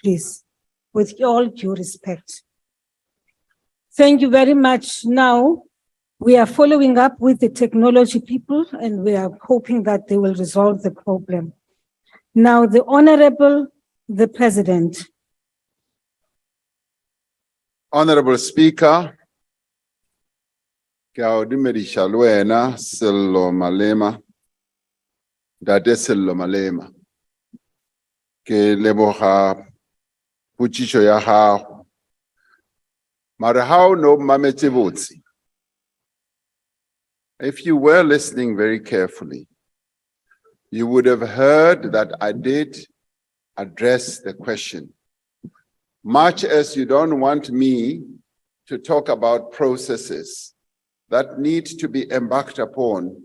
please, with all due respect. Thank you very much. Now, we are following up with the technology people and we are hoping that they will resolve the problem. Now, the Honorable, the President. Honorable Speaker, ke a o dumedisha le wena Sello Malema, Ntate Sello Malema. Ke leboga potšišo ya gago. Mara ha o no mametse botse. If you were listening very carefully, you would have heard that I did address the question. Much as you don't want me to talk about processes that need to be embarked upon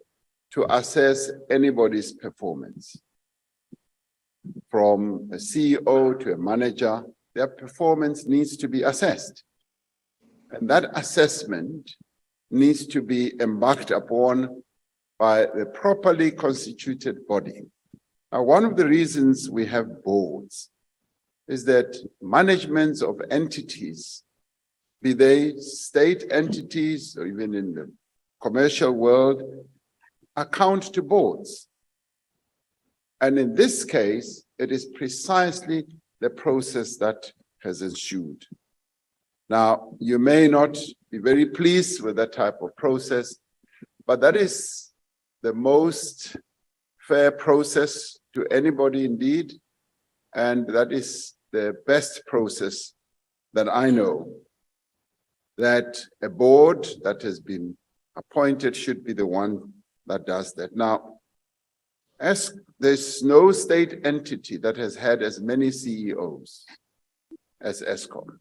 to assess anybody's performance. From a CEO to a manager, their performance needs to be assessed. And that assessment needs to be embarked upon by the properly constituted body. Now, one of the reasons we have boards is that managements of entities, be they state entities or even in the commercial world, account to boards. And in this case, it is precisely the process that has ensued. Now, you may not be very pleased with that type of process, but that is the most fair process to anybody indeed, and that is the best process that I know, that a board that has been appointed should be the one that does that. Now, as there's no state entity that has had as many CEOs as Eskom.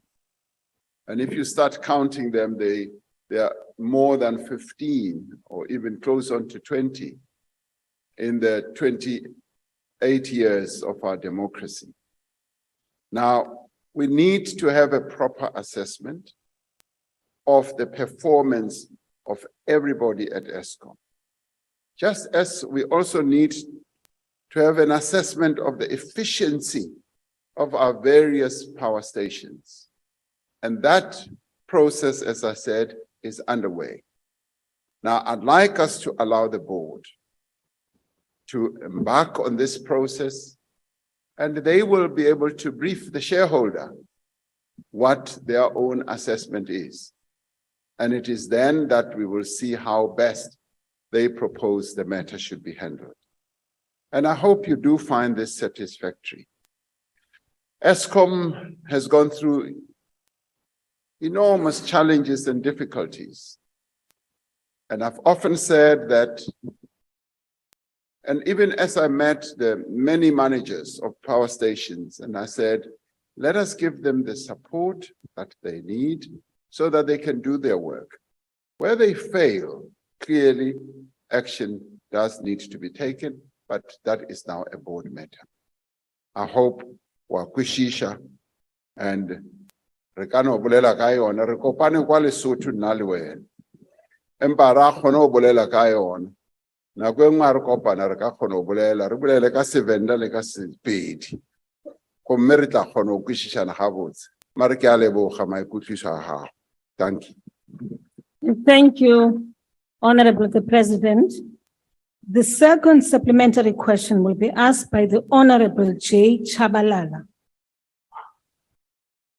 And if you start counting them, they are more than 15 or even close on to 20 in the 28 years of our democracy. Now, we need to have a proper assessment of the performance of everybody at Eskom. Just as we also need to have an assessment of the efficiency of our various power stations. And that process, as I said, is underway. Now, I'd like us to allow the board to embark on this process, and they will be able to brief the shareholder what their own assessment is. And it is then that we will see how best they propose the matter should be handled. And I hope you do find this satisfactory. Eskom has gone through enormous challenges and difficulties. And I've often said that, and even as I met the many managers of power stations, and I said, let us give them the support that they need so that they can do their work. Where they fail, clearly action does need to be taken, but that is now a board matter. I hope wakwishisha and rekano bolela ka yona re kopane kwa Lesotho nna le wena empa ra kgona go bolela ka yona nako engwe re kopana re ka kgona go bolela re bolele ka Sevenda le ka Sepedi go mme re tla kgona go kwishishana ga botse mare ke a leboga maikutliso a gago. Thank you. Thank you, Honorable the President. The second supplementary question will be asked by the Honorable J. Chabalala.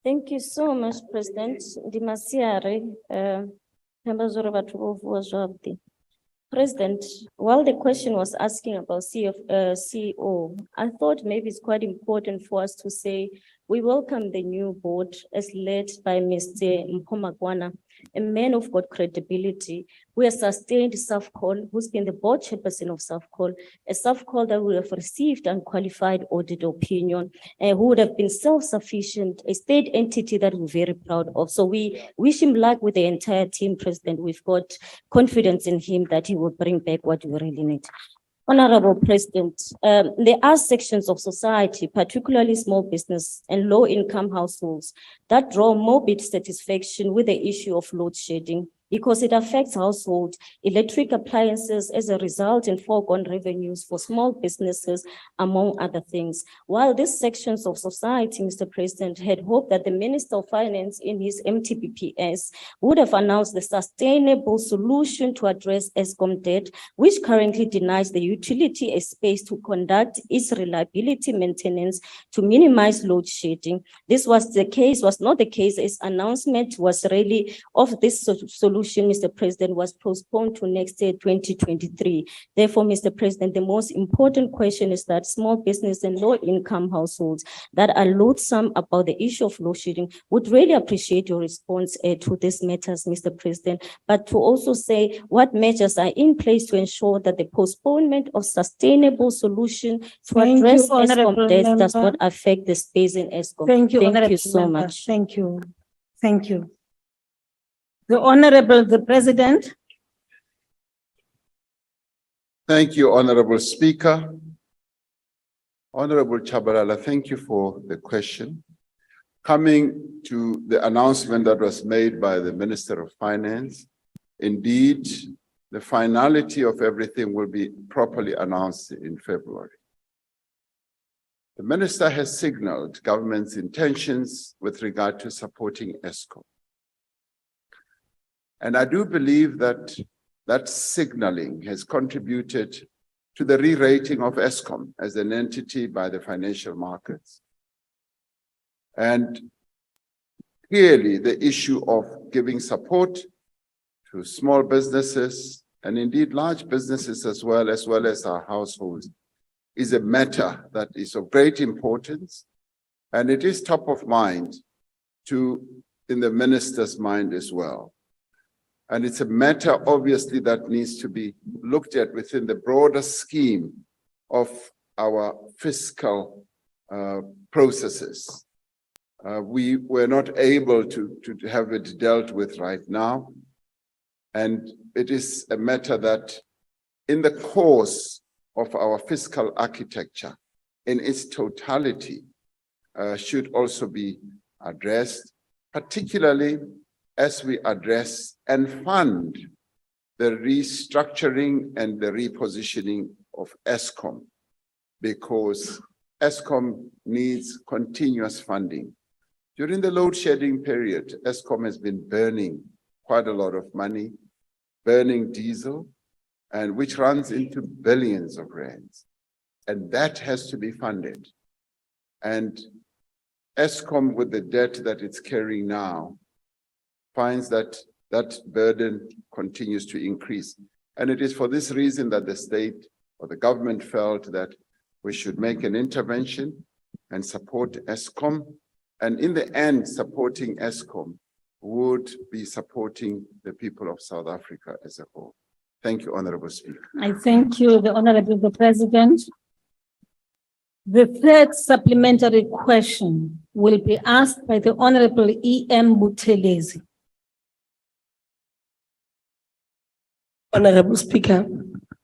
Thank you so much, President. Members of the President, while the question was asking about CEO, I thought maybe it's quite important for us to say we welcome the new board as led by Mr. Mpomagwana, a man of good credibility, who has sustained SAFCOL, who's been the board chairperson of SAFCOL, a SAFCOL that would have received unqualified audit opinion, and who would have been self-sufficient, a state entity that we're very proud of. So we wish him luck with the entire team, President. We've got confidence in him that he will bring back what we really need. Honorable President, there are sections of society, particularly small business and low-income households, that draw morbid satisfaction with the issue of load shedding, because it affects households, electric appliances as a result in foregone revenues for small businesses, among other things. While these sections of society, Mr. President, had hoped that the Minister of Finance in his MTBPS would have announced the sustainable solution to address Eskom debt, which currently denies the utility a space to conduct its reliability maintenance to minimize load shedding. This was not the case. Its announcement was really of this solution, Mr. President, was postponed to next year, 2023. Therefore, Mr. President, the most important question is that small business and low-income households that are loathsome about the issue of load shedding would really appreciate your response to these matters, Mr. President, but to also say what measures are in place to ensure that the postponement of sustainable solution to Thank you, address Honorable Eskom debt does Member. not affect the space in Eskom. Thank you, Thank Honorable you so Member. much. Thank you. Thank you. The Honorable, the President. Thank you, Honorable Speaker. Honorable Chabalala, thank you for the question. Coming to the announcement that was made by the Minister of Finance, indeed, the finality of everything will be properly announced in February. The Minister has signaled government's intentions with regard to supporting Eskom. And I do believe that that signaling has contributed to the re-rating of Eskom as an entity by the financial markets. And clearly the issue of giving support to small businesses and indeed large businesses as well as our households is a matter that is of great importance, and it is top of mind in the minister's mind as well. And it's a matter obviously that needs to be looked at within the broader scheme of our fiscal processes. We were not able to have it dealt with right now. And it is a matter that in the course of our fiscal architecture in its totality should also be addressed, particularly as we address and fund the restructuring and the repositioning of Eskom, because Eskom needs continuous funding. During the load shedding period, Eskom has been burning quite a lot of money, burning diesel, and which runs into billions of rands. And that has to be funded. And Eskom, with the debt that it's carrying now, finds that that burden continues to increase. And it is for this reason that the state or the government felt that we should make an intervention and support Eskom. And in the end, supporting Eskom would be supporting the people of South Africa as a whole. Thank you, Honorable Speaker. I thank you, the Honorable the President. The third supplementary question will be asked by the Honorable E.M. Buthelezi. Honorable Speaker,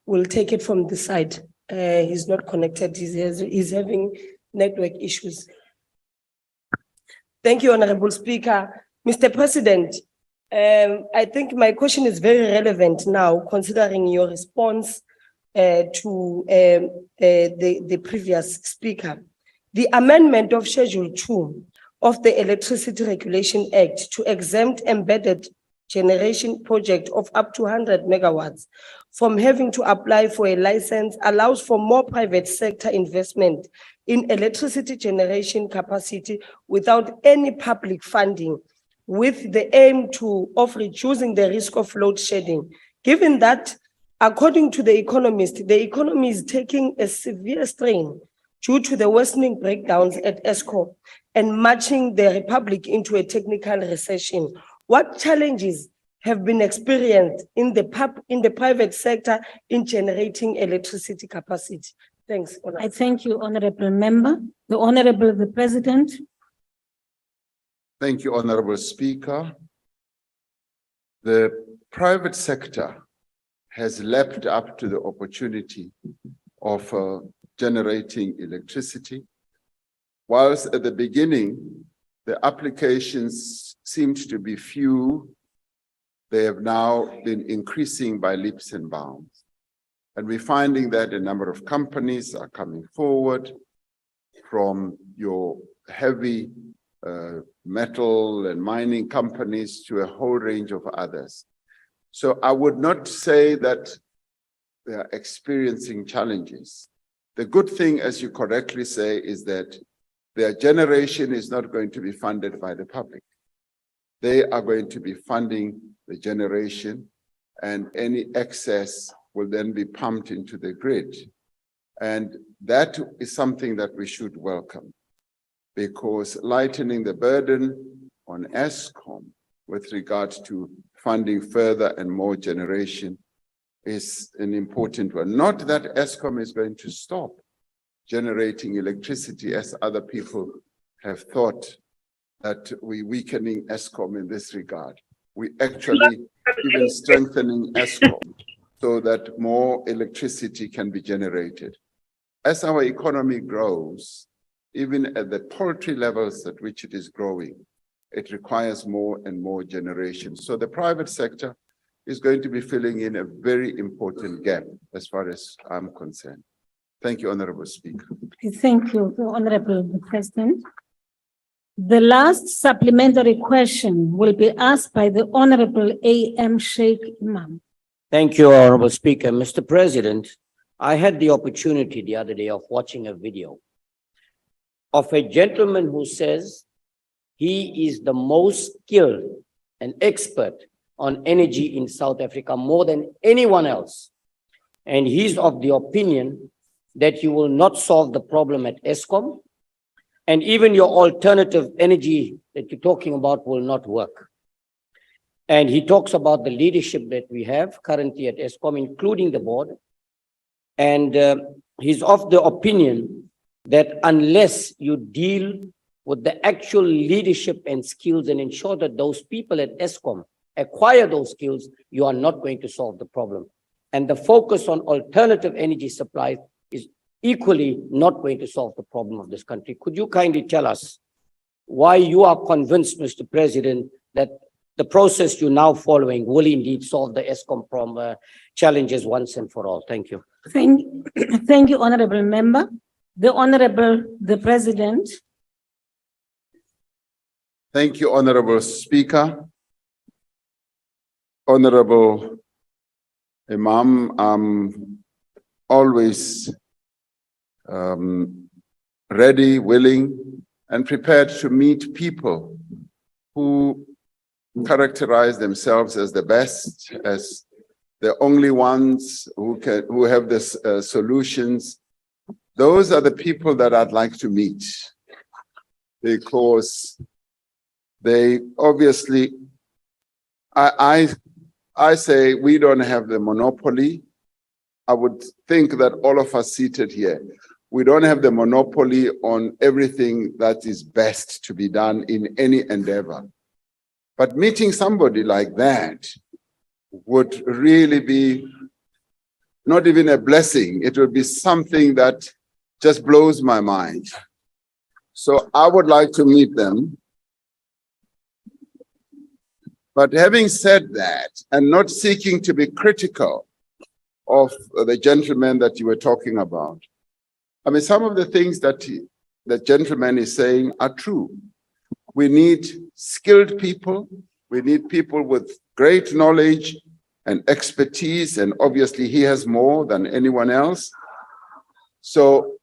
we'll take it from this side. He's not connected. He's having network issues. Thank you, Honorable Speaker. Mr. President, I think my question is very relevant now, considering your response to the previous speaker. The amendment of Schedule 2 of the Electricity Regulation Act to exempt embedded generation project of up to 100 megawatts from having to apply for a license allows for more private sector investment in electricity generation capacity without any public funding, with the aim of reducing the risk of load shedding. Given that, according to The Economist, the economy is taking a severe strain due to the worsening breakdowns at Eskom and marching the Republic into a technical recession. What challenges have been experienced in the private sector in generating electricity capacity? Thanks. I thank you, Honorable Member. The Honorable the President. Thank you, Honorable Speaker. The private sector has leapt up to the opportunity of generating electricity, whilst at the beginning, the applications seemed to be few they have now been increasing by leaps and bounds. And we're finding that a number of companies are coming forward, from your heavy metal and mining companies to a whole range of others. So I would not say that they are experiencing challenges. The good thing, as you correctly say, is that their generation is not going to be funded by the public. They are going to be funding the generation, and any excess will then be pumped into the grid. And that is something that we should welcome, because lightening the burden on Eskom with regard to funding further and more generation is an important one. Not that Eskom is going to stop generating electricity, as other people have thought that we're weakening Eskom in this regard. We actually even strengthening Eskom so that more electricity can be generated. As our economy grows, even at the paltry levels at which it is growing, it requires more and more generation. So the private sector is going to be filling in a very important gap as far as I'm concerned. Thank you, Honorable Speaker. Thank you, Honorable President. The last supplementary question will be asked by the Honorable A.M. Sheikh Imam. Thank you, Honorable Speaker. Mr. President, I had the opportunity the other day of watching a video of a gentleman who says he is the most skilled and expert on energy in South Africa, more than anyone else. And he's of the opinion that you will not solve the problem at Eskom, and even your alternative energy that you're talking about will not work. And he talks about the leadership that we have currently at Eskom, including the board. And he's of the opinion that unless you deal with the actual leadership and skills and ensure that those people at Eskom acquire those skills, you are not going to solve the problem. And the focus on alternative energy supply is equally not going to solve the problem of this country. Could you kindly tell us why you are convinced, Mr. President, that the process you're now following will indeed solve the Eskom problem challenges once and for all? Thank you. Thank you, Honorable Member. The President. Thank you, Honorable Speaker. Honorable Imam, I'm always ready, willing, and prepared to meet people who characterize themselves as the best, as the only ones who have the solutions. Those are the people that I'd like to meet, because they obviously, I say we don't have the monopoly. I would think that all of us seated here, we don't have the monopoly on everything that is best to be done in any endeavor. But meeting somebody like that would really be not even a blessing. It would be something that just blows my mind. So I would like to meet them. But having said that, and not seeking to be critical of the gentleman that you were talking about, I mean, some of the things that the gentleman is saying are true. We need skilled people. We need people with great knowledge and expertise, and obviously he has more than anyone else. So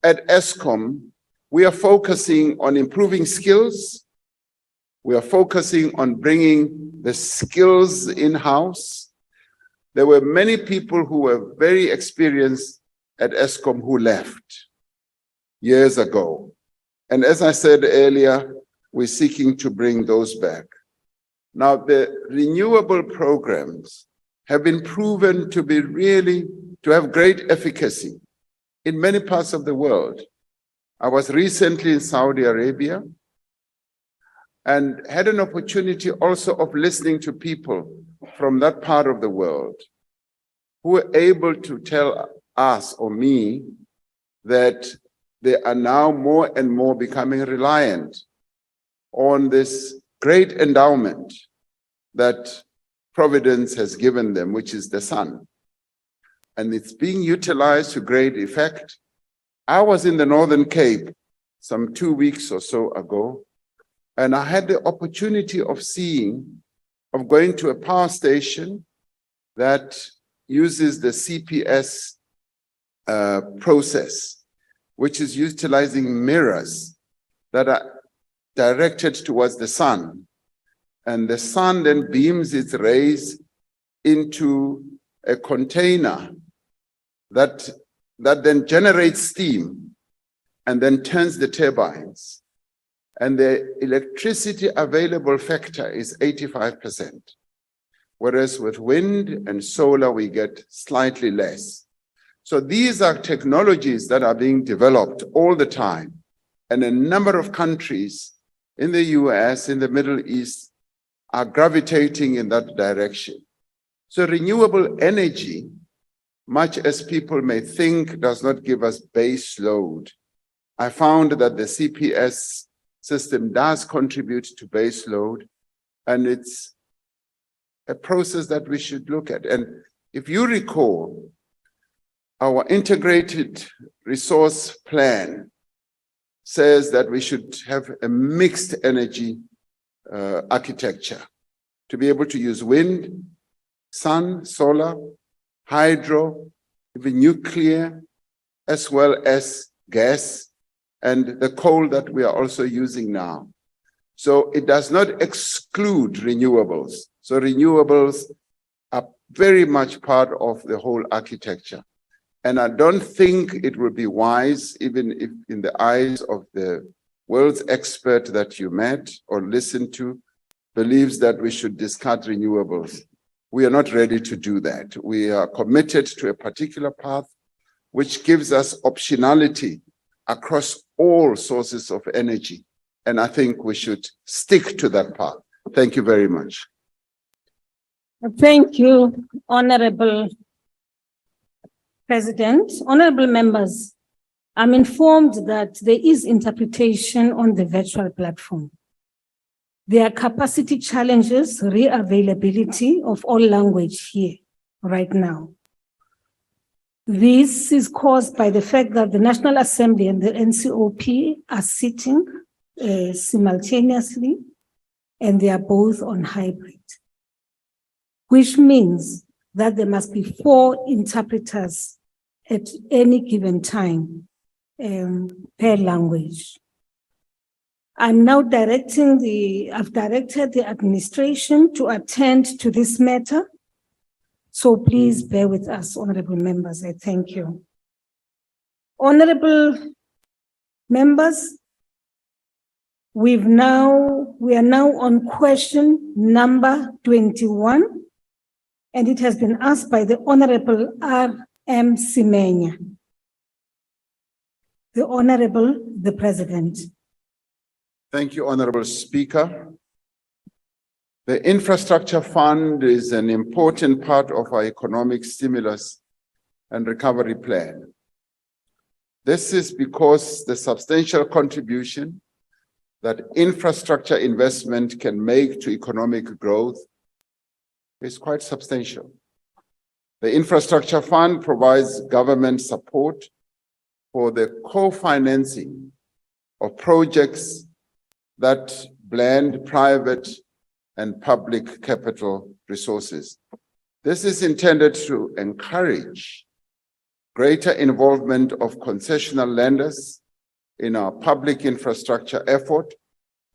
at Eskom, we are focusing on improving skills. We are focusing on bringing the skills in-house. There were many people who were very experienced at Eskom who left years ago. And as I said earlier, we're seeking to bring those back. Now, the renewable programs have been proven to be to have great efficacy in many parts of the world. I was recently in Saudi Arabia and had an opportunity also of listening to people from that part of the world who were able to tell us or me that they are now more and more becoming reliant on this great endowment that Providence has given them, which is the sun. And it's being utilized to great effect. I was in the Northern Cape some 2 weeks or so ago, and I had the opportunity of going to a power station that uses the CPS process, which is utilizing mirrors that are directed towards the sun. And the sun then beams its rays into a container that then generates steam and then turns the turbines. And the electricity available factor is 85%. Whereas with wind and solar, we get slightly less. So these are technologies that are being developed all the time. And a number of countries in the US, in the Middle East, are gravitating in that direction. So renewable energy, much as people may think, does not give us base load. I found that the CPS system does contribute to base load, and it's a process that we should look at. And if you recall, our integrated resource plan says that we should have a mixed energy architecture to be able to use wind, sun, solar, hydro, even nuclear, as well as gas and the coal that we are also using now. So it does not exclude renewables. So renewables are very much part of the whole architecture. And I don't think it would be wise, even if in the eyes of the world's expert that you met or listened to, believes that we should discard renewables. We are not ready to do that. We are committed to a particular path, which gives us optionality across all sources of energy. And I think we should stick to that path. Thank you very much. Thank you, Honorable President. Honorable members, I'm informed that there is interpretation on the virtual platform. There are capacity challenges, re-availability of all language here right now. This is caused by the fact that the National Assembly and the NCOP are sitting simultaneously, and they are both on hybrid, which means that there must be 4 interpreters at any given time per language. I'm now I've directed the administration to attend to this matter. So please bear with us, honorable members. I thank you. Honorable members, we are now on question number 21, and it has been asked by the Honorable R.M. Semenya. The Honorable, the President. Thank you, Honorable Speaker. The Infrastructure Fund is an important part of our economic stimulus and recovery plan. This is because the substantial contribution that infrastructure investment can make to economic growth is quite substantial. The Infrastructure Fund provides government support for the co-financing of projects that blend private and public capital resources. This is intended to encourage greater involvement of concessional lenders in our public infrastructure effort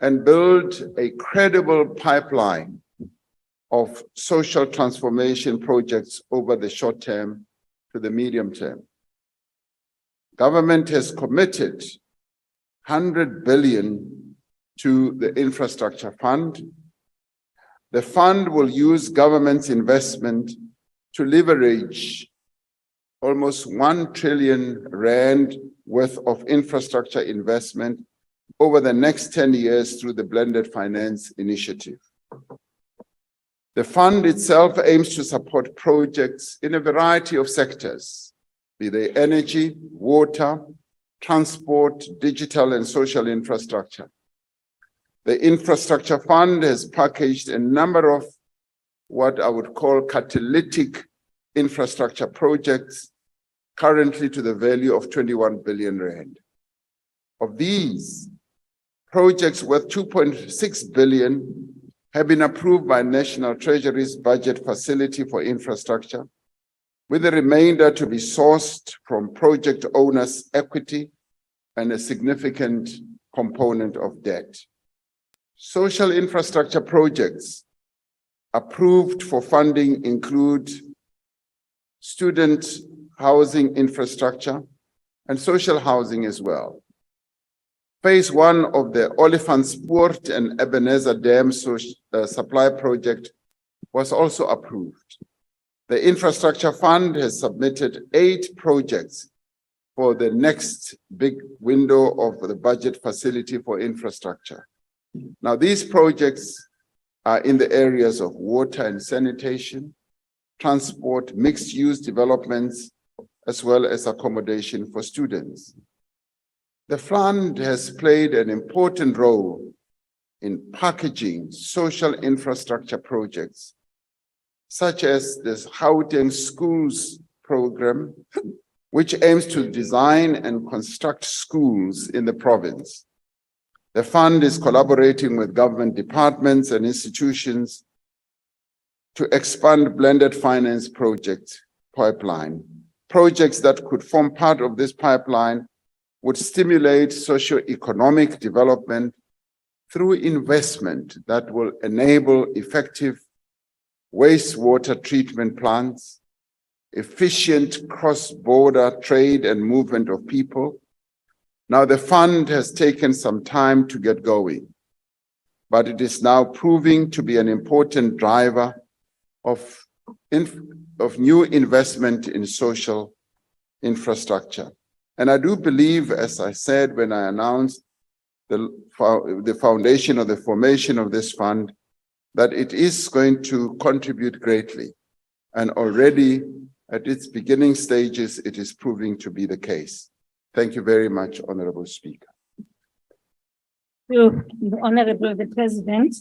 and build a credible pipeline of social transformation projects over the short term to the medium term. Government has committed 100 billion to the Infrastructure Fund. The fund will use government's investment to leverage almost 1 trillion rand worth of infrastructure investment over the next 10 years through the Blended Finance Initiative. The fund itself aims to support projects in a variety of sectors, be they energy, water, transport, digital and social infrastructure. The Infrastructure Fund has packaged a number of what I would call catalytic infrastructure projects, currently to the value of 21 billion rand. Of these, projects worth 2.6 billion have been approved by National Treasury's budget facility for infrastructure, with the remainder to be sourced from project owners' equity and a significant component of debt. Social infrastructure projects approved for funding include student housing infrastructure and social housing as well. Phase 1 of the Olifantspoort and Ebenezer Dam supply project was also approved. The Infrastructure Fund has submitted 8 projects for the next big window of the budget facility for infrastructure. Now, these projects are in the areas of water and sanitation, transport, mixed-use developments, as well as accommodation for students. The fund has played an important role in packaging social infrastructure projects, such as this Gauteng Schools program, which aims to design and construct schools in the province. The fund is collaborating with government departments and institutions to expand blended finance project pipeline. Projects that could form part of this pipeline would stimulate socio-economic development through investment that will enable effective wastewater treatment plants, efficient cross-border trade and movement of people. Now, the fund has taken some time to get going, but it is now proving to be an important driver of new investment in social infrastructure. And I do believe, as I said when I announced the foundation or the formation of this fund, that it is going to contribute greatly. And already at its beginning stages, it is proving to be the case. Thank you very much, Honorable Speaker. Honorable the President,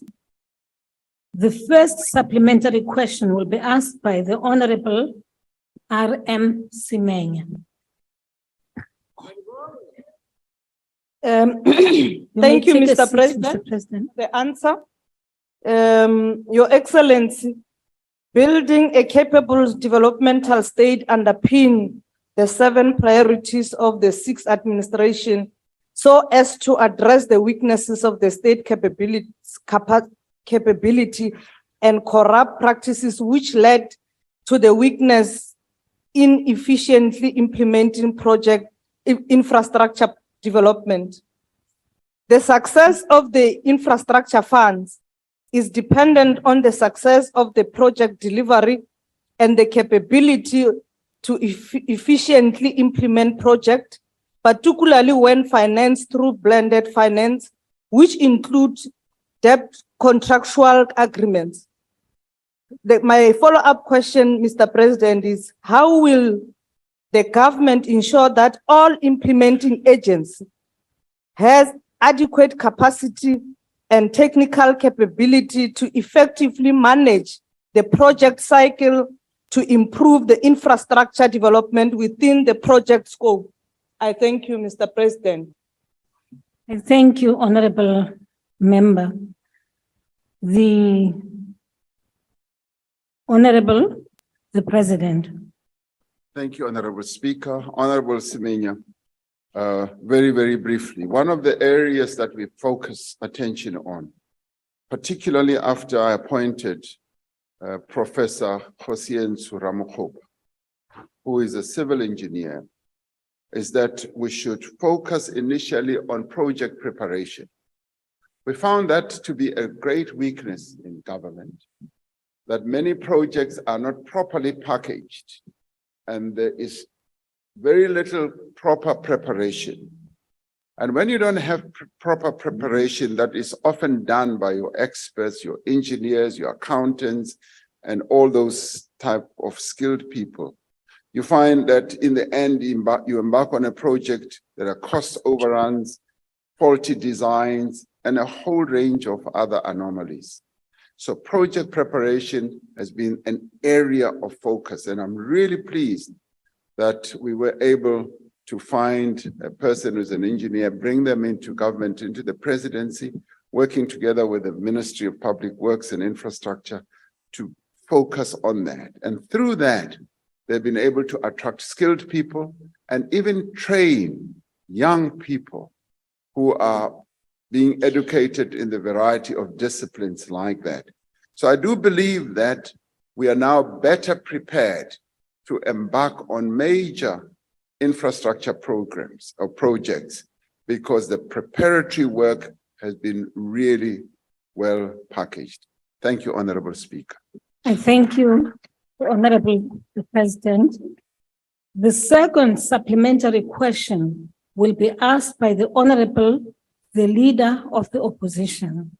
the first supplementary question will be asked by the Honorable R.M. Semenya. Thank you, Mr. President. The answer, Your Excellency, building a capable developmental state underpin the 7 priorities of the 6th administration so as to address the weaknesses of the state capability and corrupt practices which led to the weakness in efficiently implementing project infrastructure development. The success of the infrastructure funds is dependent on the success of the project delivery and the capability to efficiently implement projects, particularly when financed through blended finance, which includes debt contractual agreements. My follow-up question, Mr. President, is how will the government ensure that all implementing agents has adequate capacity and technical capability to effectively manage the project cycle to improve the infrastructure development within the project scope? I thank you, Mr. President. Thank you, Honorable Member. The Honorable the President. Thank you, Honorable Speaker. Honorable Semenya, very, very briefly, one of the areas that we focus attention on, particularly after I appointed Professor Cyril Ramaphosa, who is a civil engineer, is that we should focus initially on project preparation. We found that to be a great weakness in government, that many projects are not properly packaged and there is very little proper preparation. And when you don't have proper preparation, that is often done by your experts, your engineers, your accountants, and all those type of skilled people, you find that in the end, you embark on a project, there are cost overruns, faulty designs, and a whole range of other anomalies. So project preparation has been an area of focus, and I'm really pleased that we were able to find a person who's an engineer, bring them into government, into the presidency, working together with the Ministry of Public Works and Infrastructure to focus on that. And through that, they've been able to attract skilled people and even train young people who are being educated in the variety of disciplines like that. So I do believe that we are now better prepared to embark on major infrastructure programs or projects because the preparatory work has been really well packaged. Thank you, Honorable Speaker. I thank you, Honorable President. The second supplementary question will be asked by the Honorable, the Leader of the Opposition.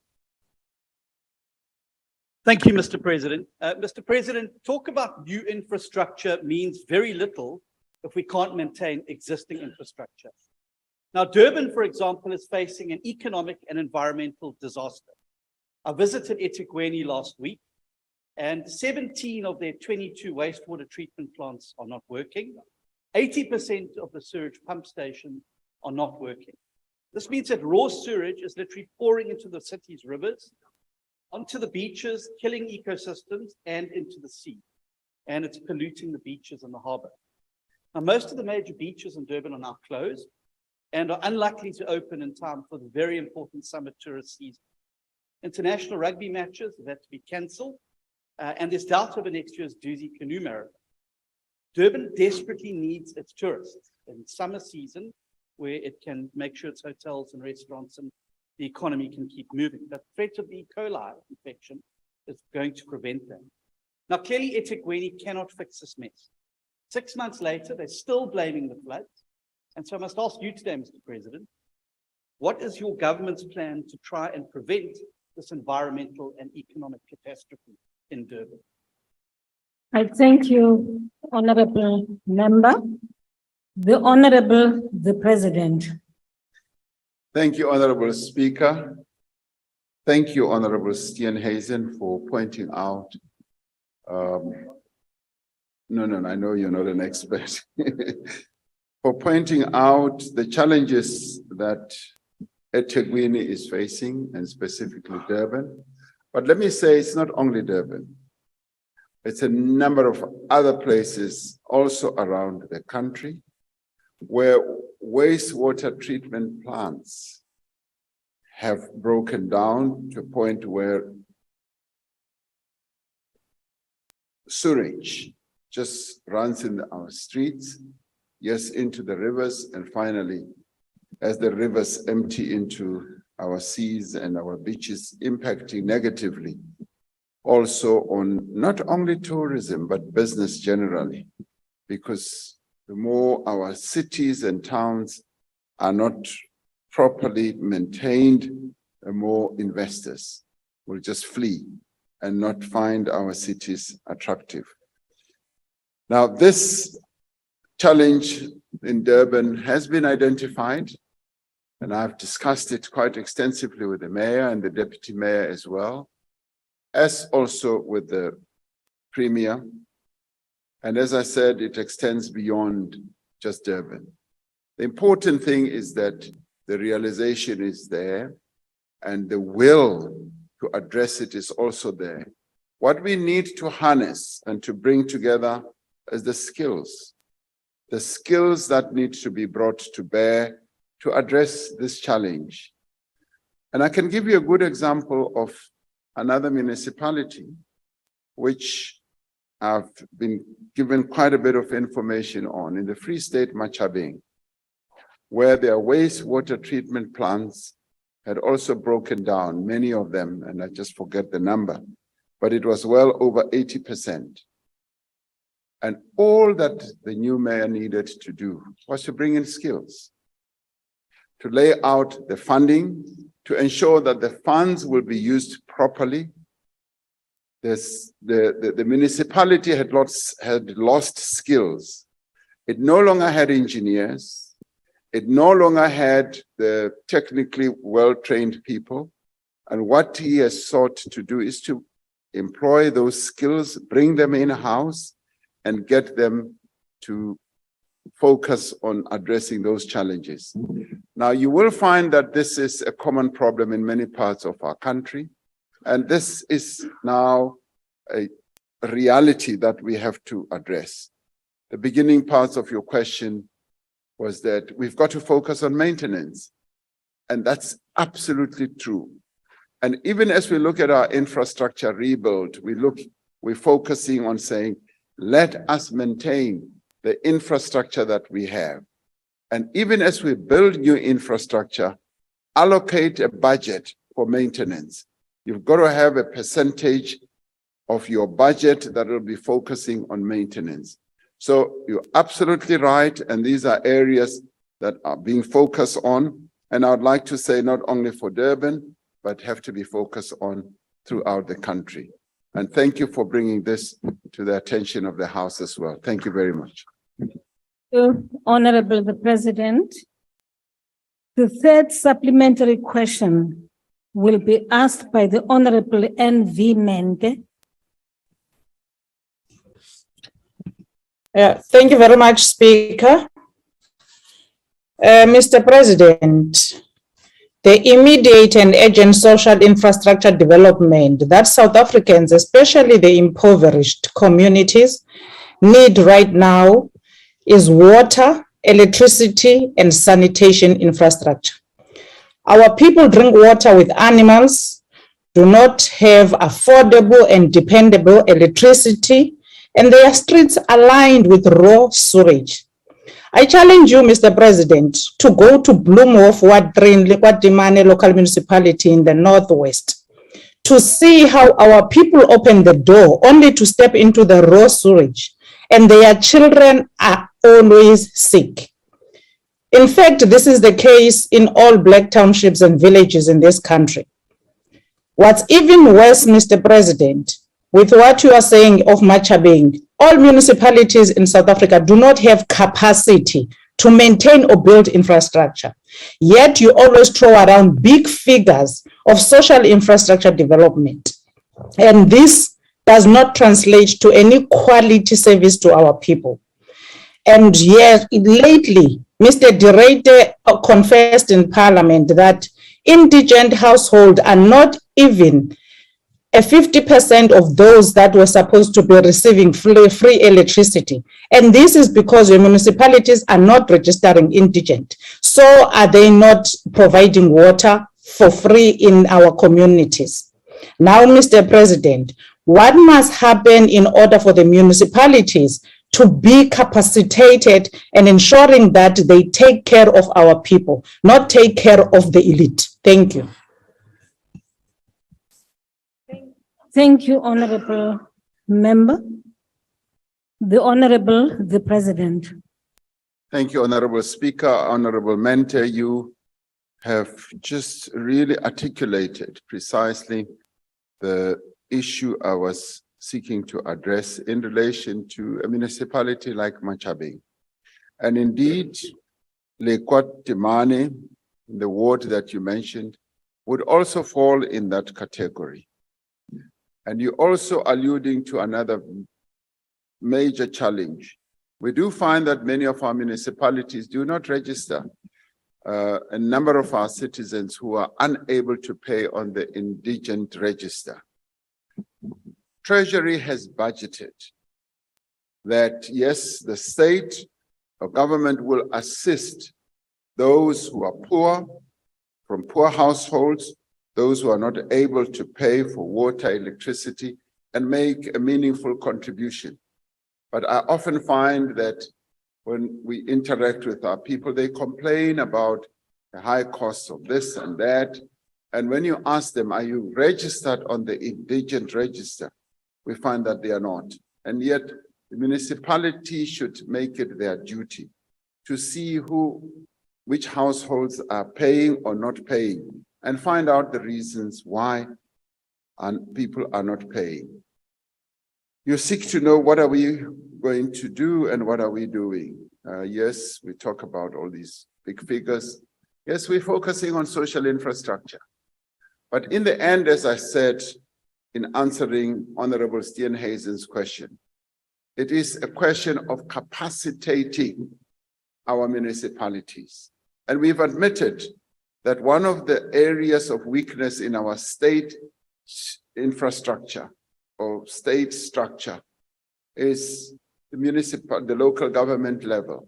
Thank you, Mr. President. Mr. President, talk about new infrastructure means very little if we can't maintain existing infrastructure. Now, Durban, for example, is facing an economic and environmental disaster. I visited eThekwini last week, and 17 of their 22 wastewater treatment plants are not working. 80% of the sewage pump stations are not working. This means that raw sewage is literally pouring into the city's rivers, onto the beaches, killing ecosystems, and into the sea. And it's polluting the beaches and the harbor. Now, most of the major beaches in Durban are now closed and are unlikely to open in time for the very important summer tourist season. International rugby matches have had to be cancelled, and there's doubt over next year's Duzi Canoe Marathon. Durban desperately needs its tourists in summer season, where it can make sure its hotels and restaurants and the economy can keep moving. The threat of the E. coli infection is going to prevent that. Now, clearly, eThekwini cannot fix this mess. 6 months later, they're still blaming the floods. And so I must ask you today, Mr. President, what is your government's plan to try and prevent this environmental and economic catastrophe in Durban? I thank you, Honorable Member. The Honorable, the President. Thank you, Honorable Speaker. Thank you, Honorable Steenhuisen, for pointing out. I know you're not an expert. For pointing out the challenges that eThekwini is facing, and specifically Durban. But let me say it's not only Durban. It's a number of other places also around the country where wastewater treatment plants have broken down to a point where sewage just runs in our streets, yes, into the rivers, and finally, as the rivers empty into our seas and our beaches, impacting negatively also on not only tourism, but business generally, because the more our cities and towns are not properly maintained, the more investors will just flee and not find our cities attractive. Now, this challenge in Durban has been identified, and I've discussed it quite extensively with the mayor and the deputy mayor as well, as also with the premier. And as I said, it extends beyond just Durban. The important thing is that the realization is there and the will to address it is also there. What we need to harness and to bring together is the skills that need to be brought to bear to address this challenge. And I can give you a good example of another municipality, which I've been given quite a bit of information on, in the Free State, Machabeng, where their wastewater treatment plants had also broken down, many of them, and I just forget the number, but it was well over 80%. And all that the new mayor needed to do was to bring in skills, to lay out the funding, to ensure that the funds will be used properly. The municipality had lost skills. It no longer had engineers. It no longer had the technically well-trained people. And what he has sought to do is to employ those skills, bring them in-house, and get them to focus on addressing those challenges. Now, you will find that this is a common problem in many parts of our country, and this is now a reality that we have to address. The beginning parts of your question was that we've got to focus on maintenance, and that's absolutely true. And even as we look at our infrastructure rebuild, we're focusing on saying, let us maintain the infrastructure that we have. And even as we build new infrastructure, allocate a budget for maintenance. You've got to have a percentage of your budget that will be focusing on maintenance. So you're absolutely right. And these are areas that are being focused on. And I'd like to say not only for Durban, but have to be focused on throughout the country. And thank you for bringing this to the attention of the House as well. Thank you very much. Honorable the President, the third supplementary question will be asked by the Honorable N.V. Mente. Thank you very much, Speaker. Mr. President, the immediate and urgent social infrastructure development that South Africans, especially the impoverished communities, need right now is water, electricity, and sanitation infrastructure. Our people drink water with animals, do not have affordable and dependable electricity, and their streets are lined with raw sewage. I challenge you, Mr. President, to go to Bloemhof, Wadimane local municipality in the Northwest, to see how our people open the door only to step into the raw sewage, and their children are always sick. In fact, this is the case in all Black townships and villages in this country. What's even worse, Mr. President, with what you are saying of Machabeng, all municipalities in South Africa do not have capacity to maintain or build infrastructure. Yet you always throw around big figures of social infrastructure development. And this does not translate to any quality service to our people. And yet, lately, Mr. Direte confessed in Parliament that indigent households are not even 50% of those that were supposed to be receiving free electricity. And this is because your municipalities are not registering indigent. So are they not providing water for free in our communities? Now, Mr. President, what must happen in order for the municipalities to be capacitated and ensuring that they take care of our people, not take care of the elite? Thank you. Thank you, Honorable Member. The Honorable the President. Thank you, Honorable Speaker. Honorable Mente, you have just really articulated precisely the issue I was seeking to address in relation to a municipality like Machabeng. And indeed, Lekwatimane, the ward that you mentioned, would also fall in that category. And you're also alluding to another major challenge. We do find that many of our municipalities do not register a number of our citizens who are unable to pay on the indigent register. Treasury has budgeted that, yes, the state or government will assist those who are poor, from poor households, those who are not able to pay for water, electricity, and make a meaningful contribution. But I often find that when we interact with our people, they complain about the high costs of this and that. And when you ask them, are you registered on the indigent register? We find that they are not. And yet the municipality should make it their duty to see which households are paying or not paying, and find out the reasons why people are not paying. You seek to know, what are we going to do and what are we doing? Yes, we talk about all these big figures. Yes, we're focusing on social infrastructure. But in the end, as I said in answering Honorable Steenhuisen's question, it is a question of capacitating our municipalities. And we've admitted that one of the areas of weakness in our state infrastructure or state structure is the local government level,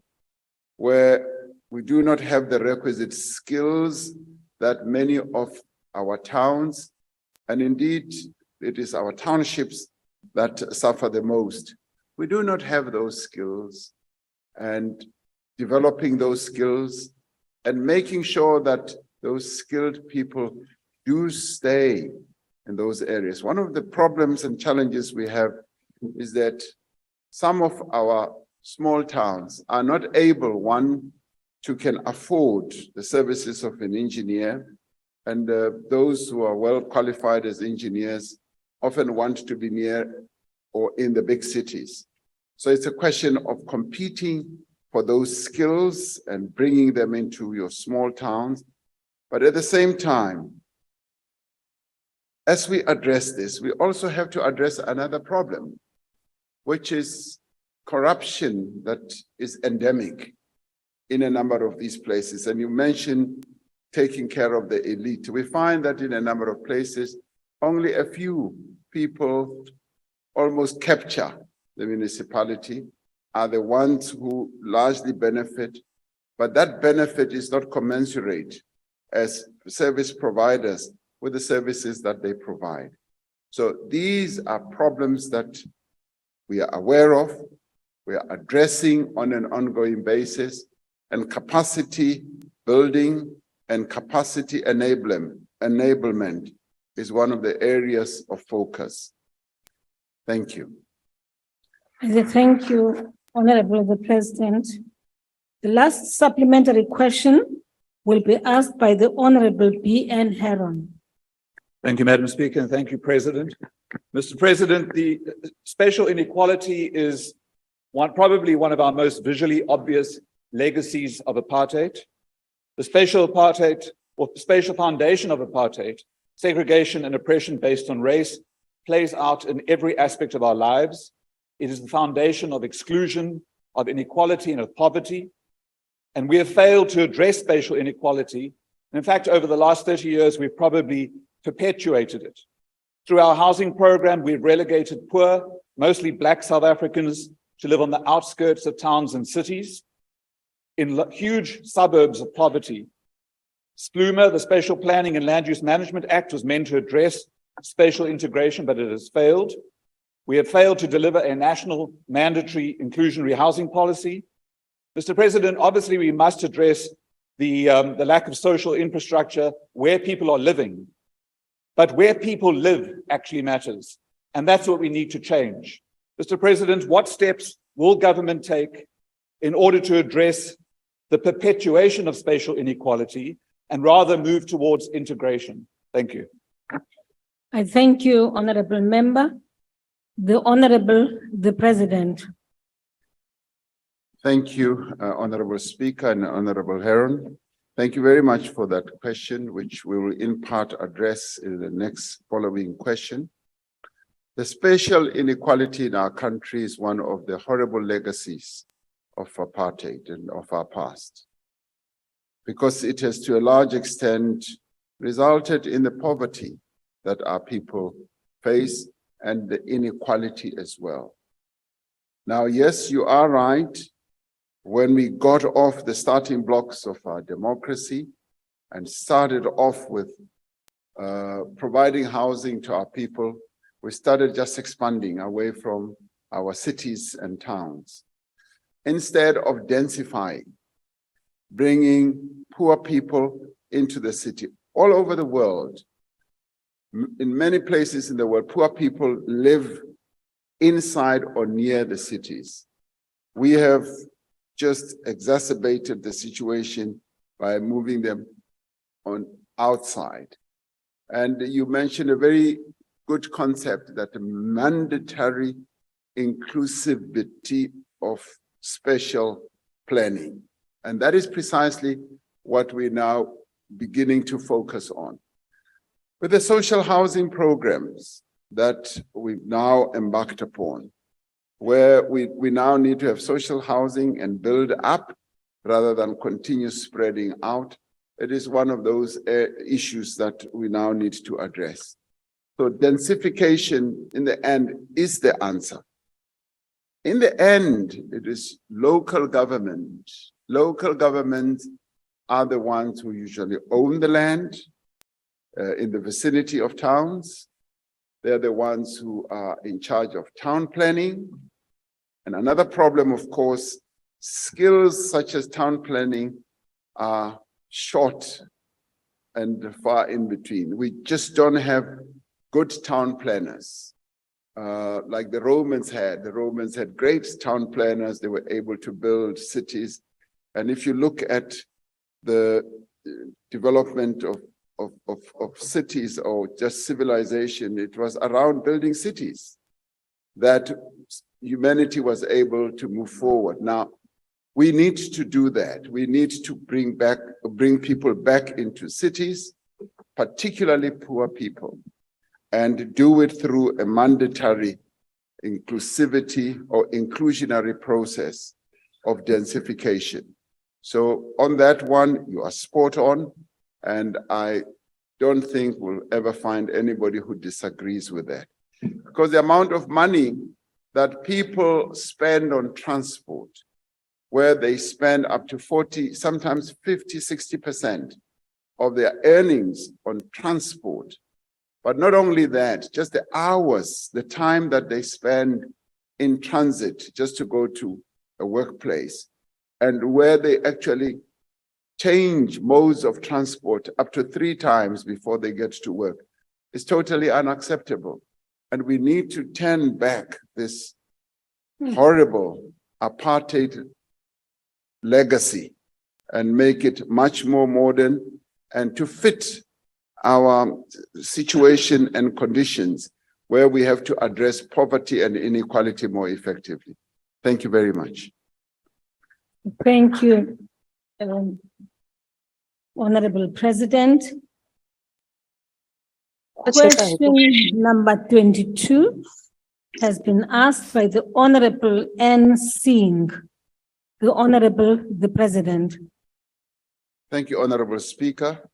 where we do not have the requisite skills that many of our towns, and indeed it is our townships that suffer the most. We do not have those skills, and developing those skills and making sure that those skilled people do stay in those areas. One of the problems and challenges we have is that some of our small towns are not able, one, to can afford the services of an engineer, and those who are well qualified as engineers often want to be near or in the big cities. So it's a question of competing for those skills and bringing them into your small towns. But at the same time, as we address this, we also have to address another problem, which is corruption that is endemic in a number of these places. And you mentioned taking care of the elite. We find that in a number of places, only a few people almost capture the municipality, are the ones who largely benefit, but that benefit is not commensurate as service providers with the services that they provide. So these are problems that we are aware of, we are addressing on an ongoing basis, and capacity building and capacity enablement is one of the areas of focus. Thank you. Thank you, Honorable the President. The last supplementary question will be asked by the Honorable B.N. Heron. Thank you, Madam Speaker, and thank you, President. Mr. President, the spatial inequality is probably one of our most visually obvious legacies of apartheid. The spatial apartheid, or spatial foundation of apartheid, segregation and oppression based on race, plays out in every aspect of our lives. It is the foundation of exclusion, of inequality, and of poverty. And we have failed to address spatial inequality. In fact, over the last 30 years, we've probably perpetuated it. Through our housing program, we've relegated poor, mostly Black South Africans, to live on the outskirts of towns and cities in huge suburbs of poverty. SPLUMA, the Spatial Planning and Land Use Management Act, was meant to address spatial integration, but it has failed. We have failed to deliver a national mandatory inclusionary housing policy. Mr. President, obviously we must address the lack of social infrastructure where people are living, but where people live actually matters. And that's what we need to change. Mr. President, what steps will government take in order to address the perpetuation of spatial inequality and rather move towards integration? Thank you. I thank you, Honorable Member. The Honorable the President. Thank you, Honorable Speaker and Honorable Heron. Thank you very much for that question, which we will in part address in the next following question. The spatial inequality in our country is one of the horrible legacies of apartheid and of our past, because it has to a large extent resulted in the poverty that our people face and the inequality as well. Now, yes, you are right. When we got off the starting blocks of our democracy and started off with providing housing to our people, we started just expanding away from our cities and towns. Instead of densifying, bringing poor people into the city. All over the world, in many places in the world, poor people live inside or near the cities. We have just exacerbated the situation by moving them on outside. And you mentioned a very good concept, that the mandatory inclusivity of spatial planning. And that is precisely what we're now beginning to focus on. With the social housing programs that we've now embarked upon, where we now need to have social housing and build up rather than continue spreading out, it is one of those issues that we now need to address. So densification in the end is the answer. In the end, it is local government. Local governments are the ones who usually own the land in the vicinity of towns. They're the ones who are in charge of town planning. And another problem, of course, skills such as town planning are short and far in between. We just don't have good town planners like the Romans had. The Romans had great town planners. They were able to build cities. And if you look at the development of cities or just civilization, it was around building cities that humanity was able to move forward. Now, we need to do that. We need to bring people back into cities, particularly poor people, and do it through a mandatory inclusivity or inclusionary process of densification. So on that one, you are spot on, and I don't think we'll ever find anybody who disagrees with that. Because the amount of money that people spend on transport, where they spend up to 40, sometimes 50, 60% of their earnings on transport. But not only that, just the hours, the time that they spend in transit just to go to a workplace, and where they actually change modes of transport up to 3 times before they get to work, is totally unacceptable. And we need to turn back this horrible apartheid legacy and make it much more modern and to fit our situation and conditions where we have to address poverty and inequality more effectively. Thank you very much. Thank you, Honorable President. Question number 22 has been asked by the Honorable N. Singh, the Honorable the President. Thank you, Honorable Speaker.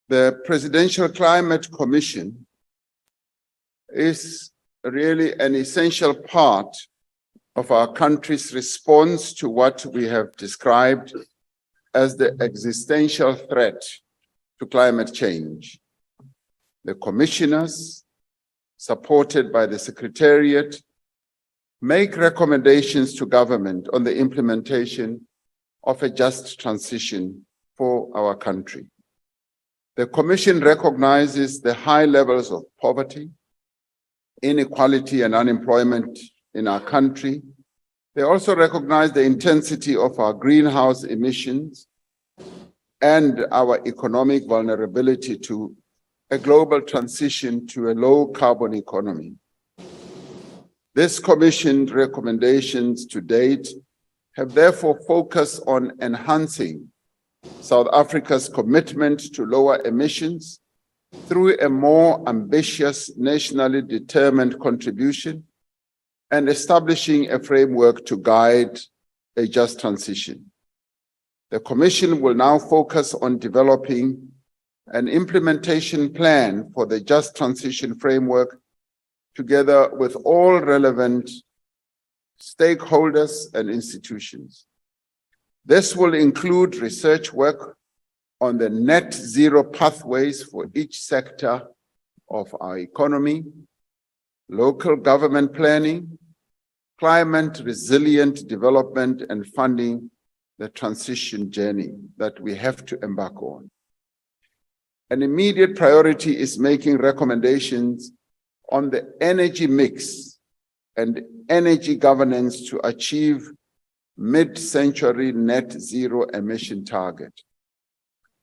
The Presidential Climate Commission is really an essential part of our country's response to what we have described as the existential threat to climate change. The commissioners, supported by the Secretariat, make recommendations to government on the implementation of a just transition for our country. The Commission recognizes the high levels of poverty, inequality, and unemployment in our country. They also recognize the intensity of our greenhouse emissions and our economic vulnerability to a global transition to a low-carbon economy. This Commission's recommendations to date have therefore focused on enhancing South Africa's commitment to lower emissions through a more ambitious, nationally determined contribution and establishing a framework to guide a just transition. The Commission will now focus on developing an implementation plan for the just transition framework together with all relevant stakeholders and institutions. This will include research work on the net zero pathways for each sector of our economy, local government planning, climate resilient development, and funding the transition journey that we have to embark on. An immediate priority is making recommendations on the energy mix and energy governance to achieve mid-century net zero emission target.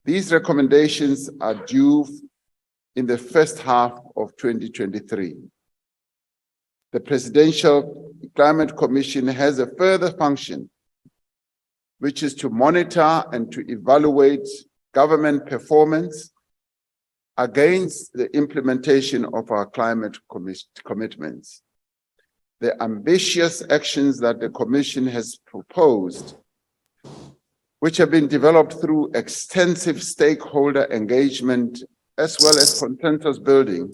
These recommendations are due in the first half of 2023. The Presidential Climate Commission has a further function, which is to monitor and to evaluate government performance, against the implementation of our climate commitments. The ambitious actions that the Commission has proposed, which have been developed through extensive stakeholder engagement as well as consensus building,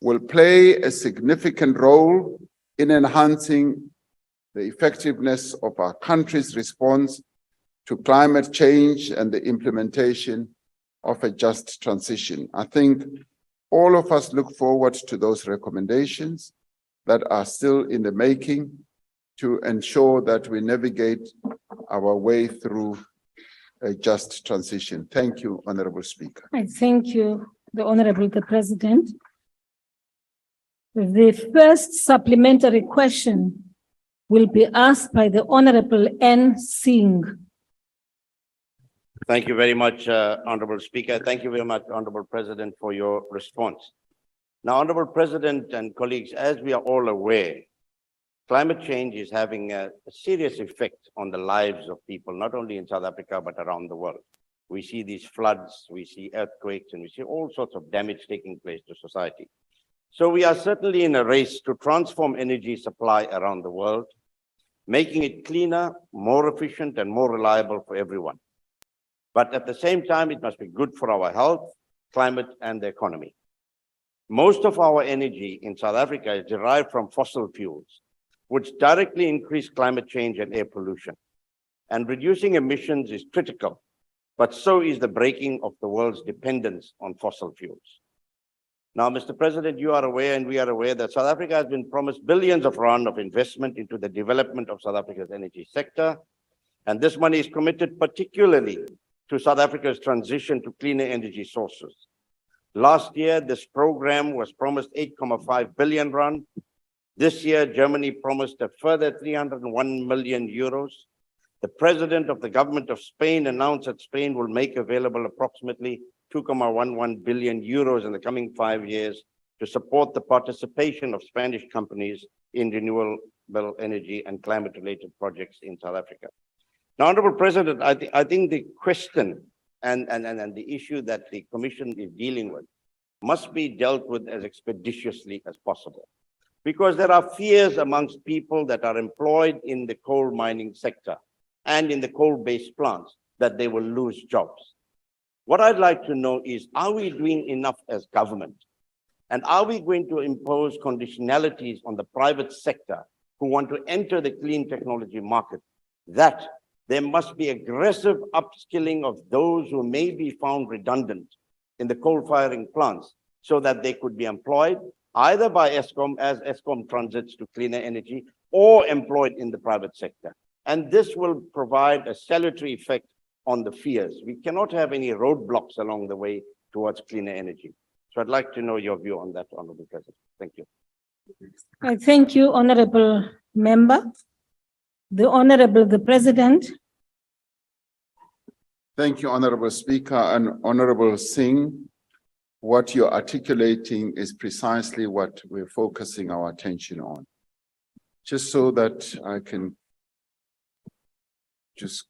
will play a significant role in enhancing the effectiveness of our country's response to climate change and the implementation of a just transition. I think all of us look forward to those recommendations that are still in the making to ensure that we navigate our way through a just transition. Thank you, Honorable Speaker. I thank you, the Honorable the President. The first supplementary question will be asked by the Honorable N. Singh. Thank you very much, Honorable Speaker. Thank you very much, Honorable President, for your response. Now, Honorable President and colleagues, as we are all aware, climate change is having a serious effect on the lives of people, not only in South Africa, but around the world. We see these floods, we see earthquakes, and we see all sorts of damage taking place to society. So we are certainly in a race to transform energy supply around the world, making it cleaner, more efficient, and more reliable for everyone. But at the same time, it must be good for our health, climate, and the economy. Most of our energy in South Africa is derived from fossil fuels, which directly increase climate change and air pollution. And reducing emissions is critical, but so is the breaking of the world's dependence on fossil fuels. Now, Mr. President, you are aware and we are aware that South Africa has been promised billions of rand of investment into the development of South Africa's energy sector. And this money is committed particularly to South Africa's transition to cleaner energy sources. Last year, this program was promised 8.5 billion rand. This year, Germany promised a further 301 million euros. The president of the government of Spain announced that Spain will make available approximately 2.11 billion euros in the coming 5 years to support the participation of Spanish companies in renewable energy and climate-related projects in South Africa. Now, Honorable President, I think the question and the issue that the Commission is dealing with must be dealt with as expeditiously as possible, because there are fears amongst people that are employed in the coal mining sector and in the coal-based plants that they will lose jobs. What I'd like to know is, are we doing enough as government? And are we going to impose conditionalities on the private sector who want to enter the clean technology market, that there must be aggressive upskilling of those who may be found redundant in the coal firing plants so that they could be employed either by Eskom as Eskom transits to cleaner energy or employed in the private sector. And this will provide a salutary effect on the fears. We cannot have any roadblocks along the way towards cleaner energy. So I'd like to know your view on that, Honorable President. Thank you. I thank you, Honorable Member. The Honorable the President. Thank you, Honorable Speaker and Honorable Singh. What you're articulating is precisely what we're focusing our attention on. Just so that I can just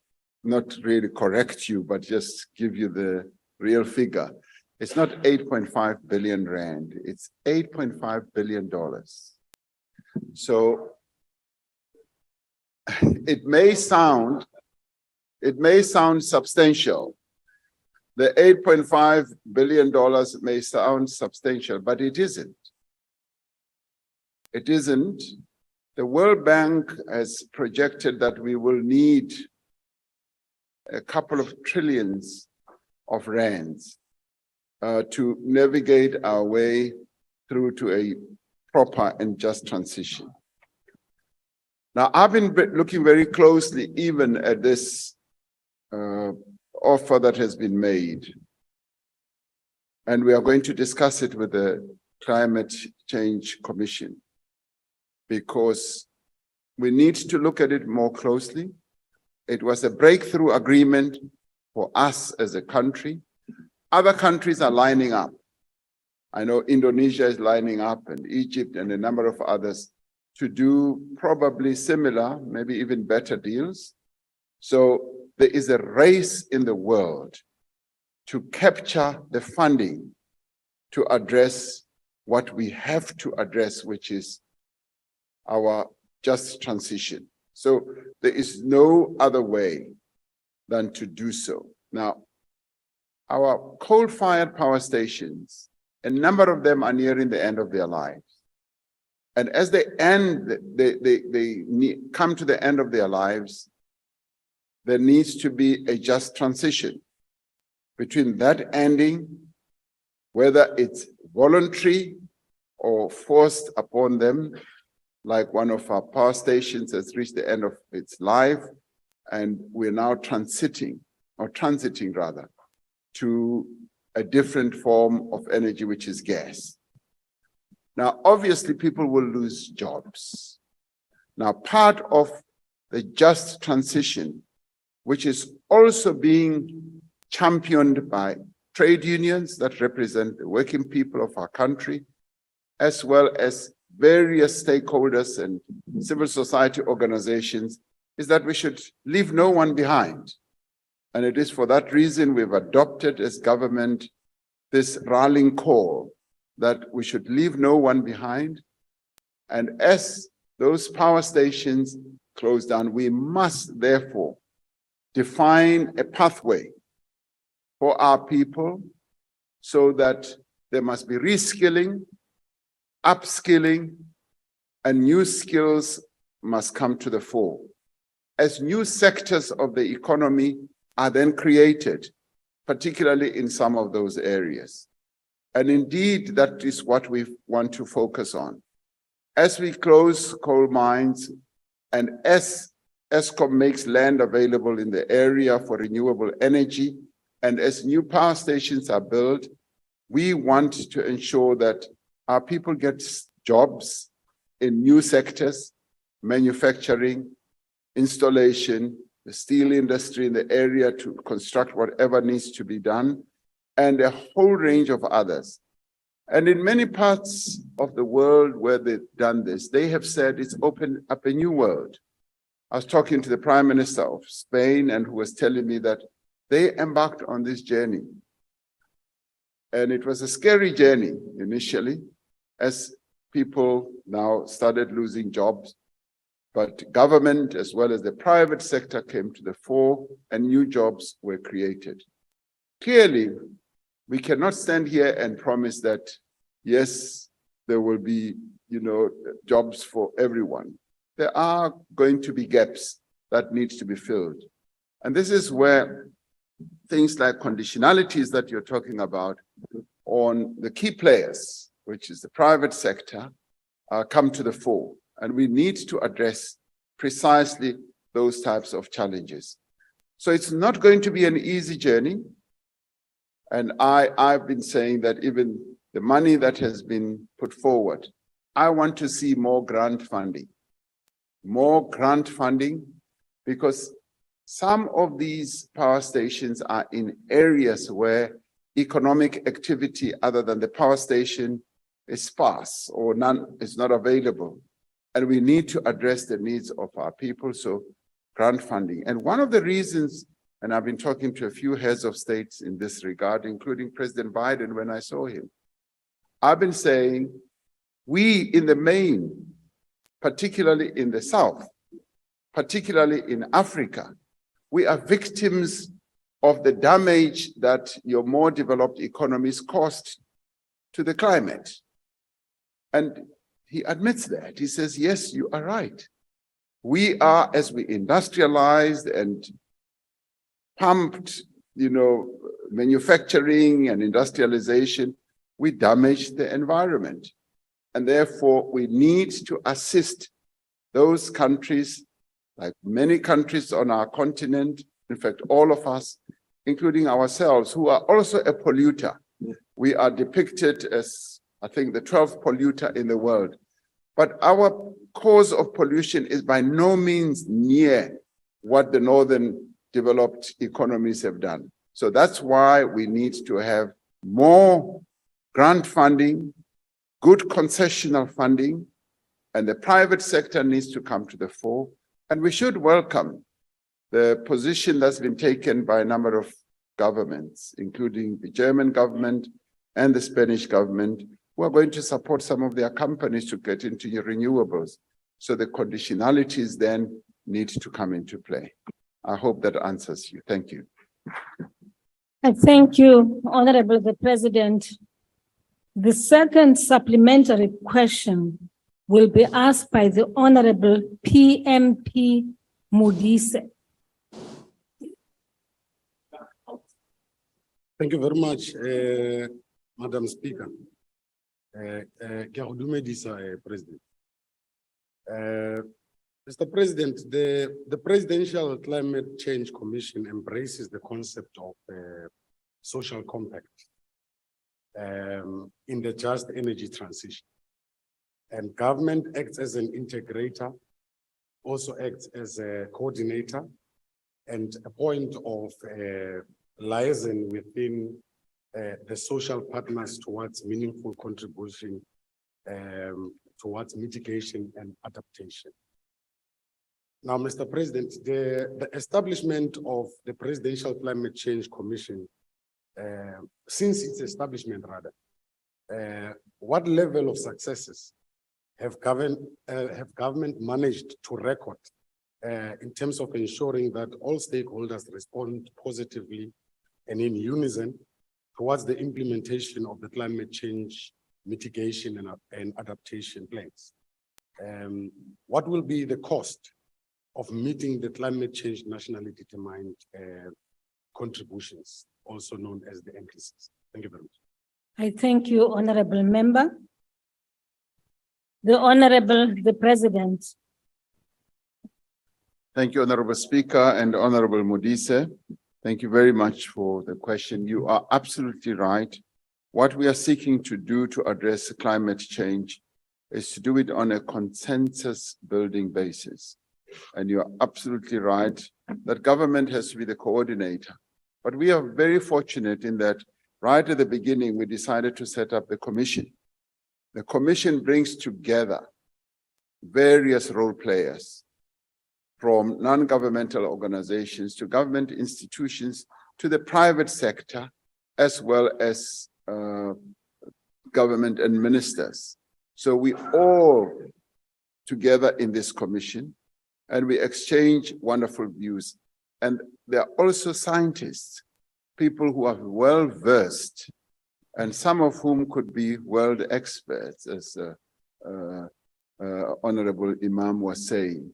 not really correct you, but just give you the real figure. It's not 8.5 billion rand, it's $8.5 billion. So it may sound substantial. The $8.5 billion may sound substantial, but it isn't. It isn't. The World Bank has projected that we will need a couple of trillions of rands to navigate our way through to a proper and just transition. Now, I've been looking very closely even at this offer that has been made, and we are going to discuss it with the Climate Change Commission, because we need to look at it more closely. It was a breakthrough agreement for us as a country. Other countries are lining up. I know Indonesia is lining up, and Egypt and a number of others, to do probably similar, maybe even better deals. So there is a race in the world to capture the funding to address what we have to address, which is our just transition. So there is no other way than to do so. Now, our coal-fired power stations, a number of them are nearing the end of their lives. And as they come to the end of their lives, there needs to be a just transition between that ending, whether it's voluntary or forced upon them, like one of our power stations has reached the end of its life, and we're now transiting rather, to a different form of energy, which is gas. Now, obviously, people will lose jobs. Now, part of the just transition, which is also being championed by trade unions that represent the working people of our country, as well as various stakeholders and civil society organizations, is that we should leave no one behind. And it is for that reason we've adopted as government this rallying call that we should leave no one behind. And as those power stations close down, we must therefore define a pathway for our people so that there must be reskilling, upskilling, and new skills must come to the fore. As new sectors of the economy are then created, particularly in some of those areas. And indeed, that is what we want to focus on. As we close coal mines and as ESCOM makes land available in the area for renewable energy, and as new power stations are built, we want to ensure that our people get jobs in new sectors, manufacturing, installation, the steel industry in the area to construct whatever needs to be done, and a whole range of others. And in many parts of the world where they've done this, they have said it's opened up a new world. I was talking to the Prime Minister of Spain, and who was telling me that they embarked on this journey. And it was a scary journey initially, as people now started losing jobs. But government as well as the private sector came to the fore and new jobs were created. Clearly, we cannot stand here and promise that, yes, there will be, jobs for everyone. There are going to be gaps that need to be filled. And this is where things like conditionalities that you're talking about on the key players, which is the private sector, come to the fore. And we need to address precisely those types of challenges. So it's not going to be an easy journey. And I've been saying that even the money that has been put forward, I want to see more grant funding. More grant funding, because some of these power stations are in areas where economic activity other than the power station is sparse or none is not available. And we need to address the needs of our people, so grant funding. And one of the reasons, and I've been talking to a few heads of states in this regard, including President Biden when I saw him, I've been saying, we in the main, particularly in the South, particularly in Africa, we are victims of the damage that your more developed economies caused to the climate. And he admits that. He says, yes, you are right. We are, as we industrialized and pumped, manufacturing and industrialization, we damaged the environment. And therefore, we need to assist those countries, like many countries on our continent, in fact, all of us, including ourselves, who are also a polluter. We are depicted as, I think, the 12th polluter in the world. But our cause of pollution is by no means near what the northern developed economies have done. So that's why we need to have more grant funding, good concessional funding, and the private sector needs to come to the fore. And we should welcome the position that's been taken by a number of governments, including the German government and the Spanish government, who are going to support some of their companies to get into renewables. So the conditionalities then need to come into play. I hope that answers you. Thank you. I thank you, Honorable the President. The second supplementary question will be asked by the Honorable PMP Modise. Thank you very much, Madam Speaker. Ke a go dumedisa, President. Mr. President, the Presidential Climate Change Commission embraces the concept of social compact in the just energy transition. And government acts as an integrator, also acts as a coordinator and a point of liaison within the social partners towards meaningful contribution towards mitigation and adaptation. Now, Mr. President, the establishment of the Presidential Climate Change Commission, since its establishment rather, what level of successes have government managed to record in terms of ensuring that all stakeholders respond positively and in unison towards the implementation of the climate change mitigation and adaptation plans? What will be the cost of meeting the climate change nationally determined contributions, also known as the NCCs? Thank you very much. I thank you, Honorable Member. The Honorable the President. Thank you, Honorable Speaker and Honorable Modise. Thank you very much for the question. You are absolutely right. What we are seeking to do to address climate change is to do it on a consensus building basis. And you are absolutely right that government has to be the coordinator. But we are very fortunate in that right at the beginning, we decided to set up the commission. The commission brings together various role players, from non-governmental organizations to government institutions to the private sector, as well as government and ministers. So we all together in this commission, and we exchange wonderful views. And there are also scientists, people who are well-versed, and some of whom could be world experts, as Honorable Imam was saying,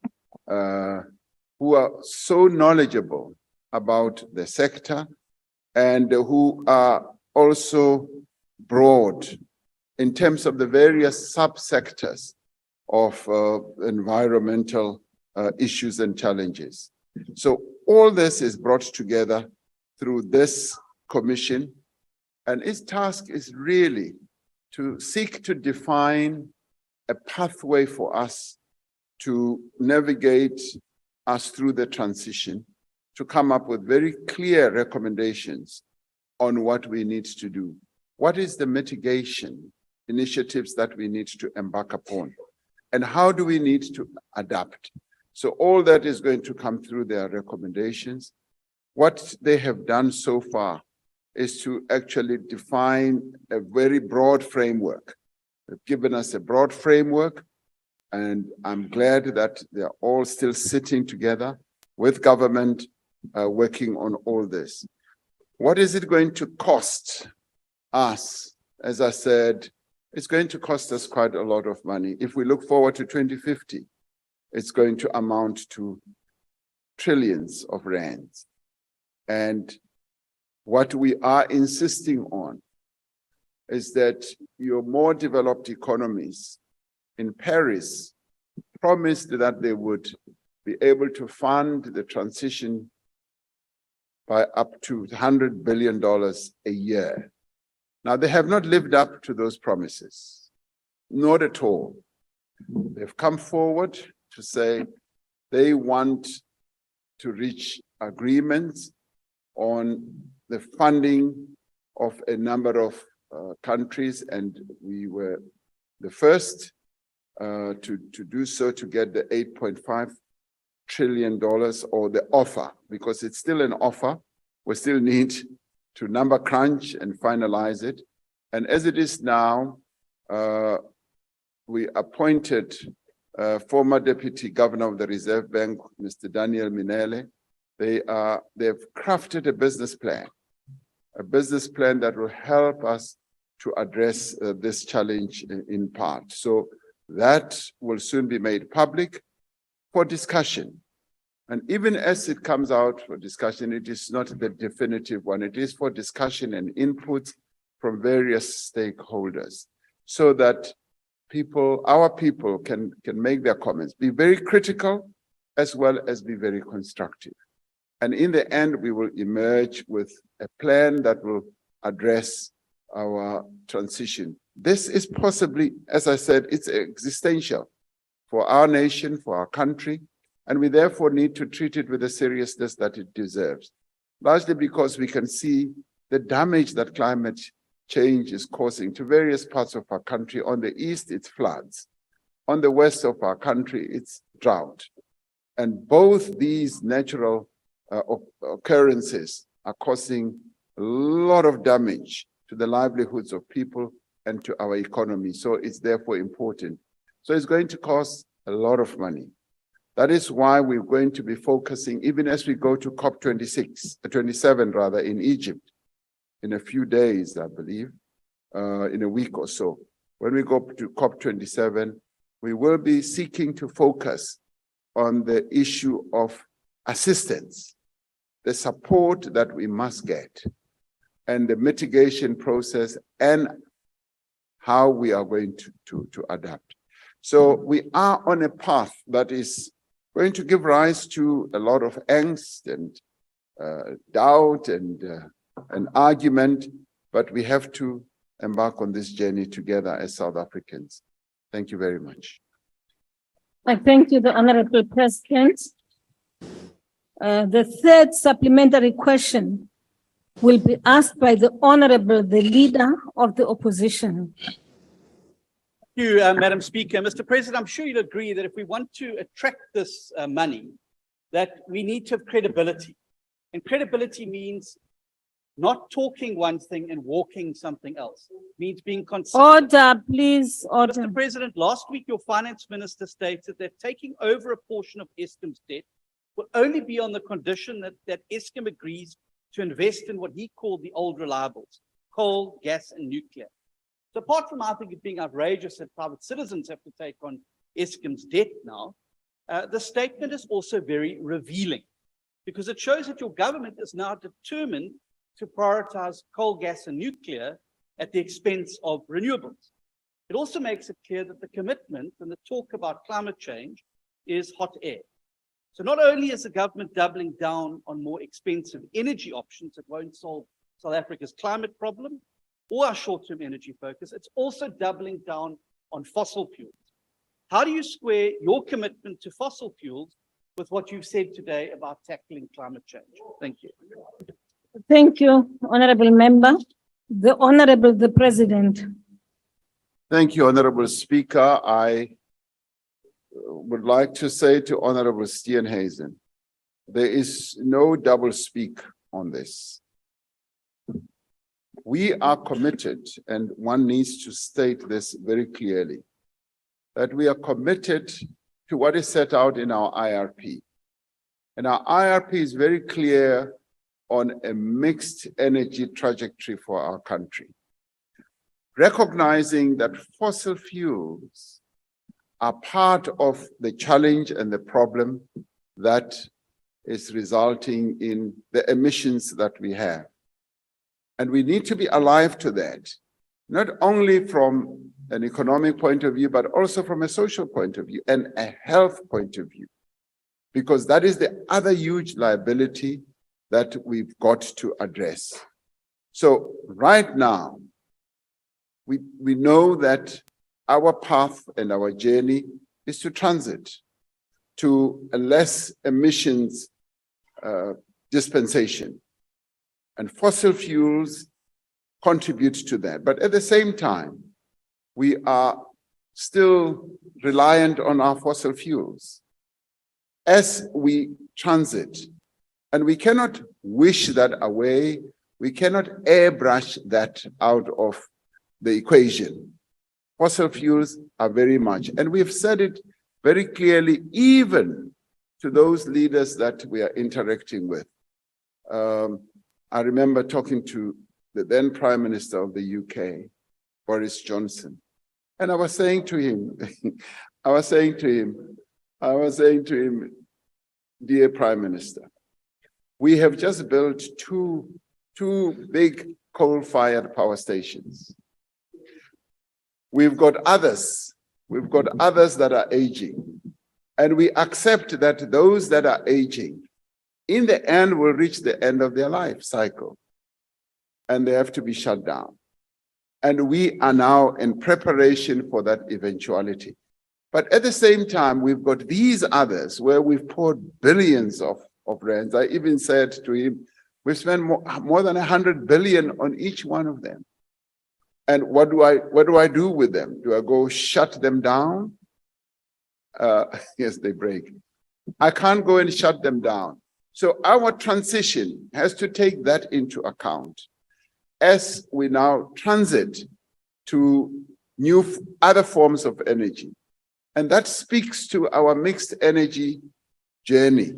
who are so knowledgeable about the sector and who are also broad in terms of the various subsectors of environmental issues and challenges. So all this is brought together through this commission, and its task is really to seek to define a pathway for us to navigate us through the transition, to come up with very clear recommendations on what we need to do. What is the mitigation initiatives that we need to embark upon? And how do we need to adapt? So all that is going to come through their recommendations. What they have done so far is to actually define a very broad framework. They've given us a broad framework, and I'm glad that they're all still sitting together with government, working on all this. What is it going to cost us? As I said, it's going to cost us quite a lot of money. If we look forward to 2050, it's going to amount to trillions of rands. And what we are insisting on is that your more developed economies in Paris promised that they would be able to fund the transition by up to $100 billion a year. Now, they have not lived up to those promises, not at all. They've come forward to say they want to reach agreements on the funding of a number of countries, and we were the first to do so, to get the $8.5 trillion or the offer, because it's still an offer. We still need to number crunch and finalize it. And as it is now, we appointed former Deputy Governor of the Reserve Bank, Mr. Daniel Minele. They've crafted a business plan that will help us to address this challenge in part. So that will soon be made public for discussion. And even as it comes out for discussion, it is not the definitive one. It is for discussion and input from various stakeholders so that our people can make their comments, be very critical as well as be very constructive. And in the end, we will emerge with a plan that will address our transition. This is possibly, as I said, it's existential for our nation, for our country, and we therefore need to treat it with the seriousness that it deserves, largely because we can see the damage that climate change is causing to various parts of our country. On the east, it's floods. On the west of our country, it's drought. And both these natural occurrences are causing a lot of damage to the livelihoods of people and to our economy. So it's therefore important. So it's going to cost a lot of money. That is why we're going to be focusing, even as we go to COP27 rather, in Egypt, in a few days, I believe, in a week or so. When we go to COP27, we will be seeking to focus on the issue of assistance, the support that we must get, and the mitigation process, and how we are going to adapt. So we are on a path that is going to give rise to a lot of angst and doubt and argument, but we have to embark on this journey together as South Africans. Thank you very much. I thank you, the Honorable President. The third supplementary question will be asked by the Leader of the Opposition. Thank you, Madam Speaker. Mr. President, I'm sure you'll agree that if we want to attract this money, that we need to have credibility. And credibility means not talking one thing and walking something else. It means being consistent. Order, please, order. Mr. President, last week your finance minister stated that taking over a portion of Eskom's debt will only be on the condition that Eskom agrees to invest in what he called the old reliables, coal, gas, and nuclear. So apart from, I think, it being outrageous that private citizens have to take on Eskom's debt now, the statement is also very revealing because it shows that your government is now determined to prioritize coal, gas, and nuclear at the expense of renewables. It also makes it clear that the commitment and the talk about climate change is hot air. So not only is the government doubling down on more expensive energy options that won't solve South Africa's climate problem or our short-term energy focus, it's also doubling down on fossil fuels. How do you square your commitment to fossil fuels with what you've said today about tackling climate change? Thank you. Thank you, Honorable Member. The President. Thank you, Honorable Speaker. I would like to say to Honorable Steenhuisen, there is no double speak on this. We are committed, and one needs to state this very clearly, that we are committed to what is set out in our IRP. And our IRP is very clear on a mixed energy trajectory for our country, recognizing that fossil fuels are part of the challenge and the problem that is resulting in the emissions that we have. And we need to be alive to that, not only from an economic point of view, but also from a social point of view and a health point of view, because that is the other huge liability that we've got to address. So right now, we know that our path and our journey is to transit to a less emissions dispensation. And fossil fuels contribute to that. But at the same time, we are still reliant on our fossil fuels as we transit. And we cannot wish that away. We cannot airbrush that out of the equation. Fossil fuels are very much, and we've said it very clearly, even to those leaders that we are interacting with. I remember talking to the then Prime Minister of the UK, Boris Johnson, and I was saying to him, dear Prime Minister, we have just built two big coal-fired power stations. We've got others that are aging, and we accept that those that are aging, in the end, will reach the end of their life cycle, and they have to be shut down. And we are now in preparation for that eventuality. But at the same time, we've got these others where we've poured billions of rands. I even said to him, we've spent more than 100 billion on each one of them. And what do I do with them? Do I go shut them down? Yes, they break. I can't go and shut them down. So our transition has to take that into account as we now transit to other forms of energy. And that speaks to our mixed energy journey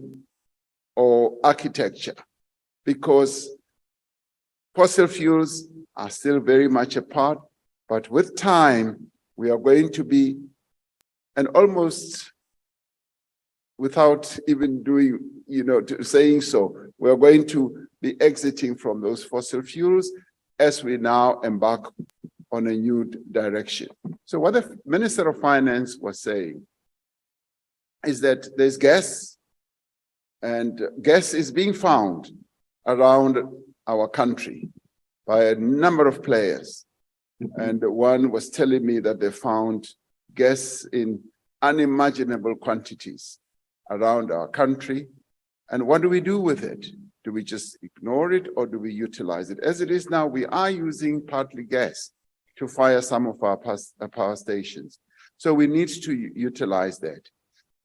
or architecture, because fossil fuels are still very much a part, but with time, we are going to be, and almost without even doing, saying so, we are going to be exiting from those fossil fuels as we now embark on a new direction. So what the Minister of Finance was saying is that there's gas, and gas is being found around our country by a number of players. And one was telling me that they found gas in unimaginable quantities around our country. And what do we do with it? Do we just ignore it, or do we utilize it? As it is now, we are using partly gas to fire some of our power stations. So we need to utilize that.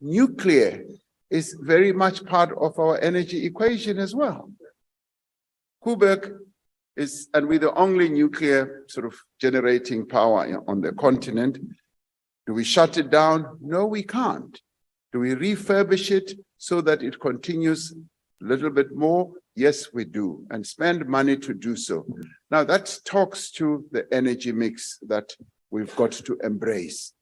Nuclear is very much part of our energy equation as well. Koeberg is, and we're the only nuclear sort of generating power on the continent. Do we shut it down? No, we can't. Do we refurbish it so that it continues a little bit more? Yes, we do, and spend money to do so. Now that talks to the energy mix that we've got to embrace.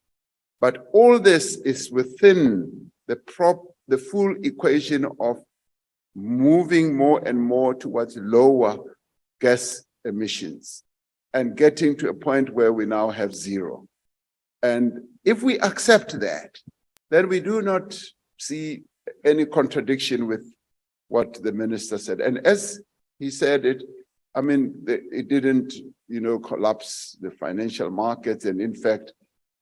But all this is within the full equation of moving more and more towards lower gas emissions and getting to a point where we now have zero. And if we accept that, then we do not see any contradiction with what the minister said. And as he said it, I mean, it didn't, collapse the financial markets. And in fact,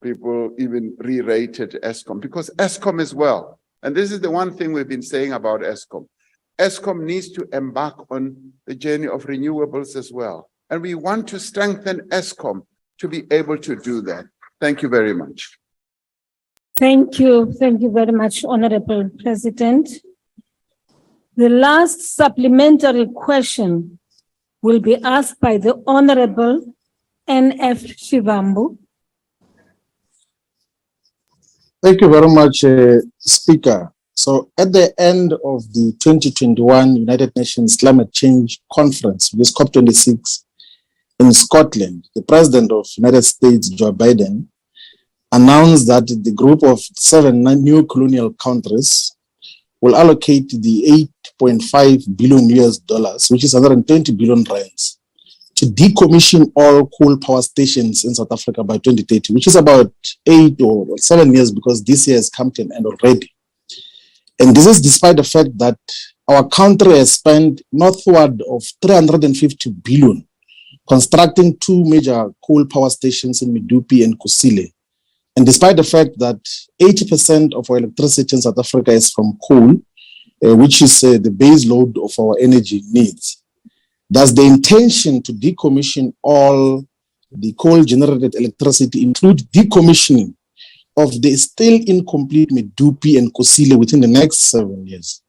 people even re-rated Eskom, because Eskom as well. And this is the one thing we've been saying about Eskom. Eskom needs to embark on the journey of renewables as well. And we want to strengthen Eskom to be able to do that. Thank you very much. Thank you. Thank you very much, Honorable President. The last supplementary question will be asked by the Honorable N.F. Shivambu. Thank you very much, Speaker. So at the end of the 2021 United Nations Climate Change Conference, this COP26 in Scotland, the President of the United States, Joe Biden, announced that the group of 7 new colonial countries will allocate the $8.5 billion, which is 120 billion rands, to decommission all coal power stations in South Africa by 2030, which is about 8 or 7 years, because this year has come to an end already. And this is despite the fact that our country has spent northward of 350 billion constructing 2 major coal power stations in Medupi and Kusile. And despite the fact that 80% of our electricity in South Africa is from coal, which is the base load of our energy needs, does the intention to decommission all the coal-generated electricity include decommissioning of the still incomplete Medupi and Kusile within the next 7 years?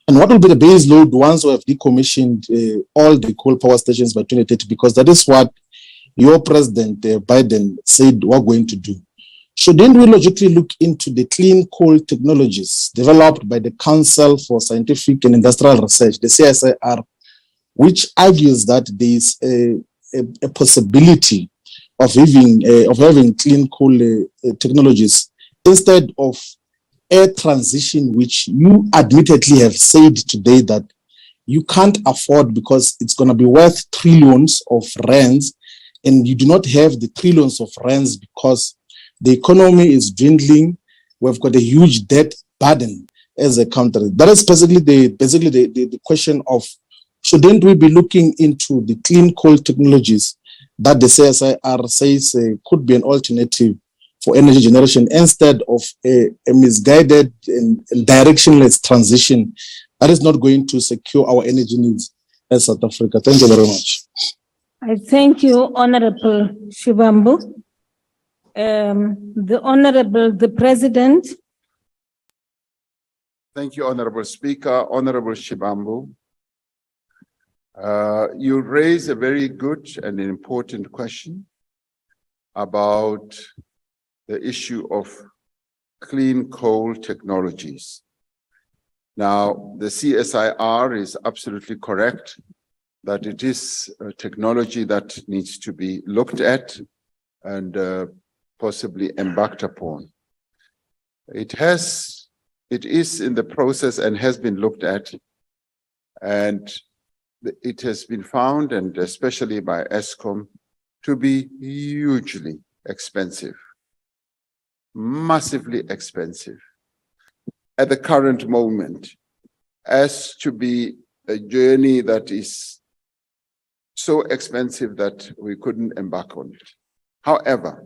And what will be the base load once we have decommissioned all the coal power stations by 2030? Because that is what your president, Biden, said we're going to do. Shouldn't we logically look into the clean coal technologies developed by the Council for Scientific and Industrial Research, the CSIR, which argues that there is a possibility of having clean coal technologies instead of a transition, which you admittedly have said today that you can't afford because it's going to be worth trillions of rands, and you do not have the trillions of rands because the economy is dwindling. We've got a huge debt burden as a country. That is basically the question of, shouldn't we be looking into the clean coal technologies that the CSIR says could be an alternative for energy generation instead of a misguided and directionless transition that is not going to secure our energy needs as South Africa? Thank you very much. I thank you, Honorable Shivambu. The President. Thank you, Honorable Speaker, Honorable Shibambu. You raise a very good and important question about the issue of clean coal technologies. Now, the CSIR is absolutely correct that it is a technology that needs to be looked at and possibly embarked upon. It is in the process and has been looked at, and it has been found, and especially by ESCOM, to be hugely expensive, massively expensive at the current moment, as to be a journey that is so expensive that we couldn't embark on it. However,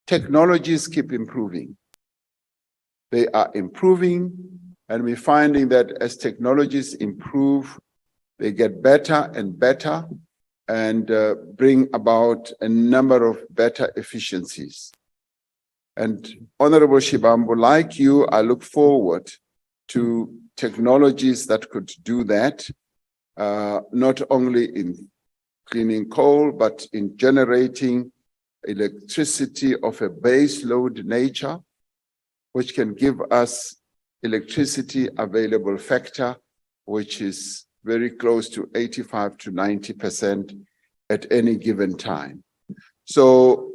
technologies keep improving. They are improving, and we're finding that as technologies improve, they get better and better and bring about a number of better efficiencies. And Honorable Shibambu, like you, I look forward to technologies that could do that, not only in cleaning coal, but in generating electricity of a base load nature, which can give us electricity available factor, which is very close to 85 to 90% at any given time. So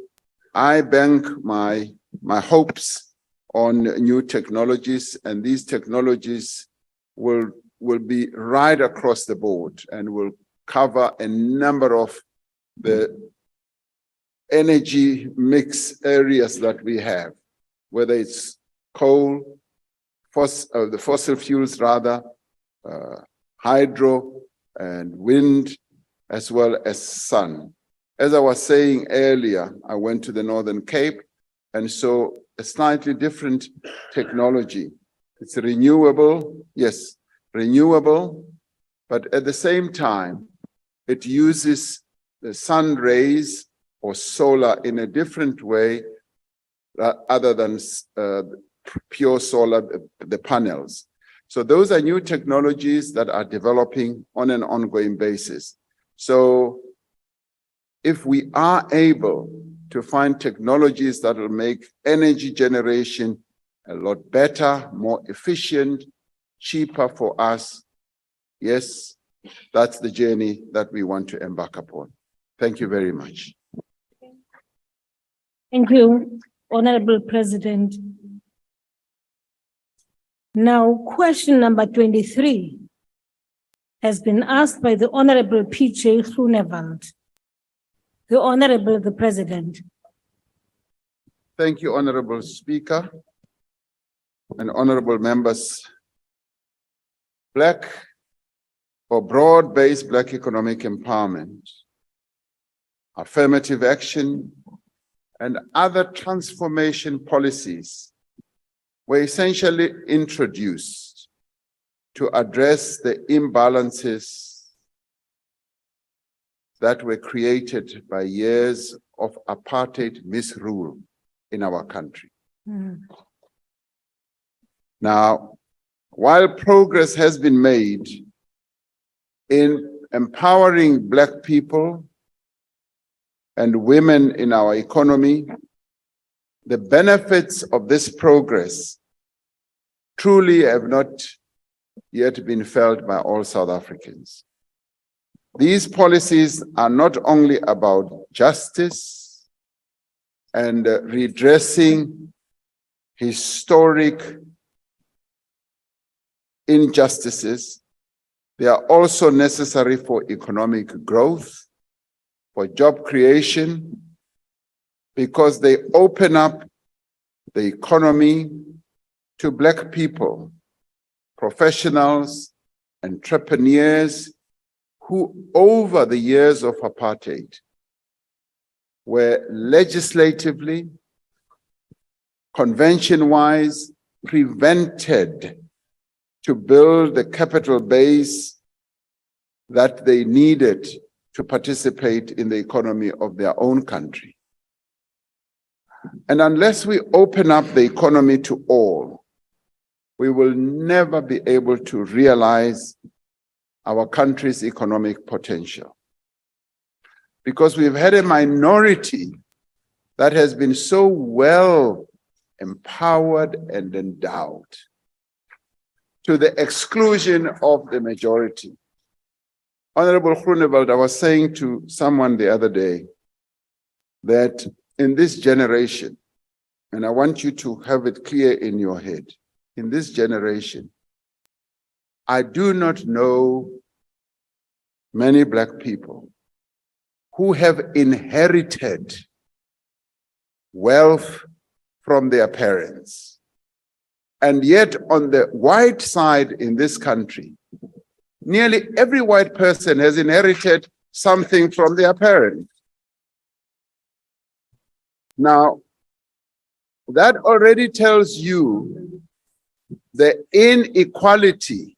I bank my hopes on new technologies, and these technologies will be right across the board and will cover a number of the energy mix areas that we have, whether it's coal, the fossil fuels rather, hydro and wind, as well as sun. As I was saying earlier, I went to the Northern Cape and saw a slightly different technology. It's renewable, yes, renewable, but at the same time, it uses the sun rays or solar in a different way other than pure solar, the panels. So those are new technologies that are developing on an ongoing basis. So if we are able to find technologies that will make energy generation a lot better, more efficient, cheaper for us, yes, that's the journey that we want to embark upon. Thank you very much. Thank you, Honorable President. Now, question number 23 has been asked by the Honorable P.J. Groenewald. The Honorable the President. Thank you, Honorable Speaker and honorable members. Black or broad-based Black economic empowerment, affirmative action, and other transformation policies were essentially introduced to address the imbalances that were created by years of apartheid misrule in our country. Now, while progress has been made in empowering Black people and women in our economy, the benefits of this progress truly have not yet been felt by all South Africans. These policies are not only about justice and redressing historic injustices, they are also necessary for economic growth, for job creation, because they open up the economy to Black people, professionals, entrepreneurs who over the years of apartheid were legislatively, convention-wise prevented to build the capital base that they needed to participate in the economy of their own country. And unless we open up the economy to all, we will never be able to realize our country's economic potential. Because we've had a minority that has been so well empowered and endowed to the exclusion of the majority. Honorable Groenewald, I was saying to someone the other day that in this generation, and I want you to have it clear in your head, in this generation, I do not know many Black people who have inherited wealth from their parents. And yet on the white side in this country, nearly every white person has inherited something from their parents. Now, that already tells you the inequality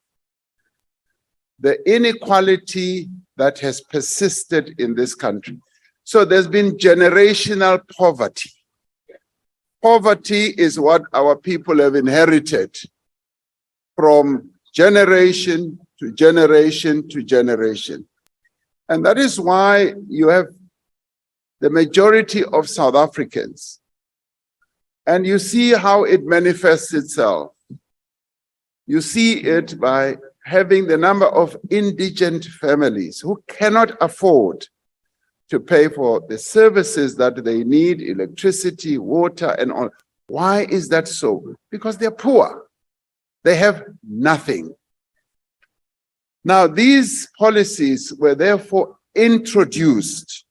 that has persisted in this country. So there's been generational poverty. Poverty is what our people have inherited from generation to generation to generation. And that is why you have the majority of South Africans. And you see how it manifests itself. You see it by having the number of indigent families who cannot afford to pay for the services that they need, electricity, water, and all. Why is that so? Because they're poor. They have nothing. Now, these policies were therefore introduced.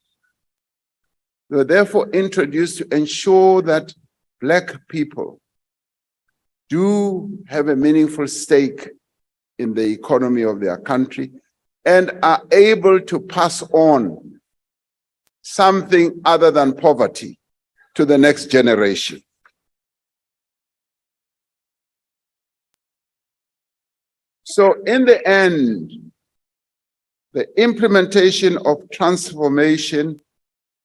They were therefore introduced to ensure that Black people do have a meaningful stake in the economy of their country and are able to pass on something other than poverty to the next generation. So in the end, the implementation of transformation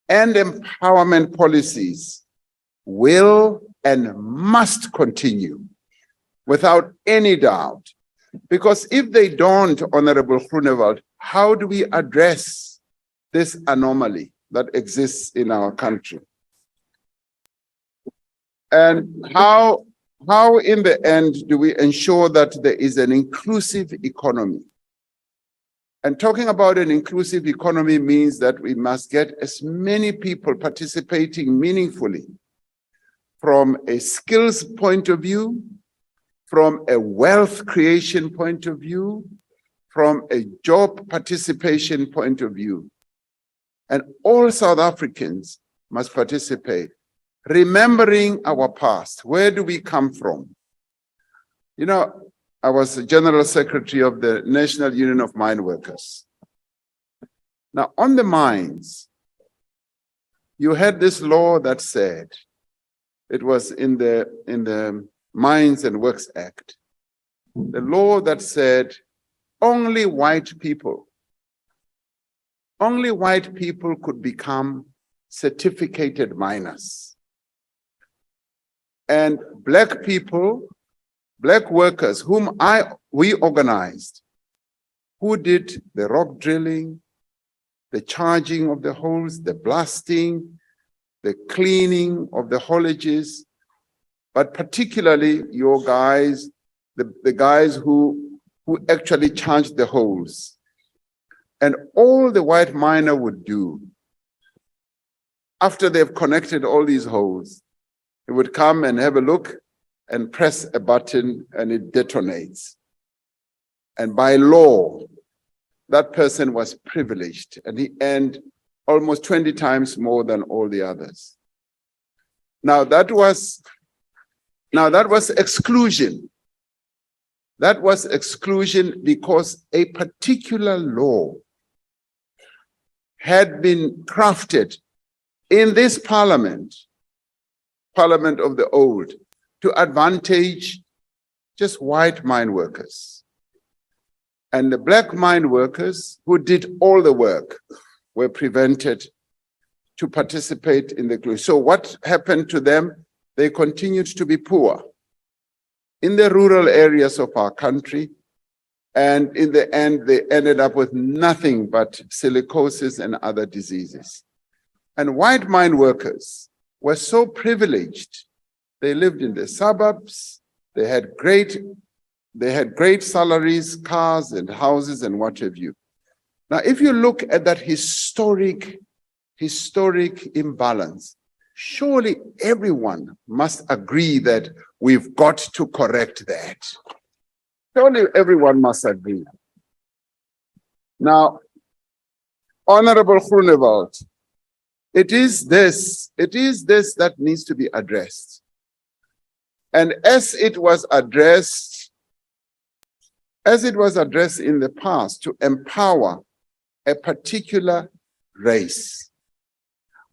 and empowerment policies will and must continue without any doubt. Because if they don't, Honorable Groenewald, how do we address this anomaly that exists in our country? And how in the end do we ensure that there is an inclusive economy? And talking about an inclusive economy means that we must get as many people participating meaningfully from a skills point of view, from a wealth creation point of view, from a job participation point of view. And all South Africans must participate, remembering our past. Where do we come from? You know, I was the General Secretary of the National Union of Mine Workers. Now, on the mines, you had this law that said, it was in the Mines and Works Act, the law that said only white people could become certificated miners. And Black people, Black workers whom we organized, who did the rock drilling, the charging of the holes, the blasting, the cleaning of the haulages, but particularly your guys, the guys who actually charged the holes. And all the white miner would do, after they've connected all these holes, he would come and have a look and press a button and it detonates. And by law, that person was privileged and he earned almost 20 times more than all the others. Now that was exclusion. That was exclusion because a particular law had been crafted in this parliament of the old, to advantage just white mine workers. And the black mine workers who did all the work were prevented to participate in the closure. So what happened to them? They continued to be poor in the rural areas of our country. And in the end, they ended up with nothing but silicosis and other diseases. And white mine workers were so privileged. They lived in the suburbs. They had great salaries, cars and houses and what have you. Now, if you look at that historic imbalance, surely everyone must agree that we've got to correct that. Surely everyone must agree. Now, Honorable Groenewald, it is this that needs to be addressed. And as it was addressed in the past to empower a particular race,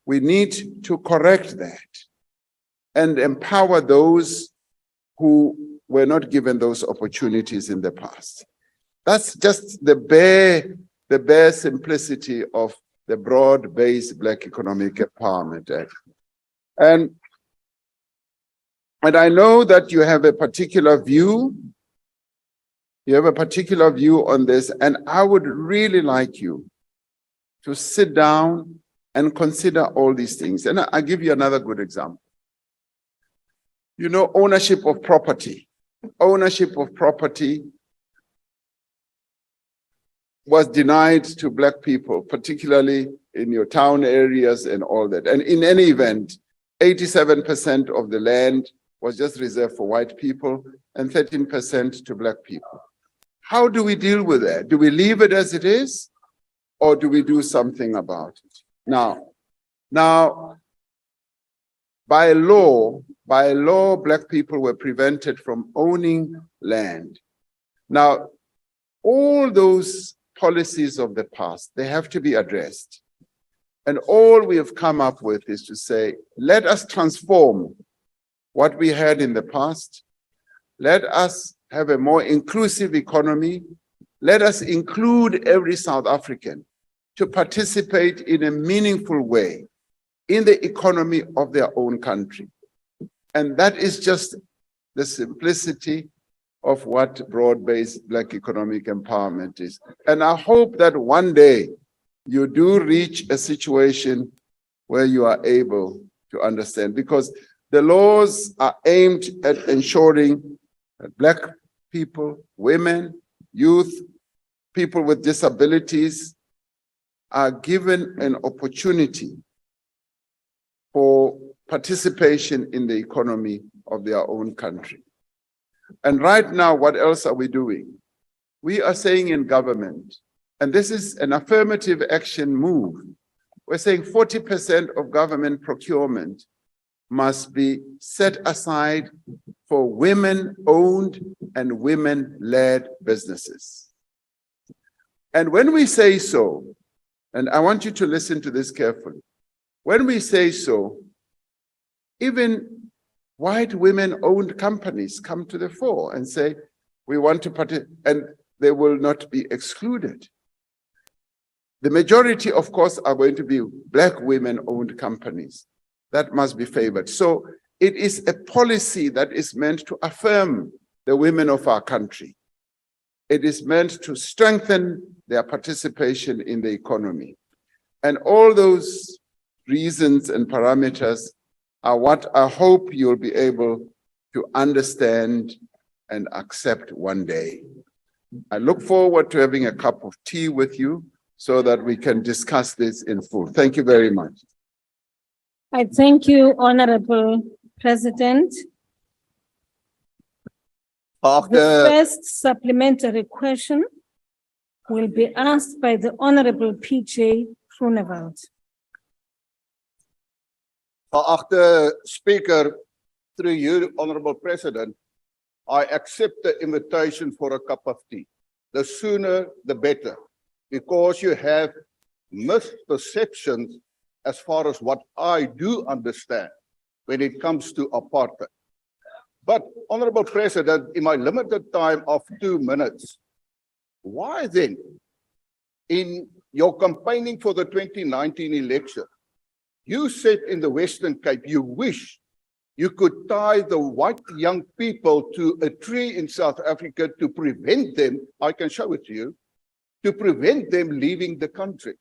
we need to correct that and empower those who were not given those opportunities in the past. That's just the bare simplicity of the broad-based Black Economic Empowerment Act. And I know that you have a particular view. You have a particular view on this, and I would really like you to sit down and consider all these things. And I'll give you another good example. You know, ownership of property. Ownership of property was denied to Black people, particularly in your town areas and all that. And in any event, 87% of the land was just reserved for white people and 13% to Black people. How do we deal with that? Do we leave it as it is, or do we do something about it? Now, by law, Black people were prevented from owning land. Now, all those policies of the past, they have to be addressed. And all we have come up with is to say, let us transform what we had in the past. Let us have a more inclusive economy. Let us include every South African to participate in a meaningful way in the economy of their own country. And that is just the simplicity of what broad-based Black economic empowerment is. And I hope that one day you do reach a situation where you are able to understand, because the laws are aimed at ensuring that Black people, women, youth, people with disabilities are given an opportunity for participation in the economy of their own country. And right now, what else are we doing? We are saying in government, and this is an affirmative action move, we're saying 40% of government procurement must be set aside for women-owned and women-led businesses. And when we say so, and I want you to listen to this carefully, when we say so, even white women-owned companies come to the fore and say, we want to participate, and they will not be excluded. The majority, of course, are going to be Black women-owned companies. That must be favored. So it is a policy that is meant to affirm the women of our country. It is meant to strengthen their participation in the economy. And all those reasons and parameters are what I hope you'll be able to understand and accept one day. I look forward to having a cup of tea with you so that we can discuss this in full. Thank you very much. I thank you, Honorable President. The first supplementary question will be asked by the Honorable PJ Groenewald. Geachte Speaker, through you, Honorable President, I accept the invitation for a cup of tea. The sooner, the better, because you have misperceptions as far as what I do understand when it comes to apartheid. But, Honorable President, in my limited time of 2 minutes, why then, in your campaigning for the 2019 election, you said in the Western Cape, you wish you could tie the white young people to a tree in South Africa to prevent them, I can show it to you, to prevent them leaving the country.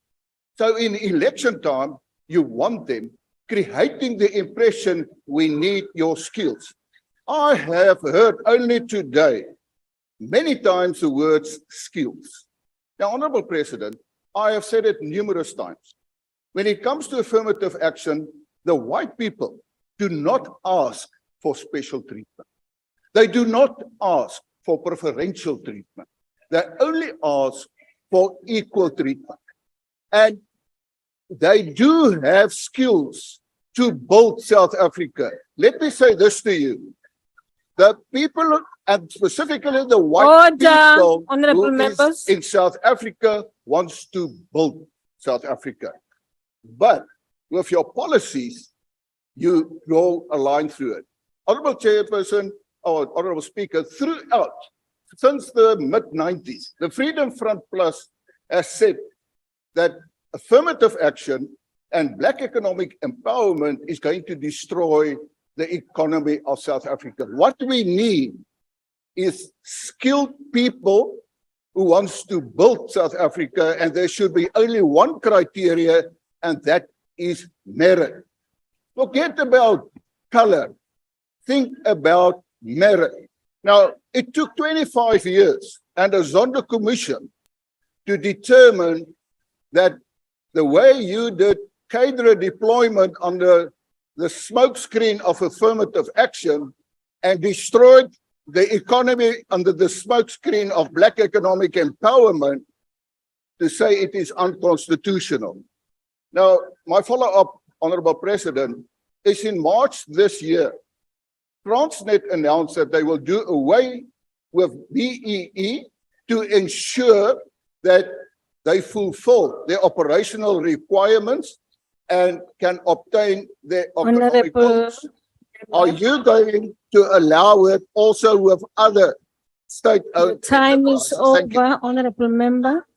So in election time, you want them, creating the impression we need your skills. I have heard only today, many times the words skills. Now, Honorable President, I have said it numerous times. When it comes to affirmative action, the white people do not ask for special treatment. They do not ask for preferential treatment. They only ask for equal treatment. And they do have skills to build South Africa. Let me say this to you. The people, and specifically the white people Honorable who is members. in South Africa wants to build South Africa. But with your policies, you draw a line through it. Honorable Chairperson, or Honorable Speaker, throughout, since the mid-90s, the Freedom Front Plus has said that affirmative action and Black economic empowerment is going to destroy the economy of South Africa. What we need is skilled people who wants to build South Africa, and there should be only one criteria, and that is merit. Forget about color. Think about merit. Now, it took 25 years and a Zondo Commission to determine that the way you did cadre deployment under the smokescreen of affirmative action and destroyed the economy under the smokescreen of Black economic empowerment, to say it is unconstitutional. Now, my follow-up, Honorable President, is in March this year, Transnet announced that they will do away with BEE to ensure that they fulfill their operational requirements and can obtain their economic goals. Are you going to allow it also with other state-owned Time is enterprises? Thank you. over, Honorable Member.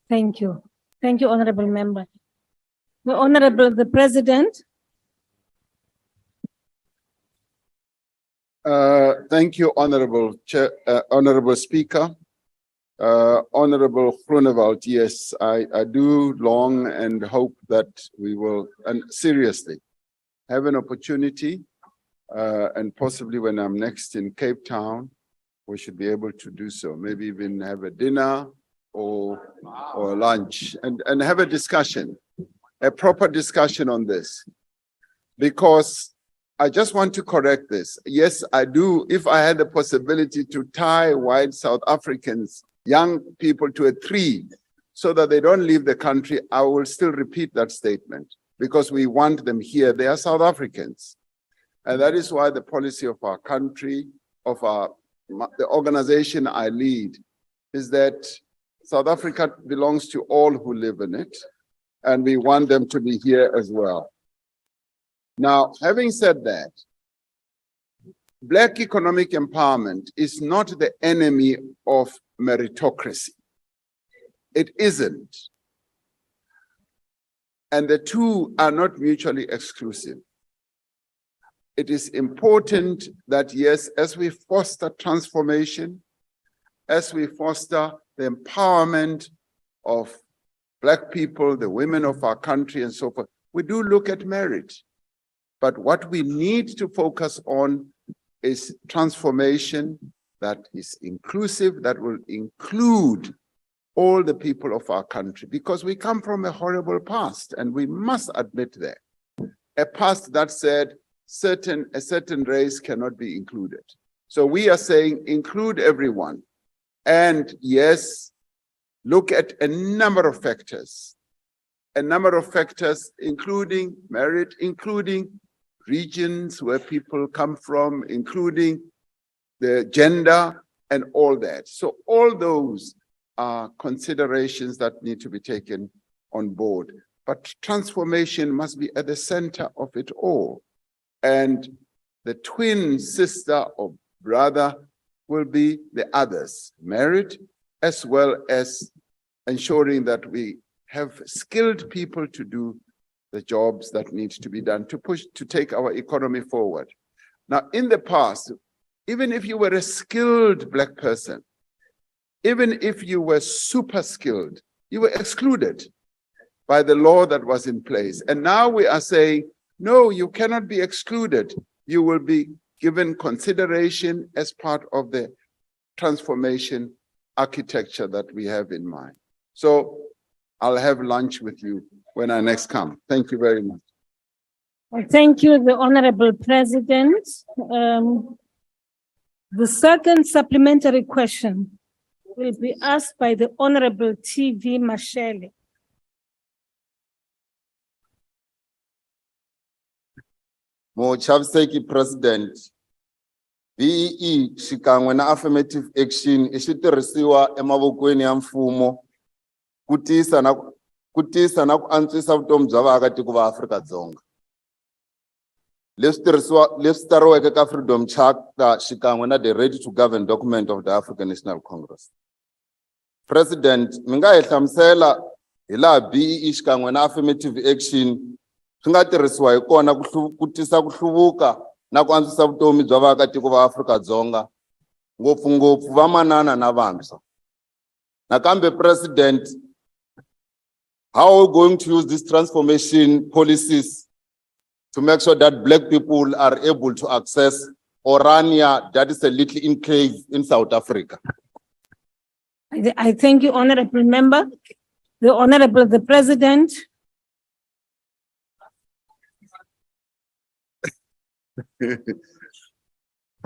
Thank you. Thank you, Honorable Member. The Honorable the President. Thank you, Honorable Chair, Honorable Speaker. Honorable Groenewald, yes, I do long and hope that we will, and seriously, have an opportunity, and possibly when I'm next in Cape Town, we should be able to do so. Maybe even have a dinner or lunch and have a discussion, a proper discussion on this. Because I just want to correct this. Yes, I do. If I had the possibility to tie white South Africans, young people, to a tree so that they don't leave the country, I will still repeat that statement because we want them here. They are South Africans. And that is why the policy of our country, of the organization I lead, is that South Africa belongs to all who live in it, and we want them to be here as well. Now, having said that, Black economic empowerment is not the enemy of meritocracy. It isn't. And the two are not mutually exclusive. It is important that, yes, as we foster transformation, as we foster the empowerment of Black people, the women of our country and so forth, we do look at merit. But what we need to focus on is transformation that is inclusive, that will include all the people of our country, because we come from a horrible past, and we must admit that. A past that said a certain race cannot be included. So we are saying include everyone. And yes, look at a number of factors, including merit, including regions where people come from, including the gender and all that. So all those are considerations that need to be taken on board. But transformation must be at the center of it all. And the twin sister or brother will be the others, merit, as well as ensuring that we have skilled people to do the jobs that need to be done to take our economy forward. Now, in the past, even if you were a skilled Black person, even if you were super skilled, you were excluded by the law that was in place. And now we are saying, no, you cannot be excluded. You will be given consideration as part of the transformation architecture that we have in mind. So I'll have lunch with you when I next come. Thank you very much. Well, thank you, the Honorable President. The second supplementary question will be asked by the Honorable TV Mashele. Mochaviseki President, BEE xikan'we na affirmative action I xitirhisiwa emavokweni ya mfumo ku tisa na ku antswisa vutomi bya vaakatiko va Afrika-Dzonga. Leswi tsariweke ka Freedom Charter xikan'we na the Ready to Govern document of the African National Congress. President, mi nga hi hlamusela hi laha BEE xikan'we na affirmative action swi nga tirhisiwa hi kona ku tisa ku hluvuka na ku antswisa vutomi bya vaakatiko va Afrika-Dzonga, ngopfungopfu vamanana na vantshwa. Nakambe President, how are we going to use these transformation policies to make sure that Black people are able to access Orania, that is a little enclave in South Africa? I thank you, Honorable Member. The President.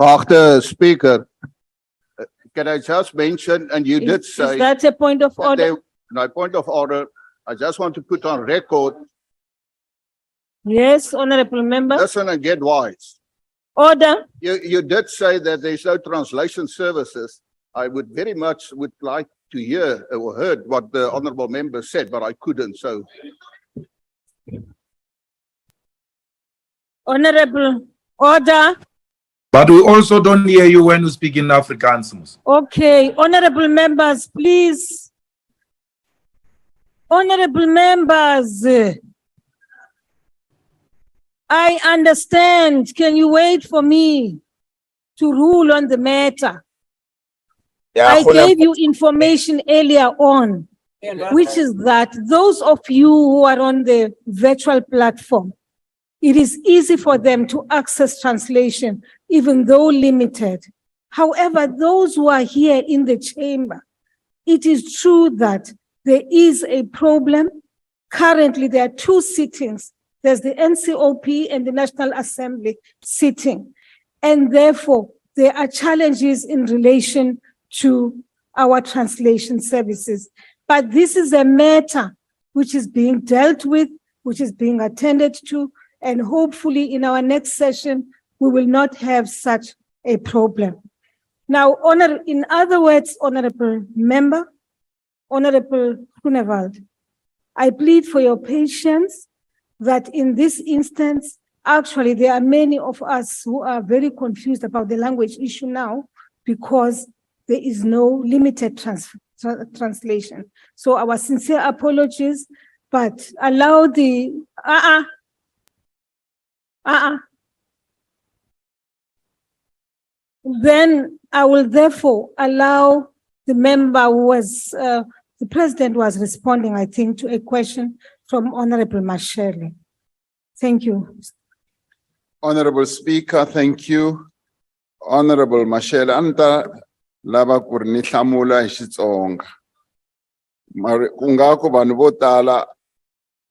Geachte Speaker, can I just mention, and you did say. Is that a point of that order? No, point of order. I just want to put on record. Yes, Honorable Member. Listen and get wise. Order. You did say that there's no translation services. I would very much like to hear or heard what the Honorable Member said, but I couldn't, so. Honorable, order. But we also don't hear you when you speak in Afrikaans. Okay, honorable members, please. Honorable members, I understand. Can you wait for me to rule on the matter? I gave you information earlier on, which is that those of you who are on the virtual platform, it is easy for them to access translation, even though limited. However, those who are here in the chamber, it is true that there is a problem. Currently, there are two sittings. There's the NCOP and the National Assembly sitting. And therefore, there are challenges in relation to our translation services. But this is a matter which is being dealt with, which is being attended to, and hopefully in our next session, we will not have such a problem. Now, in other words, Honorable Member, Honorable Grunewald, I plead for your patience that in this instance, actually, there are many of us who are very confused about the language issue now because there is no limited translation. So our sincere apologies, but allow the, Then I will therefore allow the member who was The president was responding, I think, to a question from Honorable Mashele. Thank you. Honorable Speaker, thank you. Honorable Mashele, anta lava ku ri ni hlamula hi Xitsonga. Mara ku nga ku vanhu vo tala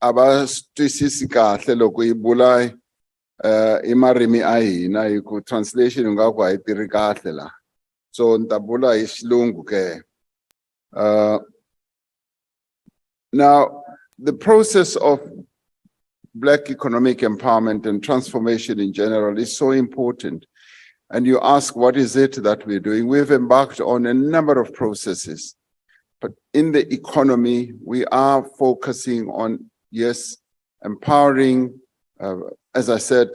a va twisisi kahle loko hi bula hi marimi a hina hi ku translation yi nga ku a yi tirhi kahle la. So ni ta bula hi Xilungu ke. Now, the process of Black economic empowerment and transformation in general is so important. And you ask, what is it that we're doing? We've embarked on a number of processes. But in the economy, we are focusing on, yes, empowering, as I said,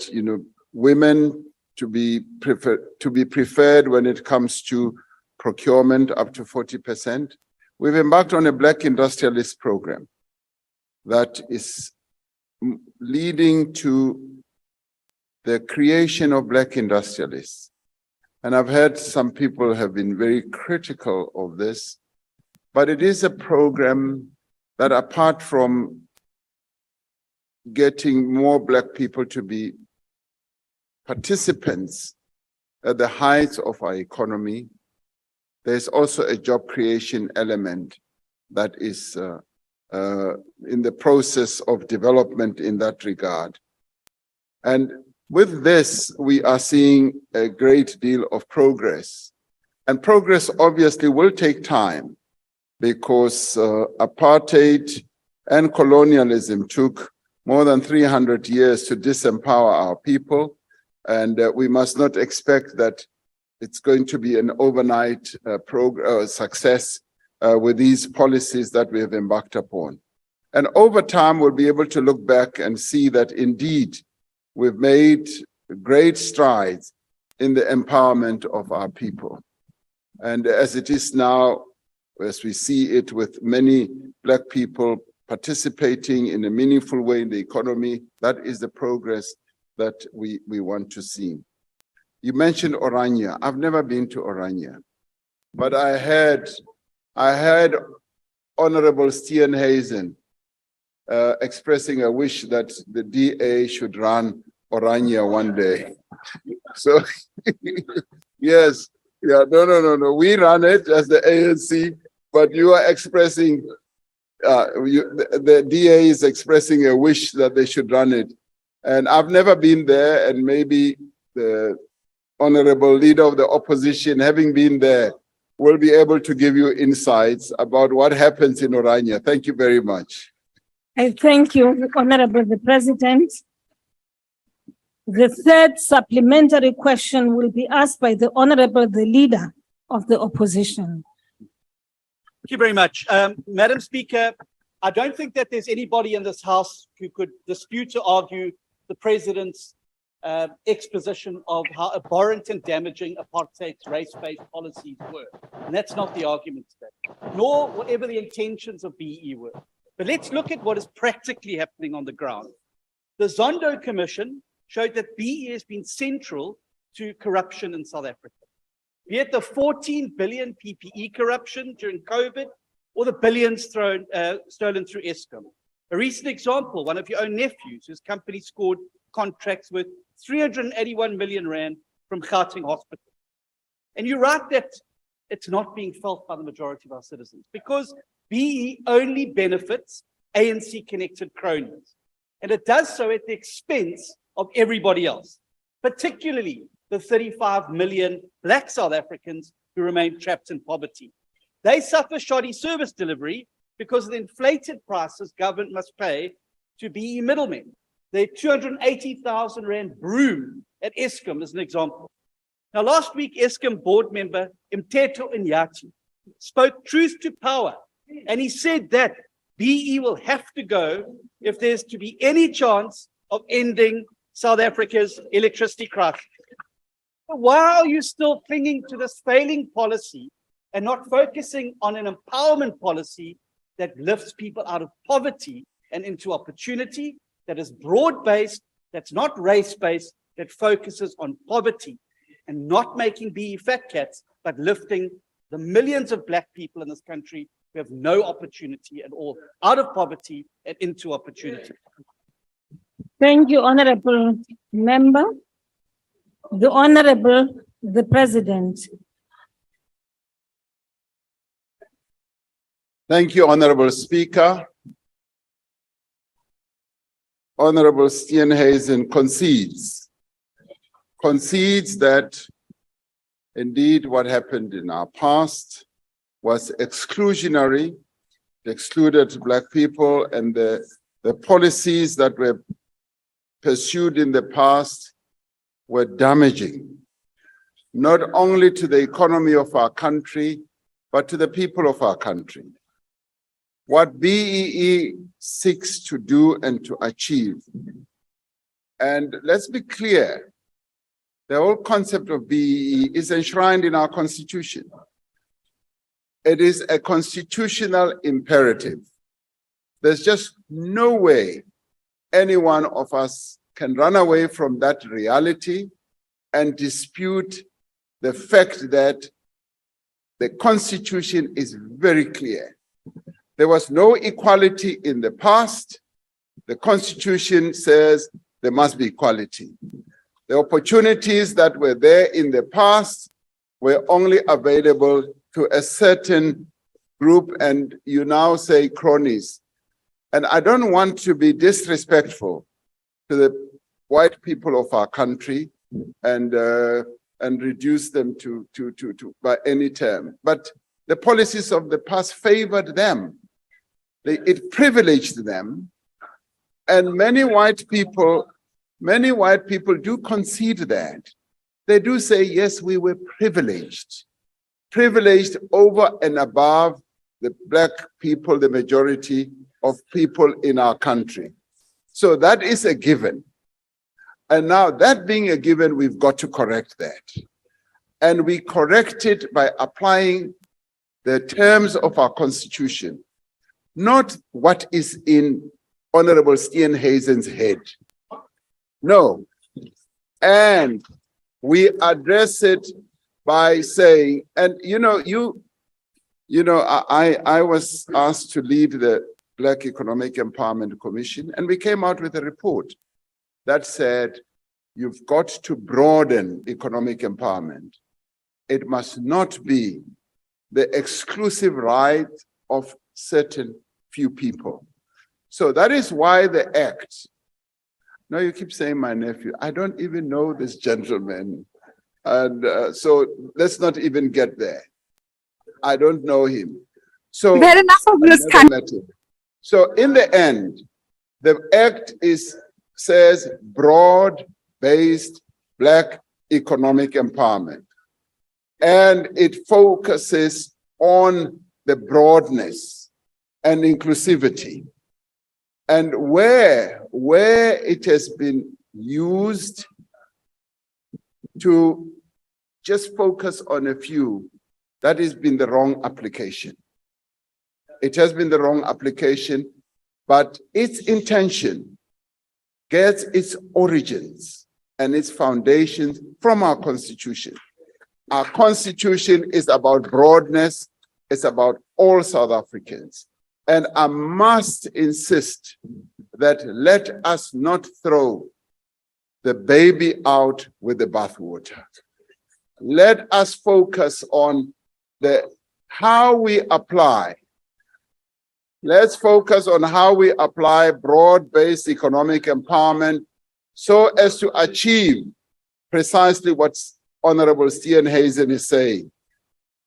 women to be preferred when it comes to procurement up to 40%. We've embarked on a Black industrialist program that is leading to the creation of Black industrialists. And I've heard some people have been very critical of this, but it is a program that, apart from getting more Black people to be participants at the height of our economy, there's also a job creation element that is in the process of development in that regard. And with this, we are seeing a great deal of progress. And progress obviously will take time, because apartheid and colonialism took more than 300 years to disempower our people. And we must not expect that it's going to be an overnight success with these policies that we have embarked upon. And over time, we'll be able to look back and see that indeed we've made great strides in the empowerment of our people. And as it is now, as we see it with many Black people participating in a meaningful way in the economy, that is the progress that we want to see. You mentioned Orania. I've never been to Orania, but I heard Honorable Steenhuisen expressing a wish that the DA should run Orania one day. So, yes, yeah, no. We run it as the ANC, but you are expressing, the DA is expressing a wish that they should run it. And I've never been there, and maybe the Honorable Leader of the Opposition, having been there, will be able to give you insights about what happens in Orania. Thank you very much. I thank you, Honorable the President. The third supplementary question will be asked by the Honorable the Leader of the Opposition. Thank you very much. Madam Speaker, I don't think that there's anybody in this House who could dispute or argue the President's exposition of how abhorrent and damaging apartheid's race-based policies were. And that's not the argument today, nor whatever the intentions of BE were. But let's look at what is practically happening on the ground. The Zondo Commission showed that BE has been central to corruption in South Africa, be it the 14 billion PPE corruption during COVID or the billions stolen through Eskom. A recent example, one of your own nephews, whose company scored contracts with 381 million rand from Gauteng Hospital. And you write that it's not being felt by the majority of our citizens because BE only benefits ANC-connected cronies. And it does so at the expense of everybody else, particularly the 35 million Black South Africans who remain trapped in poverty. They suffer shoddy service delivery because of the inflated prices government must pay to BE middlemen. Their 280,000 rand broom at Eskom is an example. Now, last week, Eskom board member Mteto Inyati spoke truth to power, and he said that BE will have to go if there's to be any chance of ending South Africa's electricity crisis. But why are you still clinging to this failing policy and not focusing on an empowerment policy that lifts people out of poverty and into opportunity, that is broad-based, that's not race-based, that focuses on poverty and not making BE fat cats, but lifting the millions of Black people in this country We have no opportunity at all, out of poverty and into opportunity. Thank you, Honorable Member. The Honorable, the President. Thank you, Honorable Speaker. Honorable Steenhuisen concedes that indeed what happened in our past was exclusionary, excluded Black people, and the policies that were pursued in the past were damaging, not only to the economy of our country, but to the people of our country. What BEE seeks to do and to achieve, and let's be clear, the whole concept of BEE is enshrined in our Constitution. It is a constitutional imperative. There's just no way any one of us can run away from that reality and dispute the fact that the Constitution is very clear. There was no equality in the past. The Constitution says there must be equality. The opportunities that were there in the past were only available to a certain group, and you now say cronies. And I don't want to be disrespectful to the white people of our country and reduce them to by any term. But the policies of the past favored them. It privileged them. And many white people do concede that. They do say, yes, we were privileged over and above the Black people, the majority of people in our country. So that is a given. And now that being a given, we've got to correct that. And we correct it by applying the terms of our Constitution, not what is in Honorable Steenhuisen's head. No. And we address it by saying, and I was asked to lead the Black Economic Empowerment Commission, and we came out with a report that said, you've got to broaden economic empowerment. It must not be the exclusive right of certain few people. So that is why the act, now you keep saying my nephew, I don't even know this gentleman. And so let's not even get there. I don't know him. So There enough of this country. So in the end, the act says broad-based Black economic empowerment. And it focuses on the broadness and inclusivity. And where it has been used to just focus on a few, that has been the wrong application. It has been the wrong application, but its intention gets its origins and its foundations from our Constitution. Our Constitution is about broadness, it's about all South Africans. And I must insist that let us not throw the baby out with the bathwater. Let us focus on how we apply. Let's focus on how we apply broad-based economic empowerment so as to achieve precisely what Honorable Steenhuisen is saying.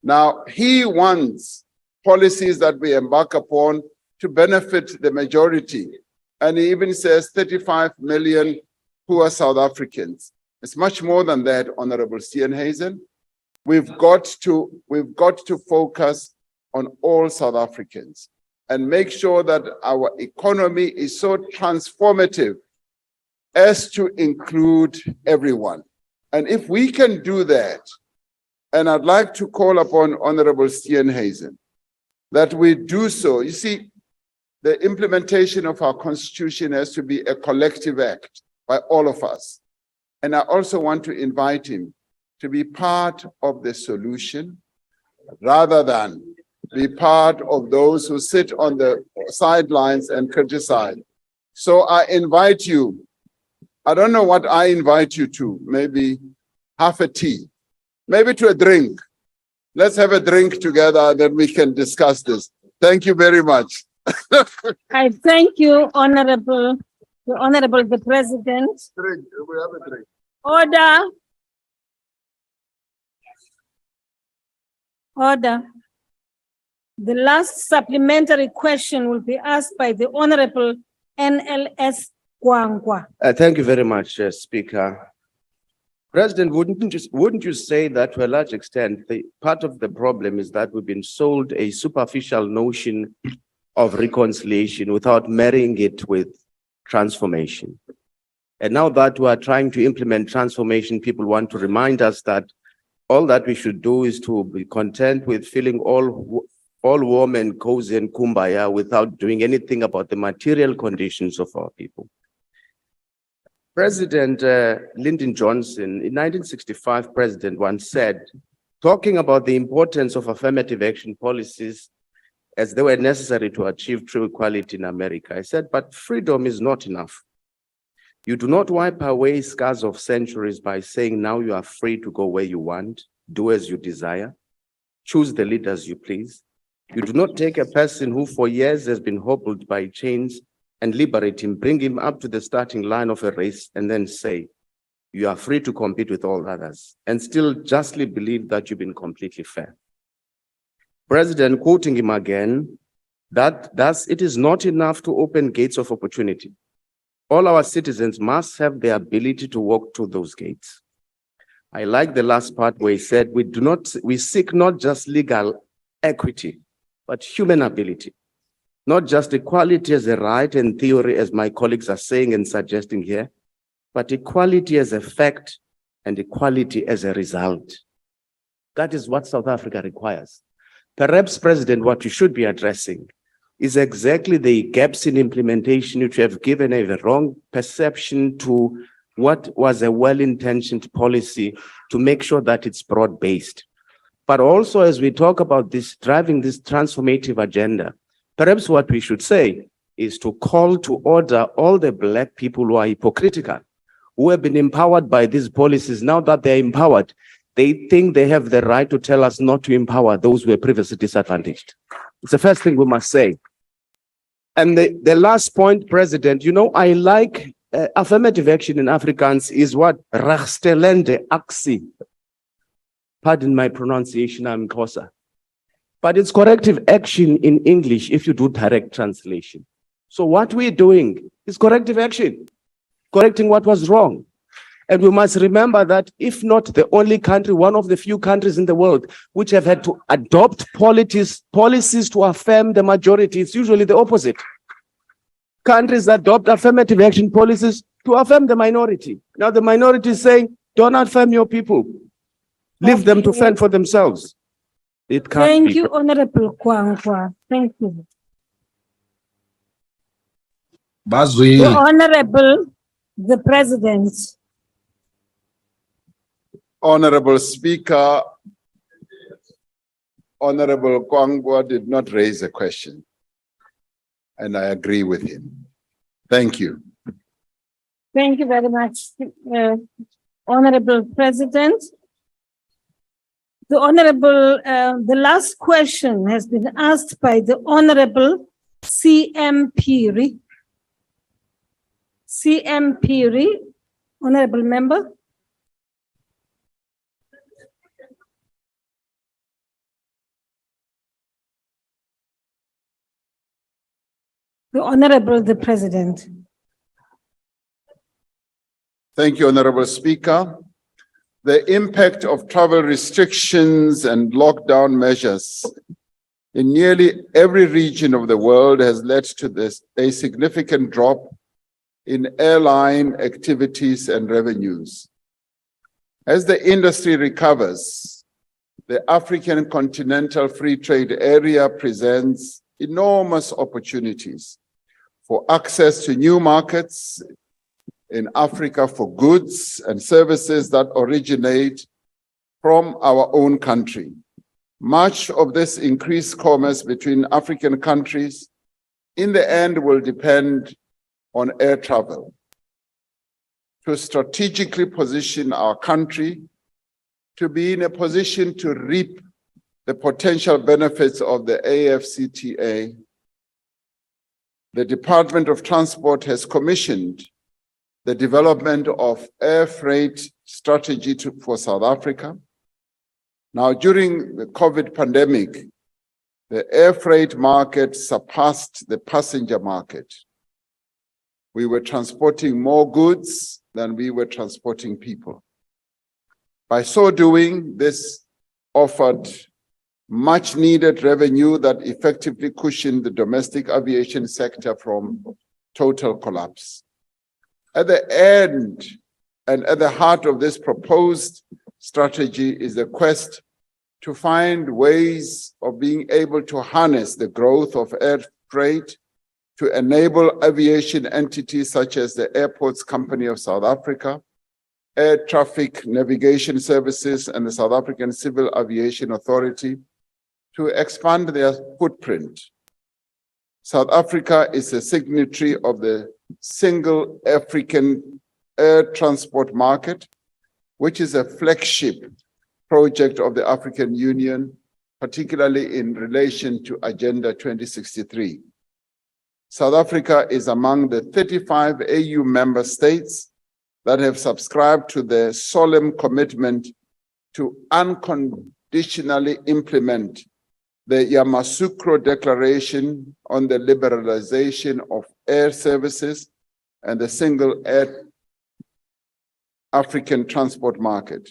Now, he wants policies that we embark upon to benefit the majority. And he even says 35 million poor South Africans. It's much more than that, Honorable Steenhuisen. We've got to focus on all South Africans and make sure that our economy is so transformative as to include everyone. And if we can do that, and I'd like to call upon Honorable Steenhuisen that we do so. You see, the implementation of our Constitution has to be a collective act by all of us. And I also want to invite him to be part of the solution rather than be part of those who sit on the sidelines and criticize. So I invite you, I don't know what I invite you to, maybe half a tea, maybe to a drink. Let's have a drink together, then we can discuss this. Thank you very much. I thank you, the President. Drink, we have a drink. Order. Order. The last supplementary question will be asked by the Honorable NLS Gwangwa. Thank you very much, Speaker. President, wouldn't you say that to a large extent, the part of the problem is that we've been sold a superficial notion of reconciliation without marrying it with transformation? And now that we are trying to implement transformation, people want to remind us that all that we should do is to be content with feeling all warm and cozy and kumbaya without doing anything about the material conditions of our people. President Lyndon Johnson, in 1965, President once said, talking about the importance of affirmative action policies as they were necessary to achieve true equality in America, I said, but freedom is not enough. You do not wipe away scars of centuries by saying now you are free to go where you want, do as you desire, choose the leaders you please. You do not take a person who for years has been hobbled by chains and liberate him, bring him up to the starting line of a race, and then say, you are free to compete with all others, and still justly believe that you've been completely fair. President, quoting him again, that thus it is not enough to open gates of opportunity. All our citizens must have the ability to walk through those gates. I like the last part where he said, we seek not just legal equity, but human ability. Not just equality as a right and theory, as my colleagues are saying and suggesting here, but equality as a fact and equality as a result. That is what South Africa requires. Perhaps, President, what you should be addressing is exactly the gaps in implementation which have given a wrong perception to what was a well-intentioned policy to make sure that it's broad-based. But also, as we talk about this, driving this transformative agenda, perhaps what we should say is to call to order all the Black people who are hypocritical, who have been empowered by these policies. Now that they're empowered, they think they have the right to tell us not to empower those who were previously disadvantaged. It's the first thing we must say. And the last point, President, you know, I like affirmative action in Afrikaans is what? Regstelende actie. Pardon my pronunciation, I'm Xhosa. But it's corrective action in English if you do direct translation. So what we're doing is corrective action, correcting what was wrong. And we must remember that if not the only country, one of the few countries in the world which have had to adopt policies to affirm the majority, it's usually the opposite. Countries adopt affirmative action policies to affirm the minority. Now the minority is saying, don't affirm your people. Leave them to fend for themselves. It can't Thank be. you, Honorable Gwangwa. Thank you. Bazwi. The Honorable, the President. Honorable Speaker, Honorable Gwangwa did not raise a question, and I agree with him. Thank you. Thank you very much, Honorable President. The last question has been asked by the Honorable C.M. Phiri. C.M. Phiri, Honorable Member. The Honorable the President. Thank you, Honorable Speaker. The impact of travel restrictions and lockdown measures in nearly every region of the world has led to a significant drop in airline activities and revenues. As the industry recovers, the African Continental Free Trade Area presents enormous opportunities for access to new markets in Africa for goods and services that originate from our own country. Much of this increased commerce between African countries in the end will depend on air travel. To strategically position our country to be in a position to reap the potential benefits of the AfCFTA, the Department of Transport has commissioned the development of air freight strategy for South Africa. Now, during the COVID pandemic, the air freight market surpassed the passenger market. We were transporting more goods than we were transporting people. By so doing, this offered much needed revenue that effectively cushioned the domestic aviation sector from total collapse. At the end and at the heart of this proposed strategy is the quest to find ways of being able to harness the growth of air freight to enable aviation entities such as the Airports Company of South Africa, Air Traffic Navigation Services, and the South African Civil Aviation Authority to expand their footprint. South Africa is a signatory of the Single African Air Transport Market, which is a flagship project of the African Union, particularly in relation to Agenda 2063. South Africa is among the 35 AU member states that have subscribed to the solemn commitment to unconditionally implement the Yamoussoukro Declaration on the Liberalization of Air Services and the Single African Transport Market.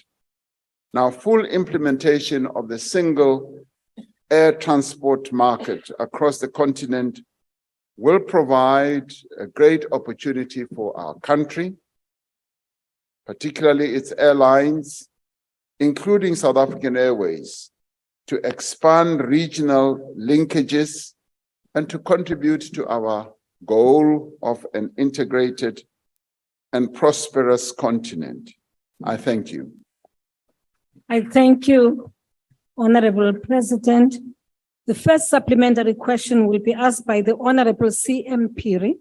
Now, full implementation of the Single Air Transport Market across the continent will provide a great opportunity for our country, particularly its airlines, including South African Airways, to expand regional linkages and to contribute to our goal of an integrated and prosperous continent. I thank you. I thank you, Honorable President. The first supplementary question will be asked by the Honorable C.M. Piri.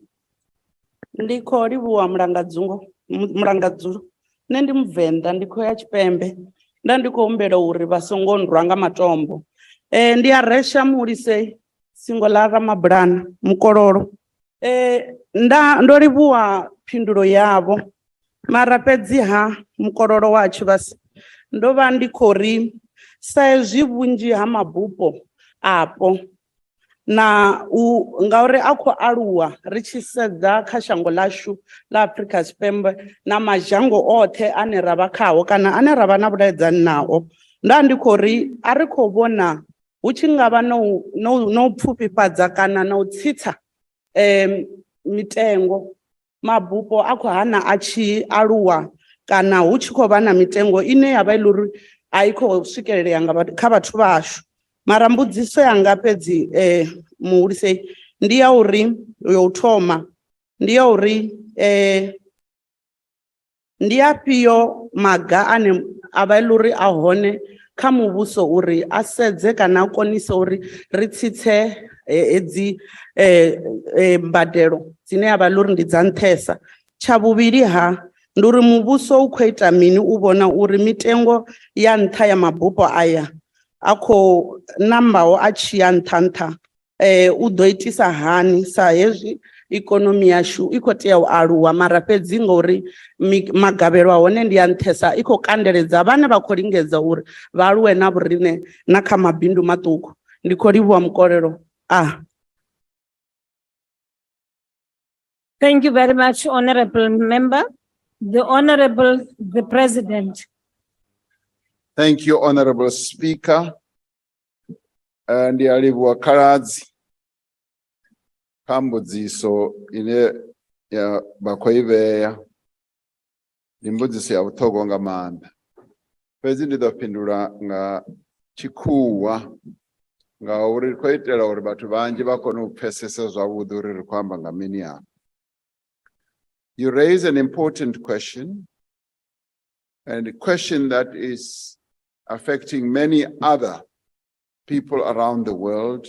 Ndiko livhuwa mulangadzulu nṋe ndi muvenda ndikho ya Tshipembe nda ndi khou humbela uri vha songo ndrwa nga matombo ndi a resha mulise singo ḽa Ramabulana mukololo ndo livhuwa phindulo yavho mara fhedziha mukololo wa Tshivhasi ndo vha ndi khou ri sa ezwi vhunzhi ha mabupo apo na ngauri a khou aluwa ri tshi sedza kha shango ḽashu ḽa Afrika Tshipembe na mazhango oṱhe ane ra vha khao kana ane ra vha na vhudavhidzani nao, nda ndi khou ri a ri khou vhona hu tshi nga vha no pfufhifhadza kana na u tsitsa mitengo mabupo a khou hana a tshi aluwa kana hu tshi khou vha na mitengo ine ya vha uri a i khou swikelelea kha vhathu vhashu. Mara mbudziso yanga fhedzi muhulise ndi ya uri yo thoma ndi ya uri ndi afhio maga ane a vha uri a hone kha muvhuso uri a sedze kana a konise uri ri tsitse hedzi mbadelo dzine ya vha uri ndi dza nṱhesa. Tsha vhuvhili ha ndi uri muvhuso u khou ita mini u vhona uri mitengo ya nṱha ya mabupo aya a khou nambaho a tshi ya nṱha u ḓo itisa hani sa hezwi ikonomi yashu i khou tea u aluwa mara fhedzi ngori magavhelo a hone ndi ya nṱhesa i khou kandeledza vhane vha khou lingedza uri vha aluwe na vhoriṋe na kha mabindu maṱuku. Ndi khou livhuwa mukolelo. Thank you very much, Honorable Member. The President. Thank you, Honorable Speaker. And the Alivua Karadzi Kambudziso ine ya Bakoiveya Nimbudziso ya Utogo Ngamanda. President of Pindura nga Chikuwa nga uri kwaitela uri batu banji bakona upesesa zwavhuḓi uri ri kwamba nga mini ya. You raise an important question, and a question that is affecting many other people around the world.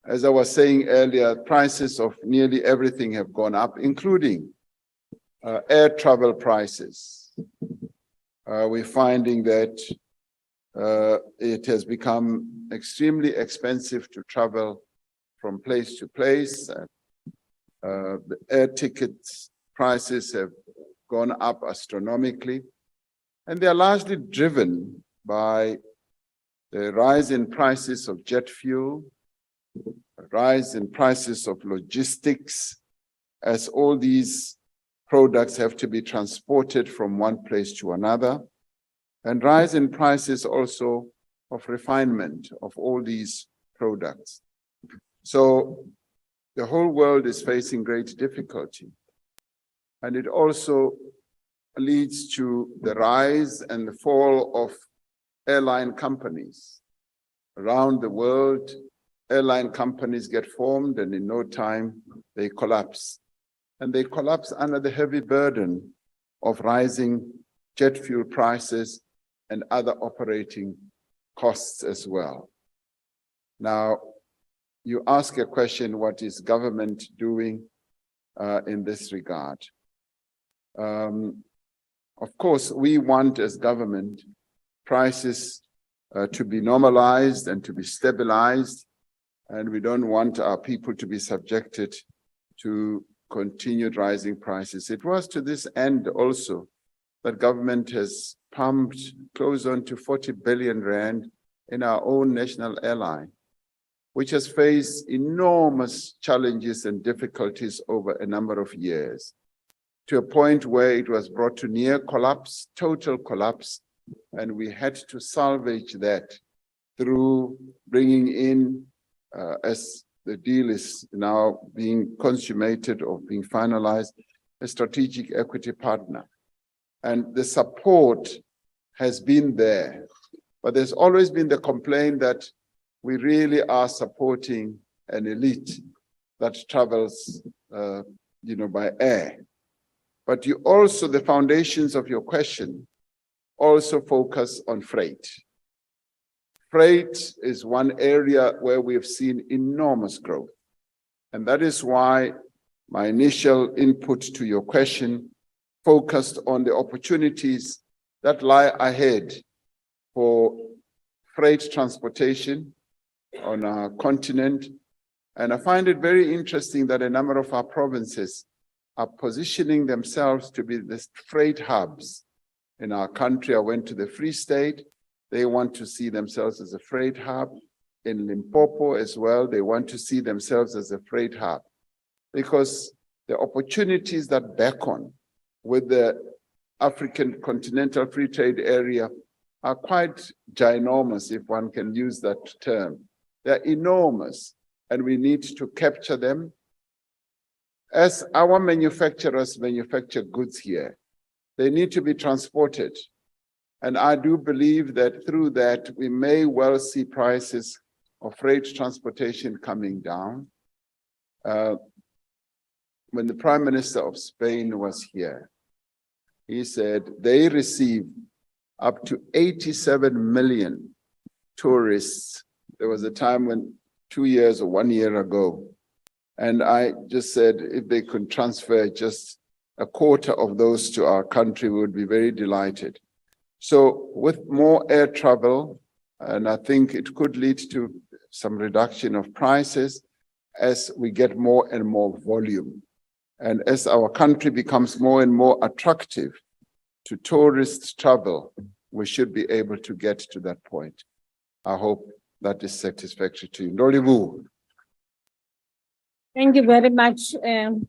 As I was saying earlier, prices of nearly everything have gone up, including air travel prices. We're finding that it has become extremely expensive to travel from place to place. The air tickets prices have gone up astronomically, and they are largely driven by the rise in prices of jet fuel, a rise in prices of logistics, as all these products have to be transported from one place to another, and rise in prices also of refinement of all these products. So the whole world is facing great difficulty. And it also leads to the rise and the fall of airline companies. Around the world, airline companies get formed, and in no time they collapse. And they collapse under the heavy burden of rising jet fuel prices and other operating costs as well. Now, you ask a question, what is government doing in this regard? Of course, we want as government prices to be normalized and to be stabilized, and we don't want our people to be subjected to continued rising prices. It was to this end also that government has pumped close on to 40 billion rand in our own national airline, which has faced enormous challenges and difficulties over a number of years, to a point where it was brought to near collapse, total collapse, and we had to salvage that through bringing in, as the deal is now being consummated or being finalized, a strategic equity partner. And the support has been there, but there's always been the complaint that we really are supporting an elite that travels, by air. But you also, the foundations of your question also focus on freight. Freight is one area where we have seen enormous growth. And that is why my initial input to your question focused on the opportunities that lie ahead for freight transportation on our continent. And I find it very interesting that a number of our provinces are positioning themselves to be the freight hubs in our country. I went to the Free State. They want to see themselves as a freight hub. In Limpopo as well, they want to see themselves as a freight hub, because the opportunities that beckon with the African Continental Free Trade Area are quite ginormous, if one can use that term. They're enormous, and we need to capture them. As our manufacturers manufacture goods here, they need to be transported. And I do believe that through that, we may well see prices of freight transportation coming down. When the Prime Minister of Spain was here, he said they receive up to 87 million tourists. There was a time when 2 years or 1 year ago, and I just said if they could transfer just a quarter of those to our country, we would be very delighted. So with more air travel, and I think it could lead to some reduction of prices as we get more and more volume. And as our country becomes more and more attractive to tourist travel, we should be able to get to that point. I hope that is satisfactory to you. Ndolivu. Thank you very much, the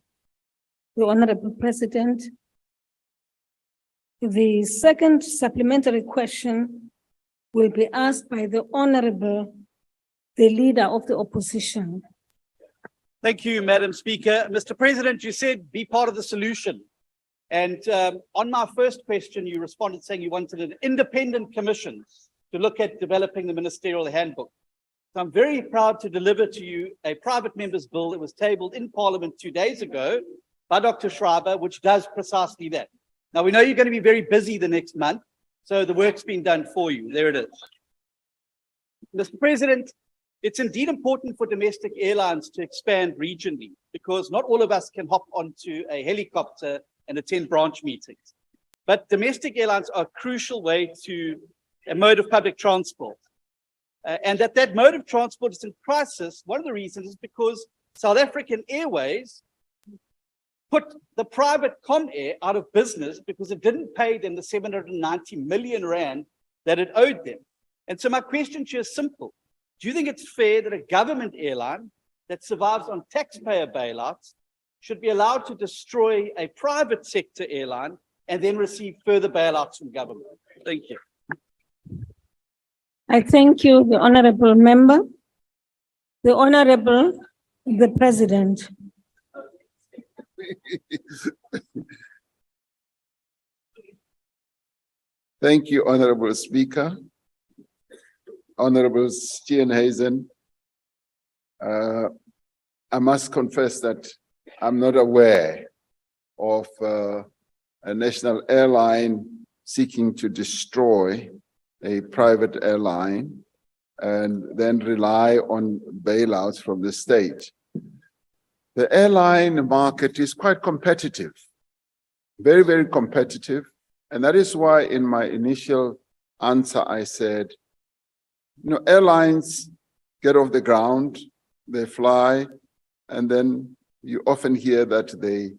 Honorable President. The second supplementary question will be asked by the Honorable, the Leader of the Opposition. Thank you, Madam Speaker. Mr. President, you said be part of the solution. And on my first question, you responded saying you wanted an independent commission to look at developing the ministerial handbook. So I'm very proud to deliver to you a private member's bill that was tabled in Parliament 2 days ago by Dr. Schreiber, which does precisely that. Now, we know you're going to be very busy the next month, so the work's been done for you. There it is. Mr. President, it's indeed important for domestic airlines to expand regionally because not all of us can hop onto a helicopter and attend branch meetings. But domestic airlines are a crucial way to a mode of public transport. And that mode of transport is in crisis. One of the reasons is because South African Airways put the private Comair out of business because it didn't pay them the 790 million rand that it owed them. And so my question to you is simple. Do you think it's fair that a government airline that survives on taxpayer bailouts should be allowed to destroy a private sector airline and then receive further bailouts from government? Thank you. I thank you, the honorable member. The Honorable, the President. Thank you, Honorable Speaker. Honorable Steenhuisen, I must confess that I'm not aware of a national airline seeking to destroy a private airline and then rely on bailouts from the state. The airline market is quite competitive, very, very competitive. And that is why in my initial answer, I said, you know, airlines get off the ground, they fly, and then you often hear that they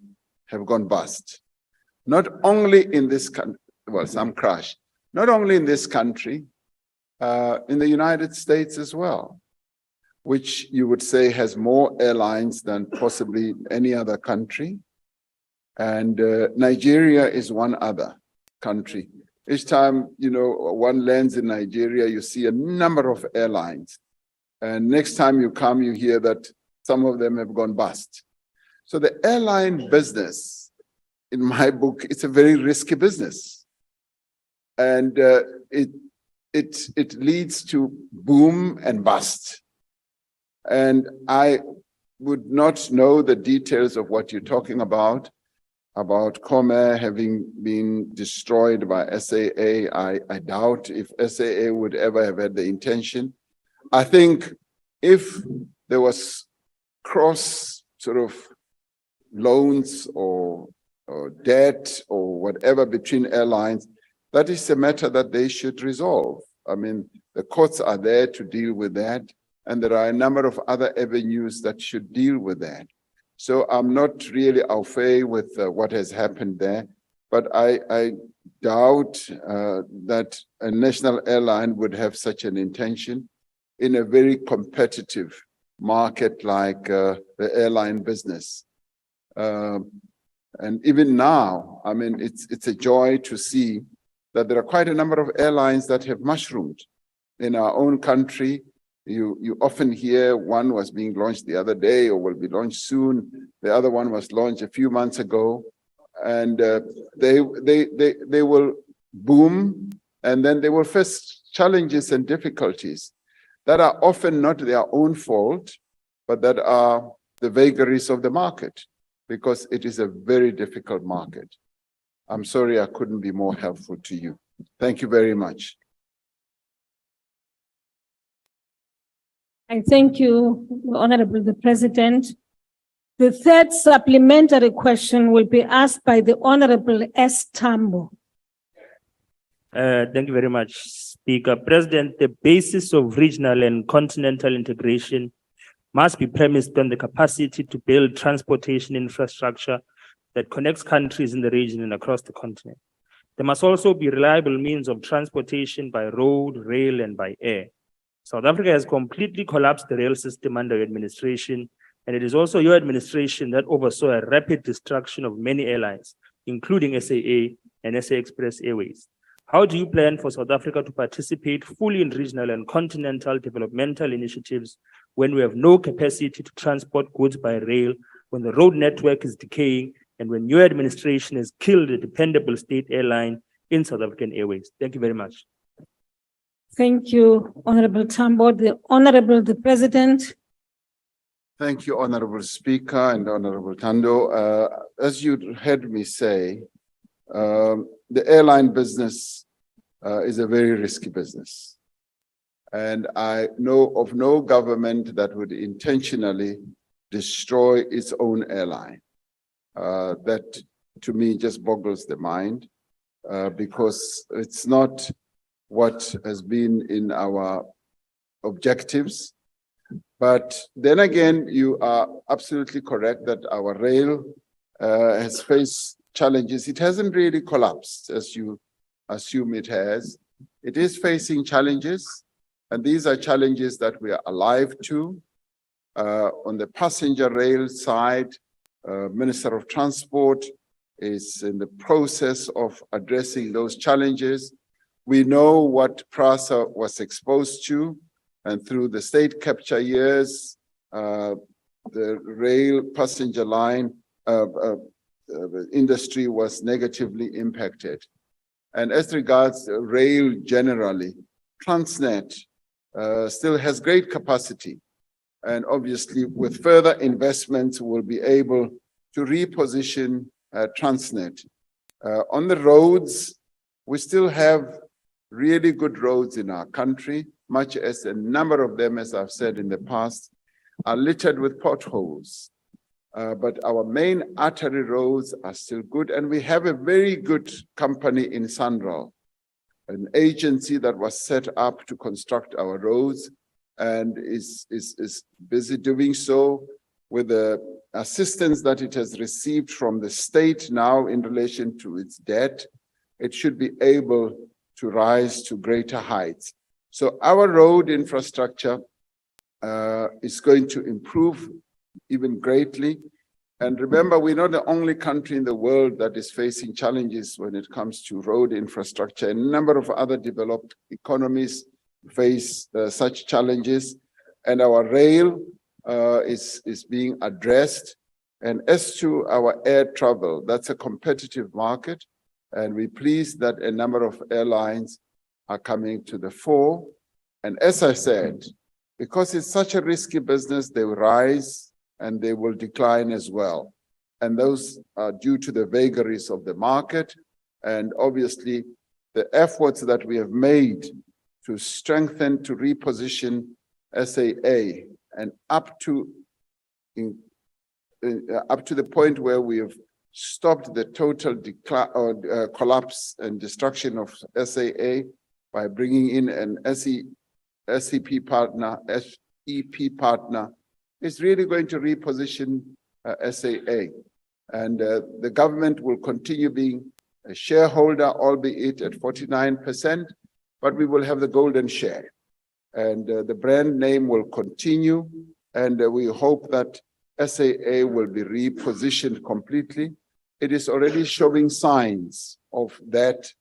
have gone bust. Not only in this country, well, some crash, not only in this country, in the United States as well, which you would say has more airlines than possibly any other country. And Nigeria is one other country. Each time, you know, one lands in Nigeria, you see a number of airlines. And next time you come, you hear that some of them have gone bust. So the airline business, in my book, it's a very risky business. And it leads to boom and bust. And I would not know the details of what you're talking about Comair having been destroyed by SAA. I doubt if SAA would ever have had the intention. I think if there was cross sort of loans or debt or whatever between airlines, that is a matter that they should resolve. I mean, the courts are there to deal with that, and there are a number of other avenues that should deal with that. So I'm not really au fait with what has happened there, but I doubt that a national airline would have such an intention in a very competitive market like the airline business. And even now, I mean, it's a joy to see that there are quite a number of airlines that have mushroomed in our own country. You often hear one was being launched the other day or will be launched soon. The other one was launched a few months ago, and they will boom, and then they will face challenges and difficulties that are often not their own fault, but that are the vagaries of the market, because it is a very difficult market. I'm sorry I couldn't be more helpful to you. Thank you very much. I thank you, Honorable the President. The third supplementary question will be asked by the Honorable S. Tambo. Thank you very much, Speaker. President, the basis of regional and continental integration must be premised on the capacity to build transportation infrastructure that connects countries in the region and across the continent. There must also be reliable means of transportation by road, rail, and by air. South Africa has completely collapsed the rail system under your administration, and it is also your administration that oversaw a rapid destruction of many airlines, including SAA and SA Express Airways. How do you plan for South Africa to participate fully in regional and continental developmental initiatives when we have no capacity to transport goods by rail, when the road network is decaying, and when your administration has killed a dependable state airline in South African Airways? Thank you very much. Thank you, Honorable Tambo. The Honorable the President. Thank you, Honorable Speaker and Honorable Tando. As you heard me say, the airline business is a very risky business. And I know of no government that would intentionally destroy its own airline. That to me just boggles the mind because it's not what has been in our objectives. But then again, you are absolutely correct that our rail has faced challenges. It hasn't really collapsed as you assume it has. It is facing challenges, and these are challenges that we are alive to. On the passenger rail side, Minister of Transport is in the process of addressing those challenges. We know what PRASA was exposed to, and through the state capture years, the rail passenger line industry was negatively impacted. And as regards rail generally, Transnet still has great capacity. And obviously with further investments, we'll be able to reposition Transnet. On the roads, we still have really good roads in our country, much as a number of them, as I've said in the past, are littered with potholes. But our main artery roads are still good, and we have a very good company in Sanral, an agency that was set up to construct our roads and is busy doing so with the assistance that it has received from the state now in relation to its debt. It should be able to rise to greater heights. So our road infrastructure is going to improve even greatly. And remember, we're not the only country in the world that is facing challenges when it comes to road infrastructure. A number of other developed economies face such challenges, and our rail is being addressed. And as to our air travel, that's a competitive market, and we're pleased that a number of airlines are coming to the fore. And as I said, because it's such a risky business, they will rise and they will decline as well. And those are due to the vagaries of the market and obviously the efforts that we have made to strengthen, to reposition SAA, and up to the point where we have stopped the total decline or collapse and destruction of SAA by bringing in an SEP partner, SEP partner, is really going to reposition SAA. And the government will continue being a shareholder, albeit at 49%, but we will have the golden share. And the brand name will continue, and we hope that SAA will be repositioned completely. It is already showing signs of that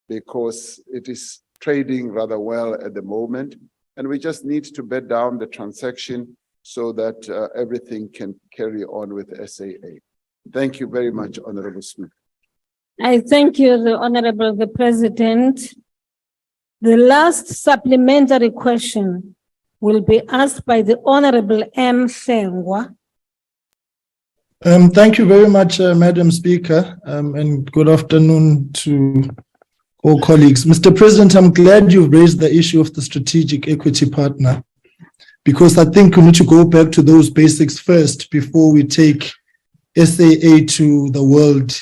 because it is trading rather well at the moment, and we just need to bed down the transaction so that everything can carry on with SAA. Thank you very much, Honorable Smith. I thank you, the Honorable the President. The last supplementary question will be asked by the Honorable M. Sengwa. Thank you very much, Madam Speaker, and good afternoon to all colleagues. Mr. President, I'm glad you've raised the issue of the strategic equity partner, because I think we need to go back to those basics first before we take SAA to the world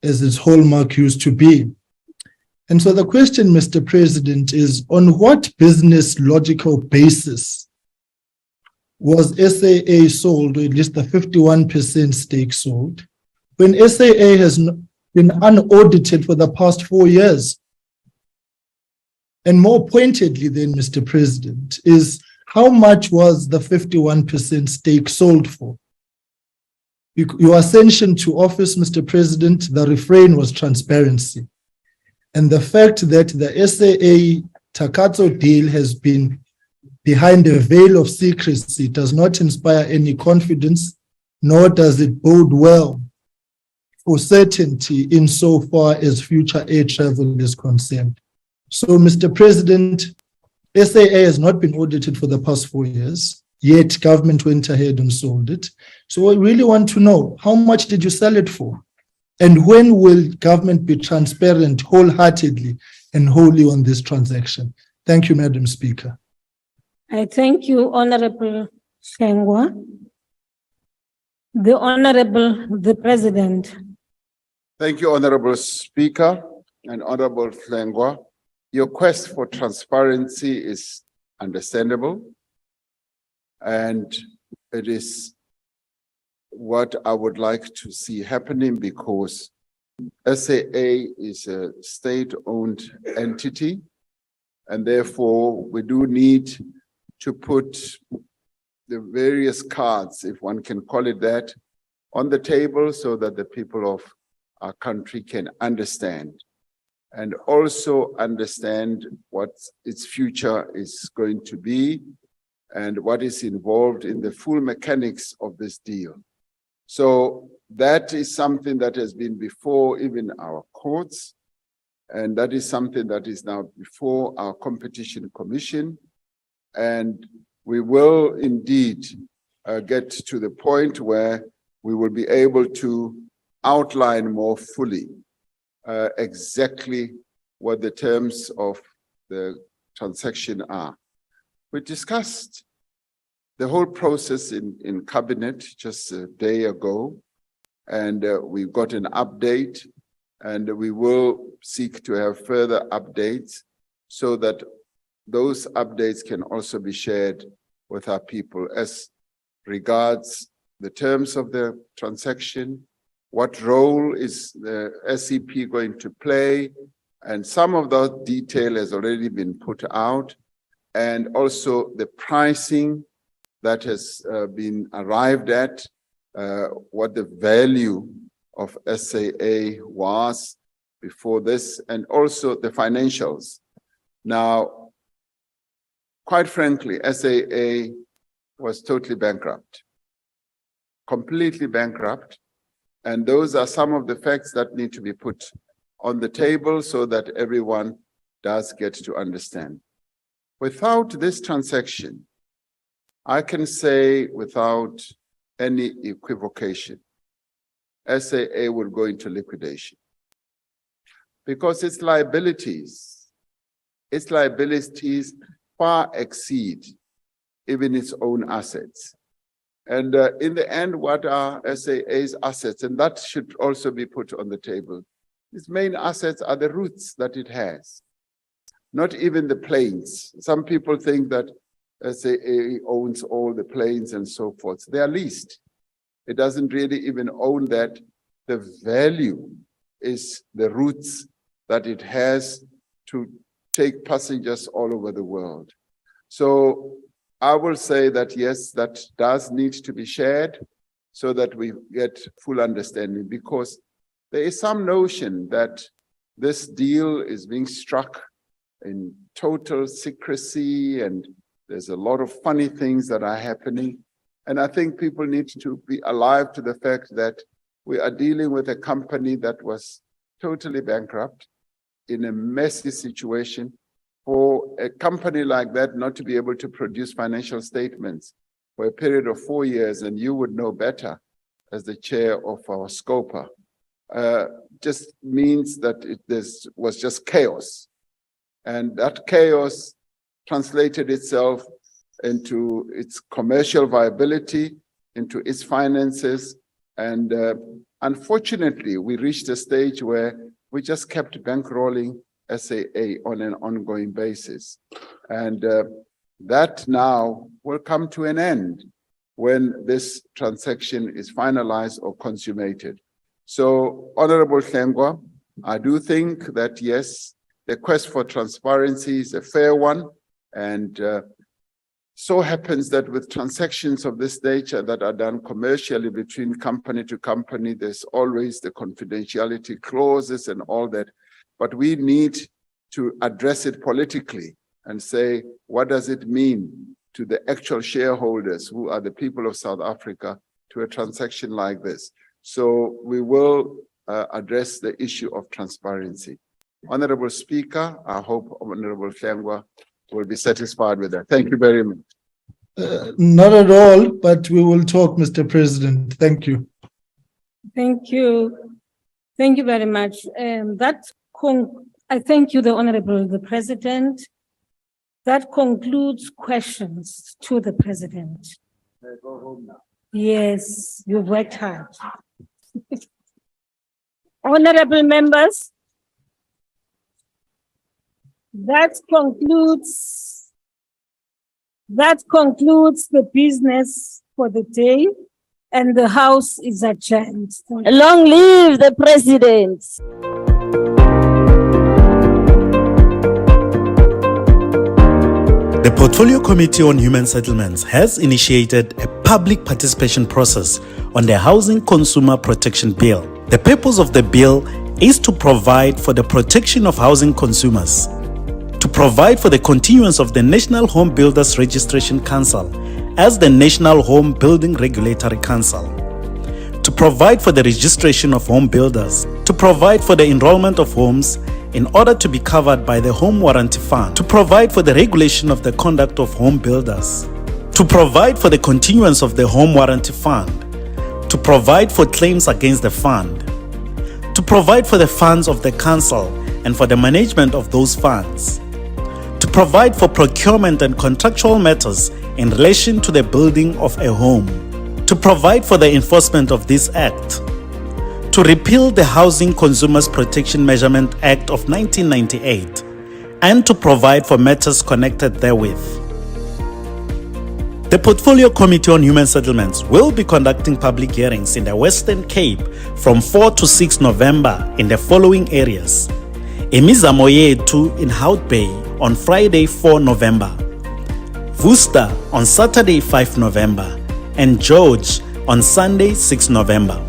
as its hallmark used to be. And so the question, Mr. President, is on what business logical basis was SAA sold, or at least the 51% stake sold, when SAA has been unaudited for the past 4 years? And more pointedly then, Mr. President, is how much was the 51% stake sold for? Your ascension to office, Mr. President, the refrain was transparency. And the fact that the SAA Takatso deal has been behind a veil of secrecy does not inspire any confidence, nor does it bode well for certainty insofar as future air travel is concerned. So, Mr. President, SAA has not been audited for the past 4 years, yet government went ahead and sold it. So I really want to know, how much did you sell it for? And when will government be transparent wholeheartedly and wholly on this transaction? Thank you, Madam Speaker. I thank you, Honorable Shengwa. The Honorable, the President. Thank you, Honorable Speaker and Honorable Flengwa. Your quest for transparency is understandable, and it is what I would like to see happening because SAA is a state-owned entity, and therefore we do need to put the various cards, if one can call it that, on the table so that the people of our country can understand and also understand what its future is going to be and what is involved in the full mechanics of this deal. So that is something that has been before even our courts, and that is something that is now before our Competition Commission. And we will indeed get to the point where we will be able to outline more fully exactly what the terms of the transaction are. We discussed the whole process in cabinet just a day ago, and we got an update, and we will seek to have further updates so that those updates can also be shared with our people as regards the terms of the transaction, what role is the SEP going to play, and some of that detail has already been put out, and also the pricing that has been arrived at, what the value of SAA was before this, and also the financials. Now, quite frankly, SAA was totally bankrupt, completely bankrupt. And those are some of the facts that need to be put on the table so that everyone does get to understand. Without this transaction, I can say without any equivocation, SAA will go into liquidation because its liabilities far exceed even its own assets. And in the end, what are SAA's assets? And that should also be put on the table. Its main assets are the routes that it has, not even the planes. Some people think that SAA owns all the planes and so forth. They are leased. It doesn't really even own that. The value is the routes that it has to take passengers all over the world. So I will say that, yes, that does need to be shared so that we get full understanding, because there is some notion that this deal is being struck in total secrecy and there's a lot of funny things that are happening. And I think people need to be alive to the fact that we are dealing with a company that was totally bankrupt in a messy situation. For a company like that not to be able to produce financial statements for a period of 4 years, and you would know better as the chair of our SCOPA, just means that this was just chaos. And that chaos translated itself into its commercial viability, into its finances. And unfortunately, we reached a stage where we just kept bankrolling SAA on an ongoing basis. And that now will come to an end when this transaction is finalized or consummated. So, Honorable Hlengwa, I do think that, yes, the quest for transparency is a fair one. And so happens that with transactions of this nature that are done commercially between company to company, there's always the confidentiality clauses and all that. But we need to address it politically and say, what does it mean to the actual shareholders who are the people of South Africa to a transaction like this? So we will address the issue of transparency. Honorable Speaker, I hope Honorable Hlengwa will be satisfied with that. Thank you very much. Not at all, but we will talk, Mr. President. Thank you. Thank you. Thank you very much. I thank you, the Honorable the President. That concludes questions to the president. Yes, you've worked hard. Honorable members, that concludes the business for the day, and the House is adjourned. Long live the president. The Portfolio Committee on Human Settlements has initiated a public participation process on the Housing Consumer Protection Bill. The purpose of the bill is to provide for the protection of housing consumers, to provide for the continuance of the National Home Builders Registration Council as the National Home Building Regulatory Council, to provide for the registration of home builders, to provide for the enrollment of homes in order to be covered by the Home Warranty Fund, to provide for the regulation of the conduct of home builders, to provide for the continuance of the Home Warranty Fund, to provide for claims against the fund, to provide for the funds of the council and for the management of those funds, to provide for procurement and contractual matters in relation to the building of a home, to provide for the enforcement of this act, to repeal the Housing Consumers Protection Measurement Act of 1998, and to provide for matters connected therewith. The Portfolio Committee on Human Settlements will be conducting public hearings in the Western Cape from 4 to 6 November in the following areas: Imizamo Yethu in Hout Bay on Friday 4 November, Worcester on Saturday 5 November, and George on Sunday 6 November.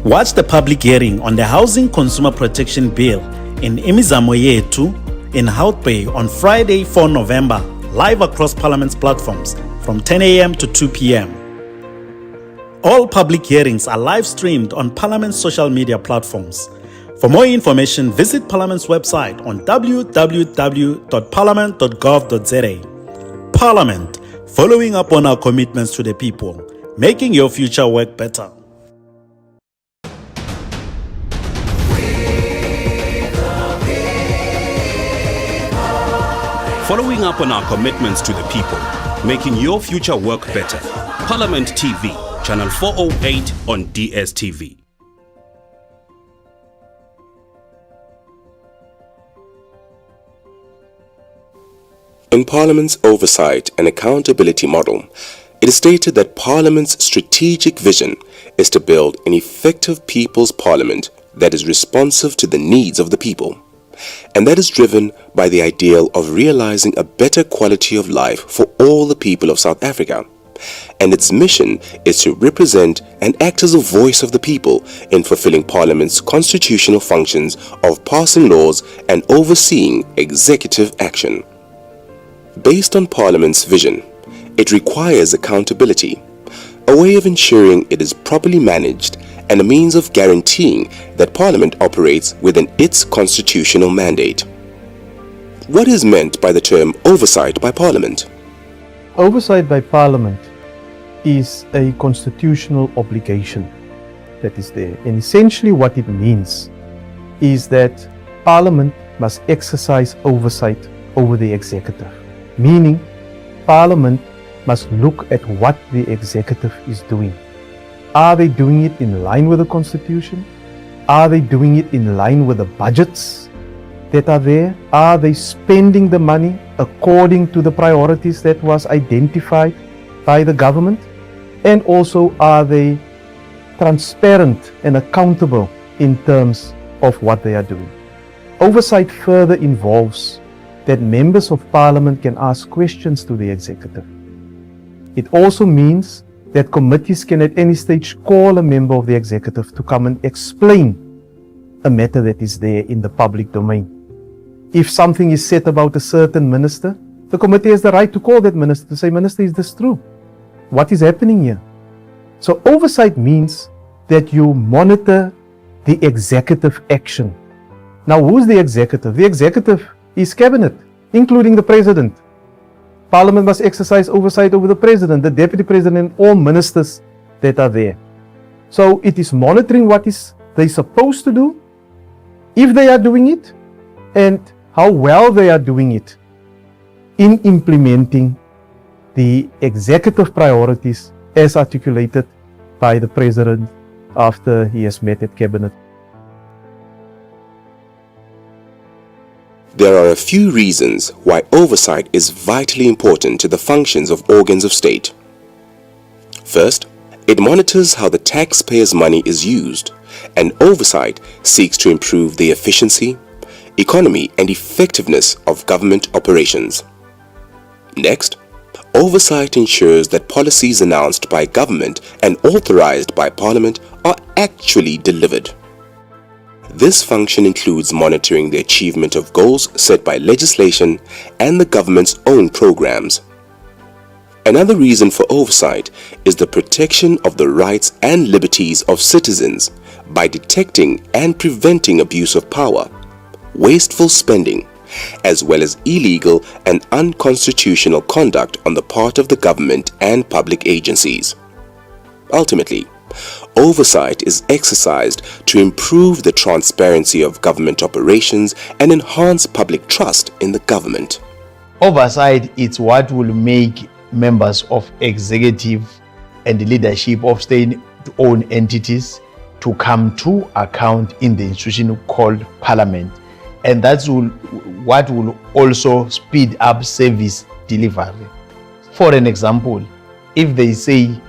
Watch the public hearing on the Housing Consumer Protection Bill in Imizamo Yethu in Hout Bay on Friday 4 November, live across Parliament's platforms from 10 a.m. to 2 p.m. All public hearings are live streamed on Parliament's social media platforms. For more information, visit Parliament's website on www.parliament.gov.za. Parliament, following up on our commitments to the people, making your future work better. Following up on our commitments to the people, making your future work better. Parliament TV, channel 408 on DSTV. In Parliament's oversight and accountability model, it is stated that Parliament's strategic vision is to build an effective people's parliament that is responsive to the needs of the people, and that is driven by the ideal of realizing a better quality of life for all the people of South Africa. And its mission is to represent and act as a voice of the people in fulfilling Parliament's constitutional functions of passing laws and overseeing executive action. Based on Parliament's vision, it requires accountability, a way of ensuring it is properly managed and a means of guaranteeing that Parliament operates within its constitutional mandate. What is meant by the term oversight by Parliament? Oversight by Parliament is a constitutional obligation that is there. And essentially what it means is that Parliament must exercise oversight over the executive. Meaning, Parliament must look at what the executive is doing. Are they doing it in line with the Constitution? Are they doing it in line with the budgets that are there? Are they spending the money according to the priorities that was identified by the government? And also, are they transparent and accountable in terms of what they are doing? Oversight further involves that members of Parliament can ask questions to the executive. It also means that committees can at any stage call a member of the executive to come and explain a matter that is there in the public domain. If something is said about a certain minister, the committee has the right to call that minister to say, Minister, is this true? What is happening here? So oversight means that you monitor the executive action. Now, who's the executive? The executive is cabinet, including the president. Parliament must exercise oversight over the president, the deputy president, and all ministers that are there. So it is monitoring what is they supposed to do, if they are doing it, and how well they are doing it. in implementing the executive priorities as articulated by the President after he has met at Cabinet. There are a few reasons why oversight is vitally important to the functions of organs of state. First, it monitors how the taxpayers' money is used, and oversight seeks to improve the efficiency, economy, and effectiveness of government operations. Next, oversight ensures that policies announced by government and authorized by Parliament are actually delivered. This function includes monitoring the achievement of goals set by legislation and the government's own programs. Another reason for oversight is the protection of the rights and liberties of citizens by detecting and preventing abuse of power, wasteful spending, as well as illegal and unconstitutional conduct on the part of the government and public agencies. Ultimately, oversight is exercised to improve the transparency of government operations and enhance public trust in the government. Oversight is what will make members of executive and leadership of state-owned entities to come to account in the institution called Parliament. And that's what will also speed up service delivery. For an example, if they say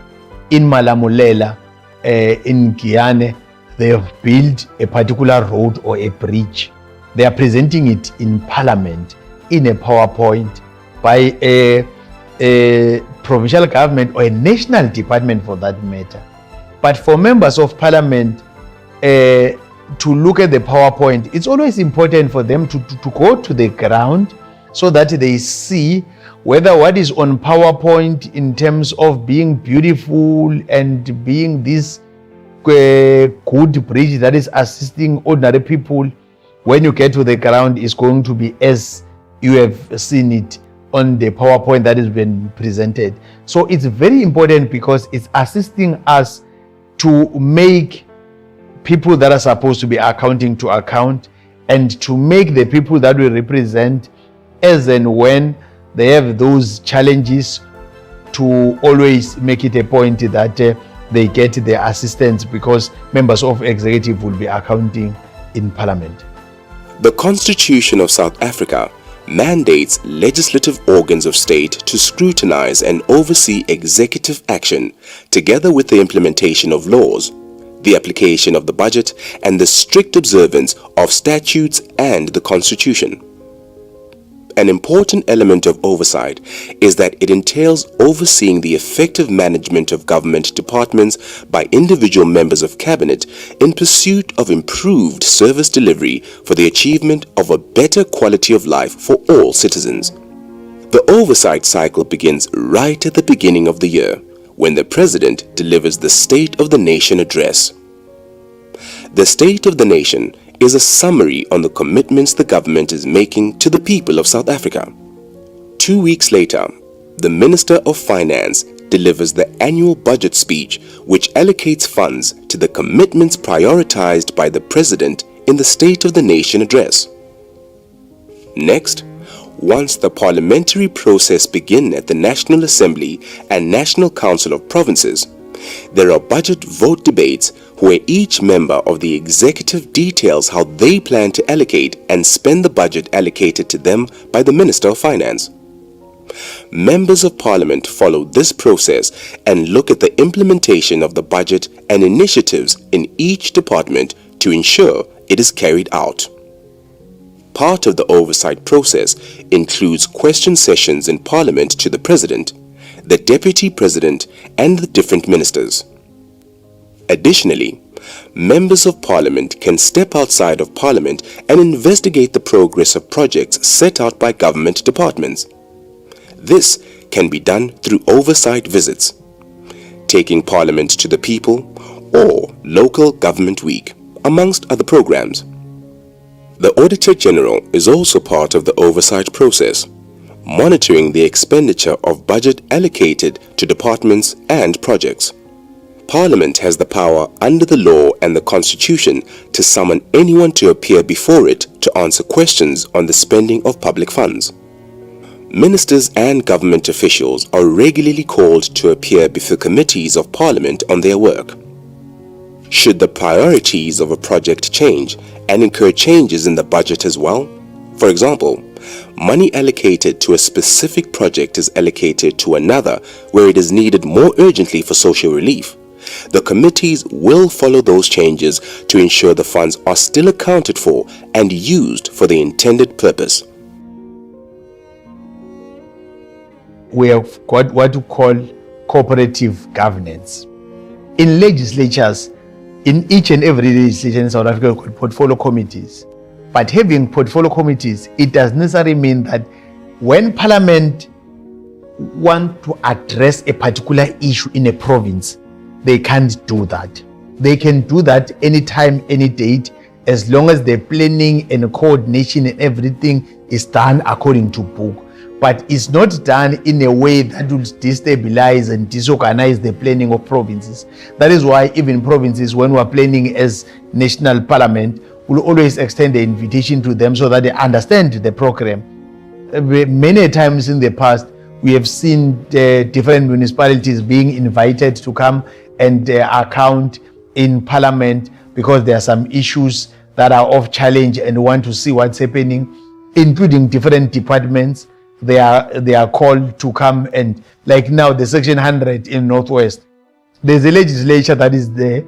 in Malamulela, in Guyana, they have built a particular road or a bridge, they are presenting it in Parliament in a PowerPoint by a provincial government or a national department for that matter. But for members of Parliament to look at the PowerPoint, it's always important for them to go to the ground so that they see whether what is on PowerPoint in terms of being beautiful and being this good bridge that is assisting ordinary people, when you get to the ground, is going to be as you have seen it on the PowerPoint that has been presented. So it's very important because it's assisting us to make people that are supposed to be accounting to account, and to make the people that we represent, as and when they have those challenges, to always make it a point that they get their assistance, because members of executive will be accounting in Parliament. The Constitution of South Africa mandates legislative organs of state to scrutinize and oversee executive action, together with the implementation of laws, the application of the budget, and the strict observance of statutes and the Constitution. An important element of oversight is that it entails overseeing the effective management of government departments by individual members of cabinet in pursuit of improved service delivery for the achievement of a better quality of life for all citizens. The oversight cycle begins right at the beginning of the year, when the President delivers the State of the Nation address. The State of the Nation is a summary on the commitments the government is making to the people of South Africa. 2 weeks later, the Minister of Finance delivers the annual budget speech, which allocates funds to the commitments prioritized by the President in the State of the Nation address. Next, once the parliamentary process begins at the National Assembly and National Council of Provinces, there are budget vote debates where each member of the executive details how they plan to allocate and spend the budget allocated to them by the Minister of Finance. Members of Parliament follow this process and look at the implementation of the budget and initiatives in each department to ensure it is carried out. Part of the oversight process includes question sessions in Parliament to the President, the Deputy President, and the different ministers. Additionally, members of Parliament can step outside of Parliament and investigate the progress of projects set out by government departments. This can be done through oversight visits, taking Parliament to the people, or Local Government Week, amongst other programs. The Auditor General is also part of the oversight process, monitoring the expenditure of budget allocated to departments and projects. Parliament has the power under the law and the Constitution to summon anyone to appear before it to answer questions on the spending of public funds. Ministers and government officials are regularly called to appear before committees of Parliament on their work. Should the priorities of a project change and incur changes in the budget as well? For example, money allocated to a specific project is allocated to another where it is needed more urgently for social relief. The committees will follow those changes to ensure the funds are still accounted for and used for the intended purpose. We have got what we call cooperative governance. In legislatures, in each and every legislature in South Africa, we have portfolio committees. But having portfolio committees, it does necessarily mean that when Parliament want to address a particular issue in a province, they can't do that. They can do that anytime, any date, as long as the planning and coordination and everything is done according to book. But it's not done in a way that will destabilize and disorganize the planning of provinces. That is why even provinces, when we are planning as national parliament, will always extend the invitation to them so that they understand the program. Many times in the past, we have seen different municipalities being invited to come and account in parliament because there are some issues that are of challenge and want to see what's happening, including different departments. They are called to come, and like now the section 100 in Northwest, there's a legislature that is there,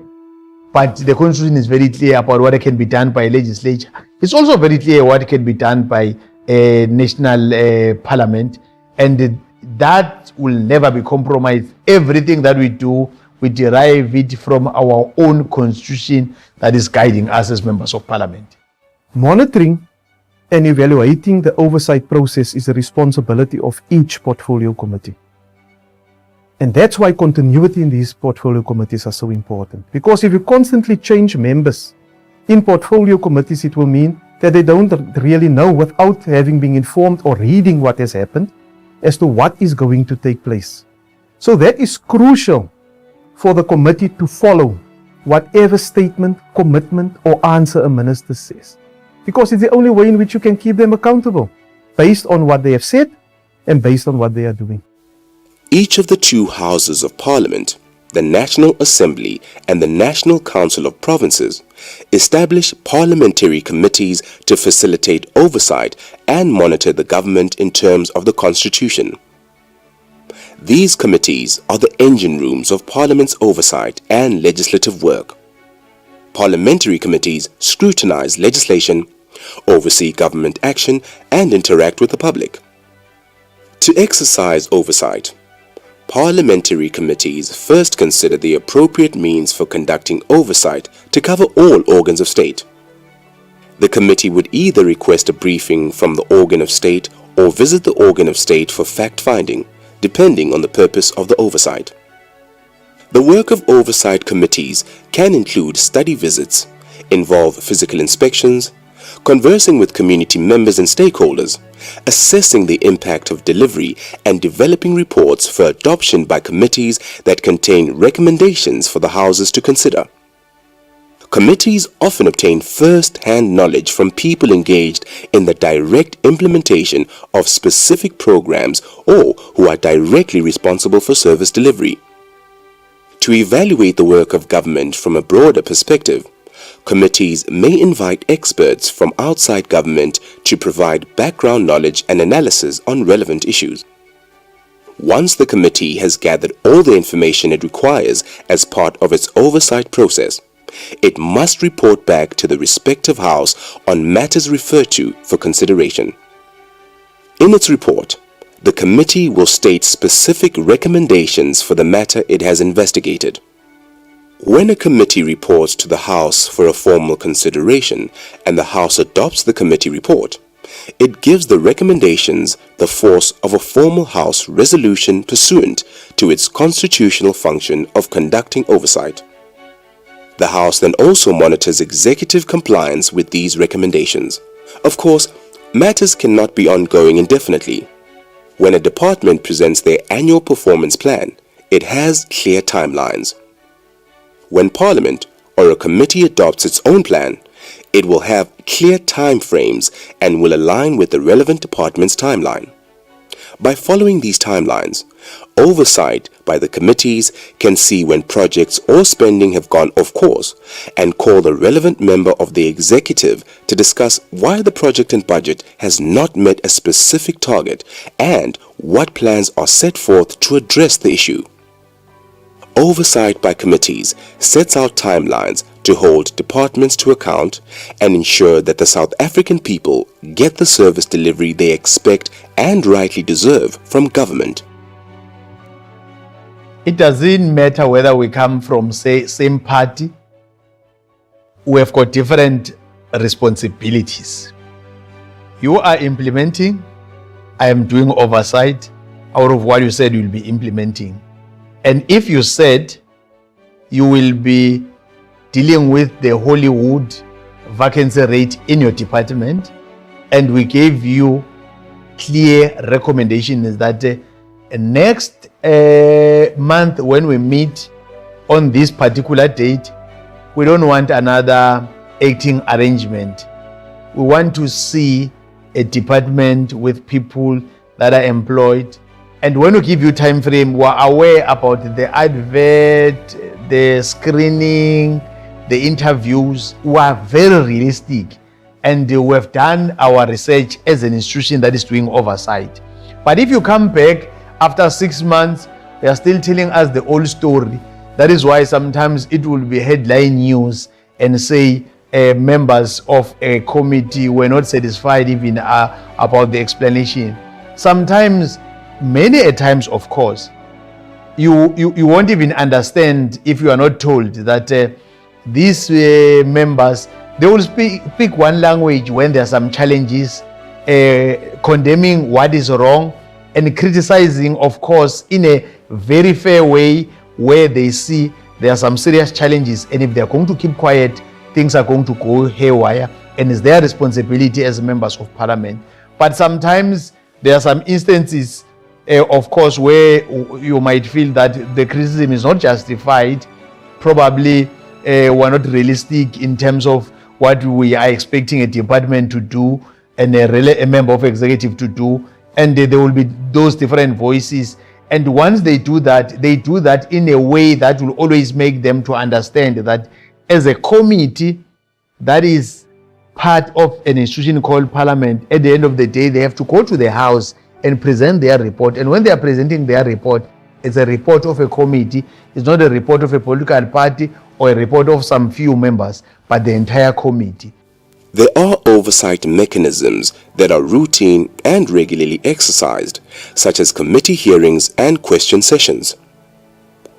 but the constitution is very clear about what can be done by a legislature. It's also very clear what can be done by a national parliament, and that will never be compromised. Everything that we do, we derive it from our own constitution that is guiding us as members of parliament. Monitoring and evaluating the oversight process is the responsibility of each portfolio committee. And that's why continuity in these portfolio committees are so important. Because if you constantly change members in portfolio committees, it will mean that they don't really know, without having been informed or reading what has happened, as to what is going to take place. So that is crucial for the committee to follow whatever statement, commitment, or answer a minister says. Because it's the only way in which you can keep them accountable, based on what they have said and based on what they are doing. Each of the two houses of Parliament, the National Assembly and the National Council of Provinces, establish parliamentary committees to facilitate oversight and monitor the government in terms of the Constitution. These committees are the engine rooms of Parliament's oversight and legislative work. Parliamentary committees scrutinize legislation, oversee government action, and interact with the public. To exercise oversight, parliamentary committees first consider the appropriate means for conducting oversight to cover all organs of state. The committee would either request a briefing from the organ of state or visit the organ of state for fact-finding, depending on the purpose of the oversight. The work of oversight committees can include study visits, involve physical inspections, conversing with community members and stakeholders, assessing the impact of delivery, and developing reports for adoption by committees that contain recommendations for the houses to consider. Committees often obtain first-hand knowledge from people engaged in the direct implementation of specific programs or who are directly responsible for service delivery. To evaluate the work of government from a broader perspective, committees may invite experts from outside government to provide background knowledge and analysis on relevant issues. Once the committee has gathered all the information it requires as part of its oversight process, it must report back to the respective house on matters referred to for consideration. In its report, the committee will state specific recommendations for the matter it has investigated. When a committee reports to the House for a formal consideration and the House adopts the committee report, it gives the recommendations the force of a formal House resolution pursuant to its constitutional function of conducting oversight. The House then also monitors executive compliance with these recommendations. Of course, matters cannot be ongoing indefinitely. When a department presents their annual performance plan, it has clear timelines. When Parliament or a committee adopts its own plan, it will have clear time frames and will align with the relevant department's timeline. By following these timelines, oversight by the committees can see when projects or spending have gone off course and call the relevant member of the executive to discuss why the project and budget has not met a specific target and what plans are set forth to address the issue. Oversight by committees sets out timelines to hold departments to account and ensure that the South African people get the service delivery they expect and rightly deserve from government. It doesn't matter whether we come from, say, same party. We have got different responsibilities. You are implementing, I am doing oversight out of what you said you'll be implementing. And if you said you will be dealing with the Hollywood vacancy rate in your department, and we gave you clear recommendations that next month when we meet on this particular date, we don't want another acting arrangement. We want to see a department with people that are employed. And when we give you time frame, we're aware about the advert, the screening, the interviews. We are very realistic, and we have done our research as an institution that is doing oversight. But if you come back after 6 months, they are still telling us the old story. That is why sometimes it will be headline news and say members of a committee were not satisfied even about the explanation. Sometimes, many a times, of course, you won't even understand if you are not told that these members, they will speak one language when there are some challenges, condemning what is wrong and criticizing, of course, in a very fair way where they see there are some serious challenges, and if they are going to keep quiet, things are going to go haywire, and it's their responsibility as members of parliament. But sometimes there are some instances, of course, where you might feel that the criticism is not justified, probably we're not realistic in terms of what we are expecting a department to do and a member of executive to do, and there will be those different voices. And once they do that in a way that will always make them to understand that as a committee that is part of an institution called parliament, at the end of the day, they have to go to the house and present their report. And when they are presenting their report, it's a report of a committee. It's not a report of a political party or a report of some few members, but the entire committee. There are oversight mechanisms that are routine and regularly exercised, such as committee hearings and question sessions.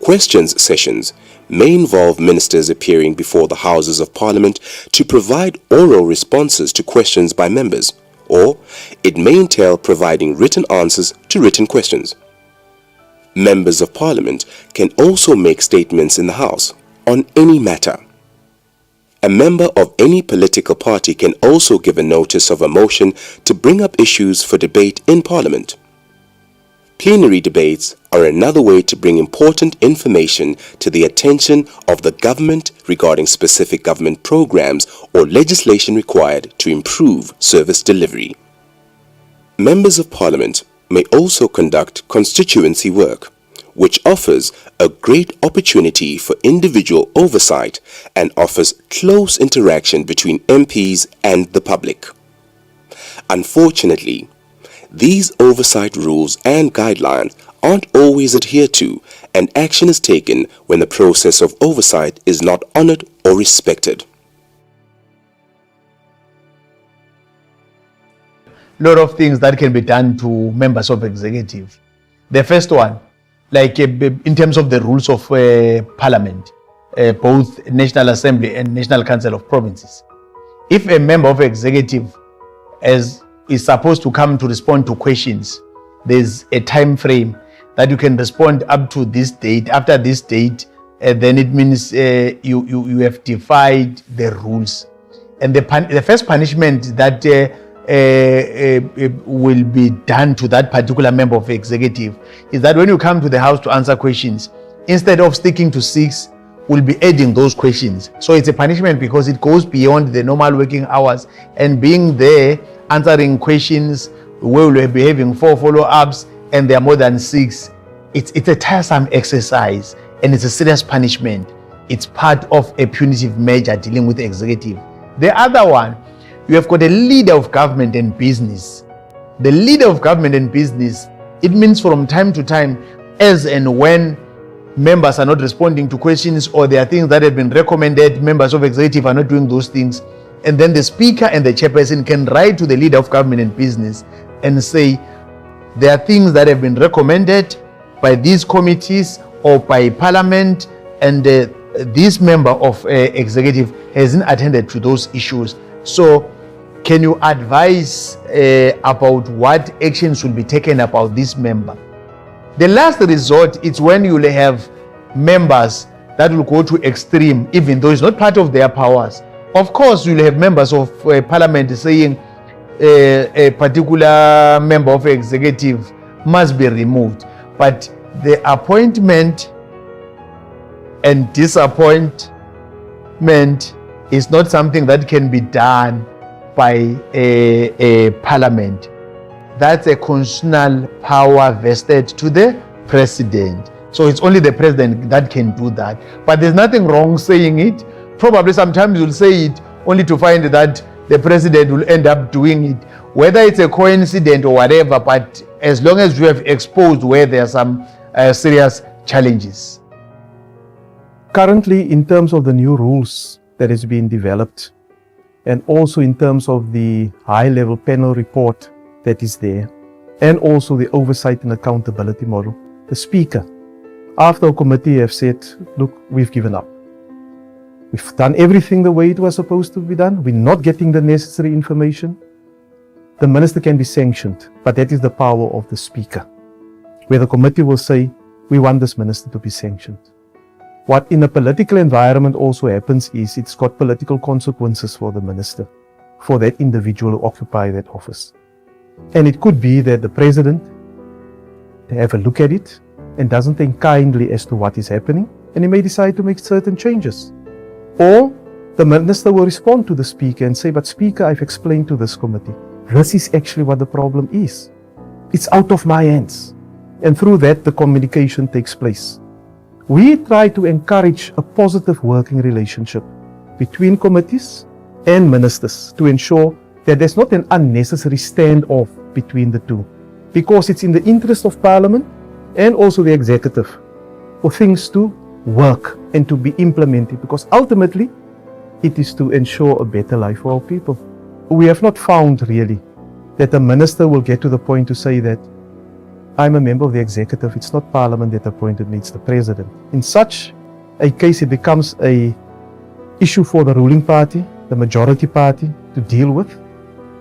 Questions sessions may involve ministers appearing before the Houses of Parliament to provide oral responses to questions by members, or it may entail providing written answers to written questions. Members of Parliament can also make statements in the House on any matter. A member of any political party can also give a notice of a motion to bring up issues for debate in Parliament. Plenary debates are another way to bring important information to the attention of the government regarding specific government programs or legislation required to improve service delivery. Members of Parliament may also conduct constituency work, which offers a great opportunity for individual oversight and offers close interaction between MPs and the public. Unfortunately, these oversight rules and guidelines aren't always adhered to, and action is taken when the process of oversight is not honored or respected. Lot of things that can be done to members of executive. The first one, like in terms of the rules of parliament, both National Assembly and National Council of Provinces. If a member of executive is supposed to come to respond to questions, there's a time frame that you can respond up to this date. After this date, then it means you have defied the rules. And the first punishment that will be done to that particular member of executive is that when you come to the house to answer questions, instead of sticking to 6, we'll be adding those questions. So it's a punishment because it goes beyond the normal working hours, and being there answering questions where we'll be having 4 follow-ups and there are more than 6. It's a tiresome exercise and it's a serious punishment. It's part of a punitive measure dealing with the executive. The other one, you have got a leader of government and business. The leader of government and business, it means from time to time, as and when members are not responding to questions or there are things that have been recommended, members of executive are not doing those things, and then the speaker and the chairperson can write to the leader of government and business and say, there are things that have been recommended by these committees or by parliament, and this member of executive hasn't attended to those issues. So can you advise about what actions will be taken about this member? The last resort is when you will have members that will go to extreme, even though it's not part of their powers. Of course, you'll have members of parliament saying a particular member of executive must be removed. But the appointment and disappointment is not something that can be done by a parliament. That's a constitutional power vested to the president. So it's only the president that can do that. But there's nothing wrong saying it. Probably sometimes you'll say it only to find that the president will end up doing it. Whether it's a coincidence or whatever, but as long as you have exposed where there are some serious challenges. Currently, in terms of the new rules that is being developed, and also in terms of the high-level panel report that is there, and also the oversight and accountability model, the speaker, after a committee have said, look, we've given up. We've done everything the way it was supposed to be done. We're not getting the necessary information. The minister can be sanctioned, but that is the power of the speaker, where the committee will say, we want this minister to be sanctioned. What in a political environment also happens is it's got political consequences for the minister, for that individual who occupy that office. And it could be that the president have a look at it and doesn't think kindly as to what is happening, and he may decide to make certain changes. Or the minister will respond to the speaker and say, but speaker, I've explained to this committee, this is actually what the problem is. It's out of my hands. And through that, the communication takes place. We try to encourage a positive working relationship between committees and ministers to ensure that there's not an unnecessary standoff between the two, because it's in the interest of Parliament and also the executive for things to work and to be implemented, because ultimately it is to ensure a better life for our people. We have not found really that a minister will get to the point to say that I'm a member of the executive, it's not Parliament that appointed me, it's the president. In such a case, it becomes an issue for the ruling party, the majority party, to deal with,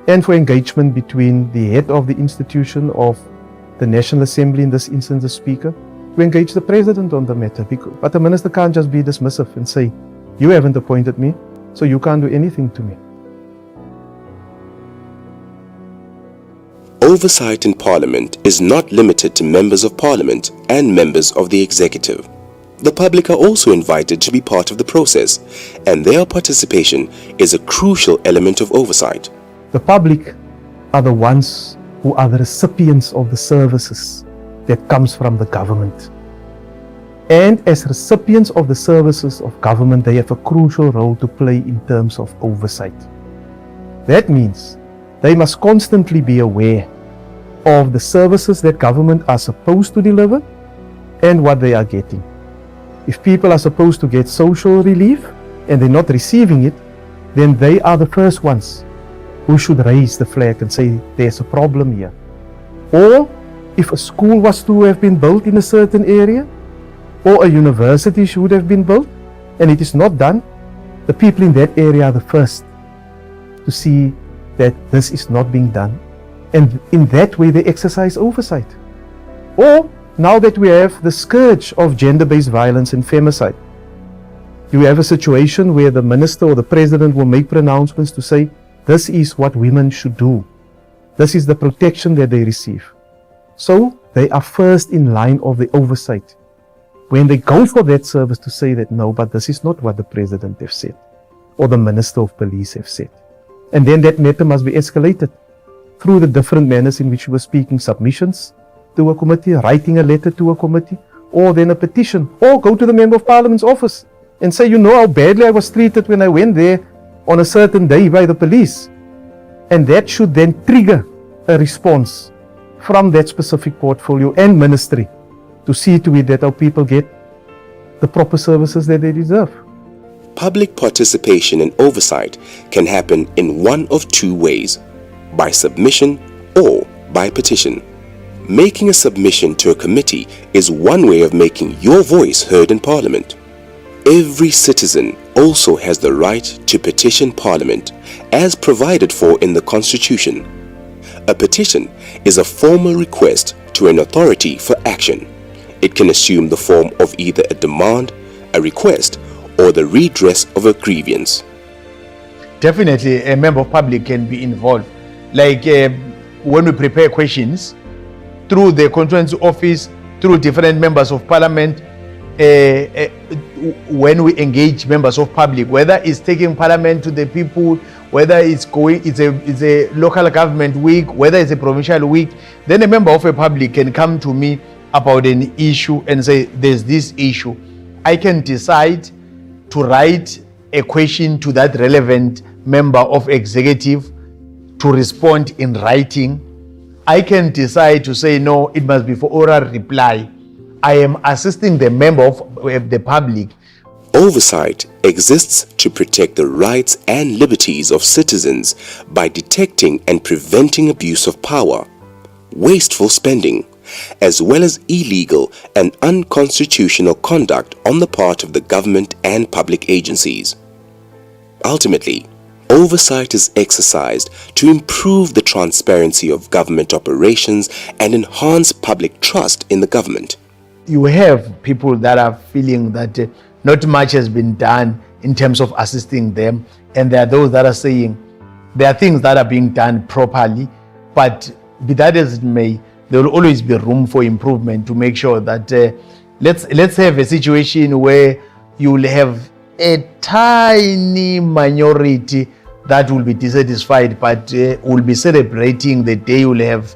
and for engagement between the head of the institution of the National Assembly, in this instance the Speaker, to engage the President on the matter. But the minister can't just be dismissive and say, you haven't appointed me, so you can't do anything to me. Oversight in Parliament is not limited to members of Parliament and members of the executive. The public are also invited to be part of the process, and their participation is a crucial element of oversight. The public are the ones who are the recipients of the services that comes from the government. And as recipients of the services of government, they have a crucial role to play in terms of oversight. That means they must constantly be aware of the services that government are supposed to deliver and what they are getting. If people are supposed to get social relief and they're not receiving it, then they are the first ones who should raise the flag and say there's a problem here. Or if a school was to have been built in a certain area, or a university should have been built, and it is not done, the people in that area are the first to see that this is not being done. And in that way, they exercise oversight. Or now that we have the scourge of gender-based violence and femicide, you have a situation where the minister or the president will make pronouncements to say, this is what women should do. This is the protection that they receive. So they are first in line of the oversight. When they go for that service to say that, no, but this is not what the president has said, or the minister of police have said. And then that matter must be escalated. through the different manners in which we were speaking, submissions to a committee, writing a letter to a committee, or then a petition, or go to the Member of Parliament's office and say, you know how badly I was treated when I went there on a certain day by the police. And that should then trigger a response from that specific portfolio and ministry to see to it that our people get the proper services that they deserve. Public participation and oversight can happen in one of two ways: by submission or by petition. Making a submission to a committee is one way of making your voice heard in Parliament. Every citizen also has the right to petition Parliament, as provided for in the Constitution. A petition is a formal request to an authority for action. It can assume the form of either a demand, a request, or the redress of a grievance. Definitely, a member of public can be involved. Like when we prepare questions through the constituency office, through different members of parliament, when we engage members of public, whether it's taking parliament to the people, whether it's a local government week, whether it's a provincial week, then a member of a public can come to me about an issue and say, there's this issue. I can decide to write a question to that relevant member of executive to respond in writing. I can decide to say, no, it must be for oral reply. I am assisting the member of the public. Oversight exists to protect the rights and liberties of citizens by detecting and preventing abuse of power, wasteful spending, as well as illegal and unconstitutional conduct on the part of the government and public agencies. Ultimately, oversight is exercised to improve the transparency of government operations and enhance public trust in the government. You have people that are feeling that not much has been done in terms of assisting them, and there are those that are saying there are things that are being done properly, but be that as it may, there will always be room for improvement to make sure that let's have a situation where you will have a tiny minority that will be dissatisfied, but will be celebrating the day you will have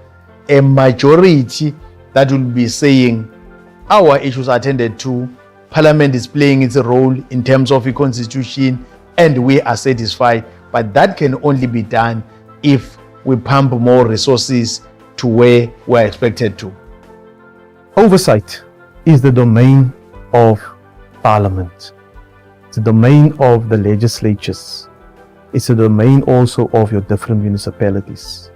a majority that will be saying our issues are attended to, Parliament is playing its role in terms of the Constitution, and we are satisfied. But that can only be done if we pump more resources to where we're expected to. Oversight is the domain of Parliament. It's the domain of the legislatures. It's a domain also of your different municipalities.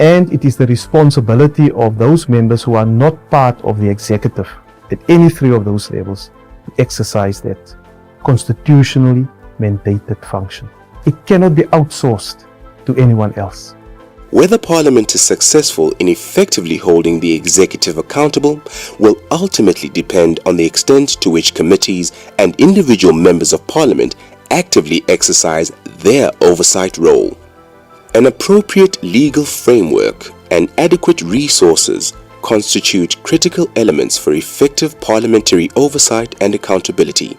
And it is the responsibility of those members who are not part of the executive at any three of those levels to exercise that constitutionally mandated function. It cannot be outsourced to anyone else. Whether Parliament is successful in effectively holding the executive accountable will ultimately depend on the extent to which committees and individual members of Parliament actively exercise their oversight role. An appropriate legal framework and adequate resources constitute critical elements for effective parliamentary oversight and accountability.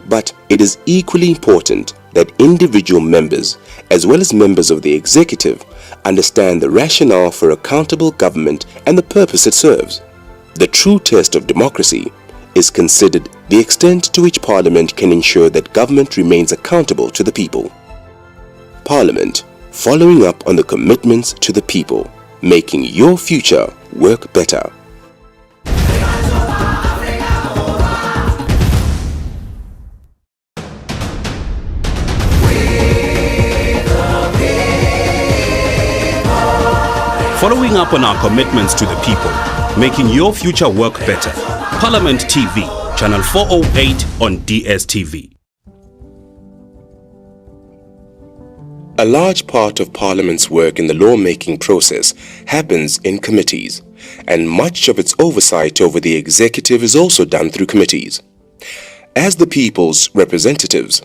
But it is equally important that individual members, as well as members of the executive, understand the rationale for accountable government and the purpose it serves. The true test of democracy is considered the extent to which Parliament can ensure that government remains accountable to the people. Parliament, following up on the commitments to the people, making your future work better. Following up on our commitments to the people, making your future work better. Parliament TV, channel 408 on DSTV. A large part of Parliament's work in the lawmaking process happens in committees, and much of its oversight over the executive is also done through committees. As the people's representatives,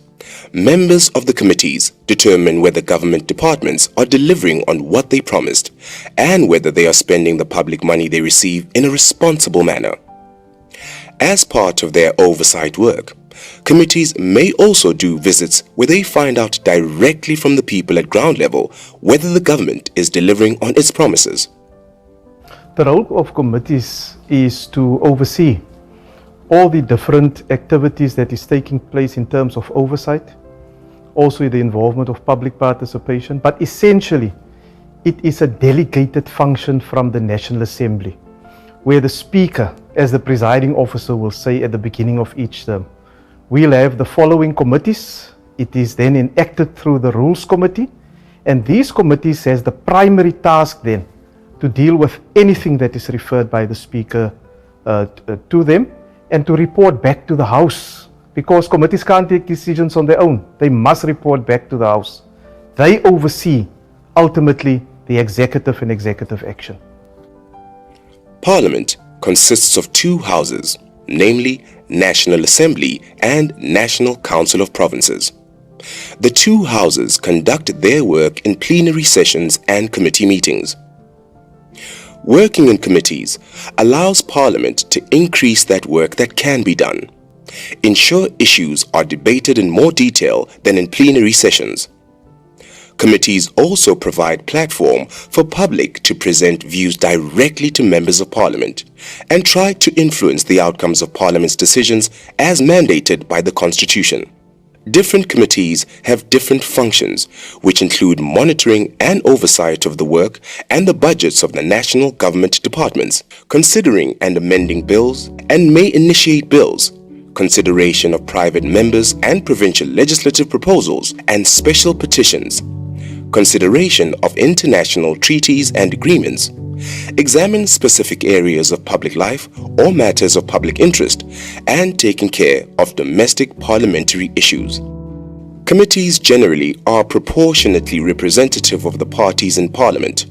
members of the committees determine whether government departments are delivering on what they promised and whether they are spending the public money they receive in a responsible manner. As part of their oversight work, Committees may also do visits where they find out directly from the people at ground level whether the government is delivering on its promises. The role of committees is to oversee all the different activities that is taking place in terms of oversight, also the involvement of public participation, but essentially it is a delegated function from the National Assembly, where the Speaker, as the presiding officer, will say at the beginning of each term, we'll have the following committees. It is then enacted through the Rules Committee, and these committees has the primary task then to deal with anything that is referred by the Speaker to them and to report back to the House, because committees can't take decisions on their own. They must report back to the House. They oversee ultimately the executive and executive action. Parliament consists of two houses, namely National Assembly and National Council of Provinces. The two houses conduct their work in plenary sessions and committee meetings. Working in committees allows Parliament to increase that work that can be done, ensure issues are debated in more detail than in plenary sessions. Committees also provide platform for public to present views directly to members of Parliament and try to influence the outcomes of Parliament's decisions as mandated by the Constitution. Different committees have different functions, which include monitoring and oversight of the work and the budgets of the national government departments, considering and amending bills, and may initiate bills, consideration of private members and provincial legislative proposals and special petitions, consideration of international treaties and agreements, examine specific areas of public life or matters of public interest, and taking care of domestic parliamentary issues. Committees generally are proportionately representative of the parties in Parliament,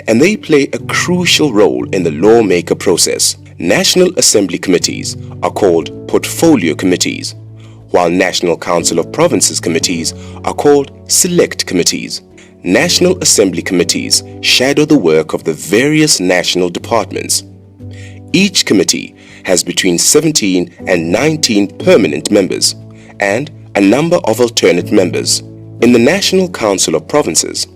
and they play a crucial role in the lawmaker process. National Assembly committees are called portfolio committees, while National Council of Provinces committees are called select committees. National Assembly committees shadow the work of the various national departments. Each committee has between 17 and 19 permanent members and a number of alternate members. In the National Council of Provinces,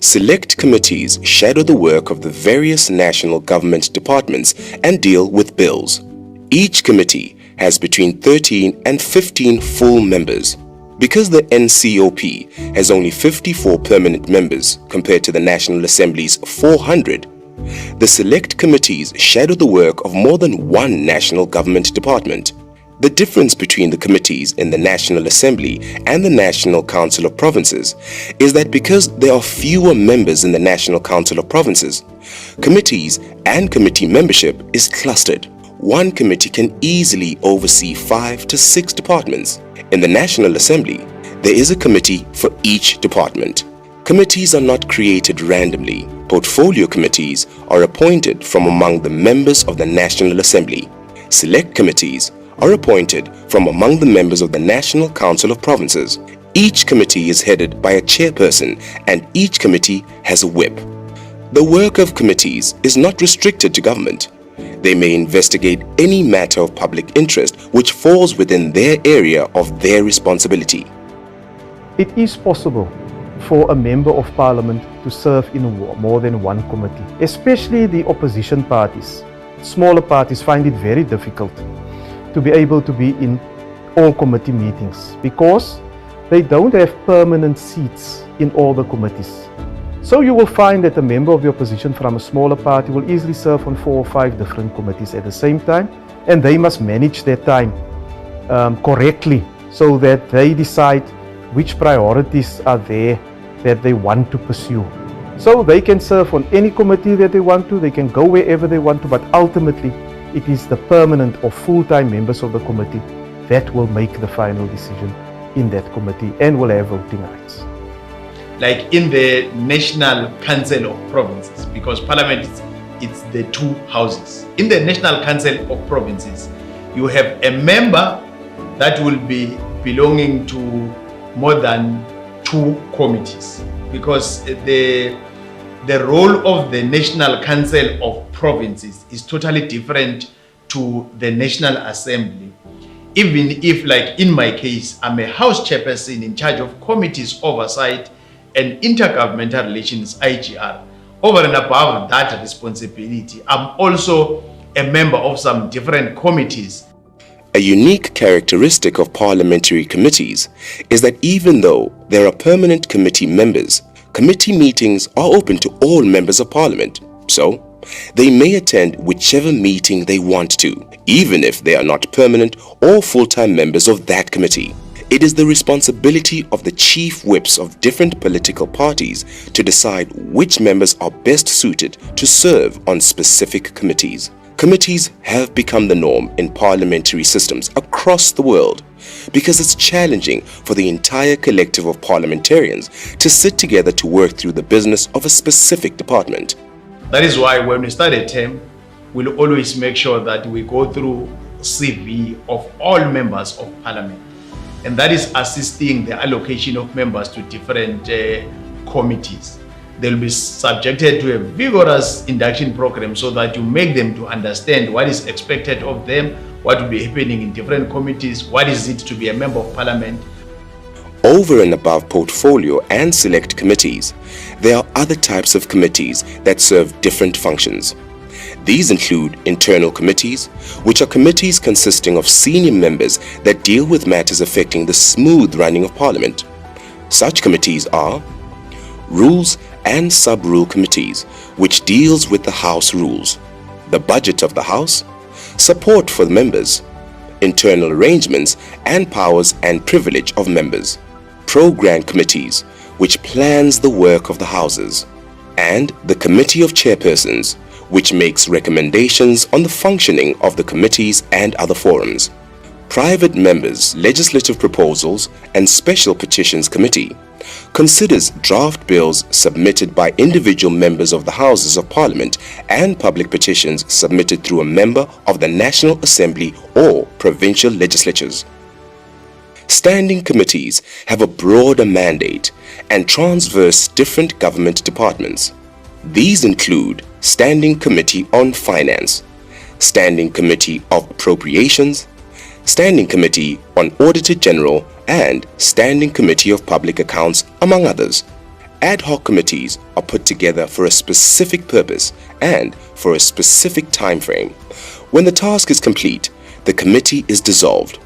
select committees shadow the work of the various national government departments and deal with bills. Each committee has between 13 and 15 full members. Because the NCOP has only 54 permanent members compared to the National Assembly's 400, the select committees shadow the work of more than one national government department. The difference between the committees in the National Assembly and the National Council of Provinces is that because there are fewer members in the National Council of Provinces, committees and committee membership is clustered. One committee can easily oversee 5 to 6 departments. In the National Assembly, there is a committee for each department. Committees are not created randomly. Portfolio committees are appointed from among the members of the National Assembly. Select committees are appointed from among the members of the National Council of Provinces. Each committee is headed by a chairperson and each committee has a whip. The work of committees is not restricted to government. They may investigate any matter of public interest which falls within their area of their responsibility. It is possible for a member of Parliament to serve in more than one committee, especially the opposition parties. Smaller parties find it very difficult to be able to be in all committee meetings because they don't have permanent seats in all the committees. So you will find that a member of the opposition from a smaller party will easily serve on 4 or 5 different committees at the same time, and they must manage their time correctly so that they decide which priorities are there that they want to pursue. So they can serve on any committee that they want to, they can go wherever they want to, but ultimately it is the permanent or full-time members of the committee that will make the final decision in that committee and will have voting rights. Like in the National Council of Provinces, because Parliament it's the two houses. In the National Council of Provinces, you have a member that will be belonging to more than 2 committees, because the role of the National Council of Provinces is totally different to the National Assembly. even if, like in my case, I'm a House chairperson in charge of Committees Oversight and Intergovernmental Relations, IGR. Over and above that responsibility, I'm also a member of some different committees. A unique characteristic of parliamentary committees is that even though there are permanent committee members, committee meetings are open to all members of parliament. So, they may attend whichever meeting they want to, even if they are not permanent or full-time members of that committee. It is the responsibility of the chief whips of different political parties to decide which members are best suited to serve on specific committees. Committees have become the norm in parliamentary systems across the world because it's challenging for the entire collective of parliamentarians to sit together to work through the business of a specific department. That is why when we start a term, we'll always make sure that we go through CV of all members of parliament. And that is assisting the allocation of members to different committees. They'll be subjected to a vigorous induction program so that you make them to understand what is expected of them, what will be happening in different committees, what is it to be a member of parliament. Over and above portfolio and select committees, there are other types of committees that serve different functions. These include internal committees, which are committees consisting of senior members that deal with matters affecting the smooth running of Parliament. Such committees are Rules and Sub-Rule Committees, which deals with the House rules, the budget of the House, support for the members, internal arrangements and powers and privilege of members, Program Committees, which plans the work of the Houses, and the Committee of Chairpersons, which makes recommendations on the functioning of the committees and other forums. Private Members' Legislative Proposals and Special Petitions Committee considers draft bills submitted by individual members of the Houses of Parliament and public petitions submitted through a member of the National Assembly or provincial legislatures. Standing committees have a broader mandate and transverse different government departments. These include Standing Committee on Finance, Standing Committee of Appropriations, Standing Committee on Auditor General, and Standing Committee of Public Accounts, among others. Ad hoc committees are put together for a specific purpose and for a specific time frame. When the task is complete, the committee is dissolved.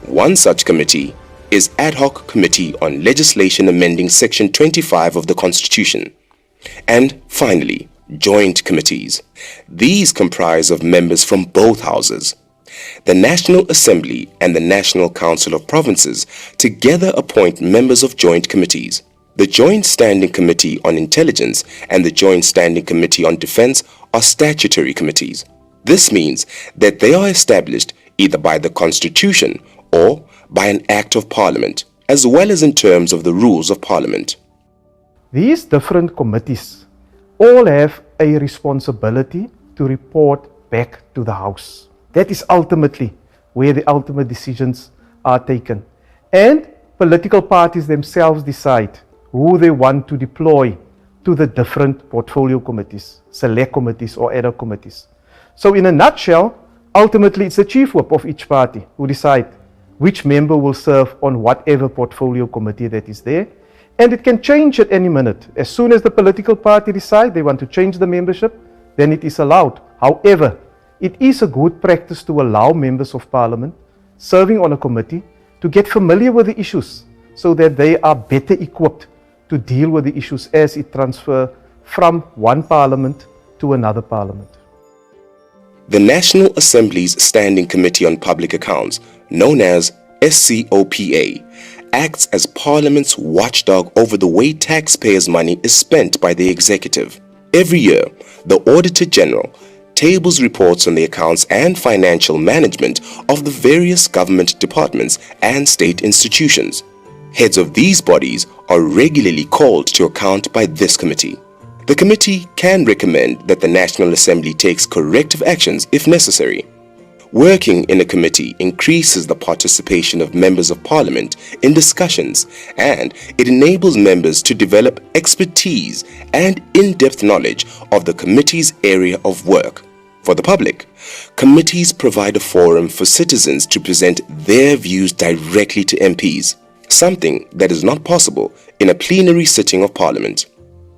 One such committee is Ad hoc Committee on Legislation amending Section 25 of the Constitution. And finally, Joint Committees. These comprise of members from both houses. The National Assembly and the National Council of Provinces together appoint members of joint committees. The Joint Standing Committee on Intelligence and the Joint Standing Committee on Defense are statutory committees. This means that they are established either by the Constitution or by an Act of Parliament, as well as in terms of the rules of Parliament. These different committees all have a responsibility to report back to the House. That is ultimately where the ultimate decisions are taken. And political parties themselves decide who they want to deploy to the different portfolio committees, select committees or ad hoc committees. So in a nutshell, ultimately it's the chief whip of each party who decide which member will serve on whatever portfolio committee that is there. And it can change at any minute. As soon as the political party decide they want to change the membership, then it is allowed. However, it is a good practice to allow members of parliament serving on a committee to get familiar with the issues so that they are better equipped to deal with the issues as it transfers from one parliament to another parliament. The National Assembly's Standing Committee on Public Accounts, known as SCOPA, acts as Parliament's watchdog over the way taxpayers' money is spent by the executive. Every year, the Auditor General tables reports on the accounts and financial management of the various government departments and state institutions. Heads of these bodies are regularly called to account by this committee. The committee can recommend that the National Assembly takes corrective actions if necessary. Working in a committee increases the participation of members of Parliament in discussions, and it enables members to develop expertise and in-depth knowledge of the committee's area of work. For the public, committees provide a forum for citizens to present their views directly to MPs, something that is not possible in a plenary sitting of Parliament.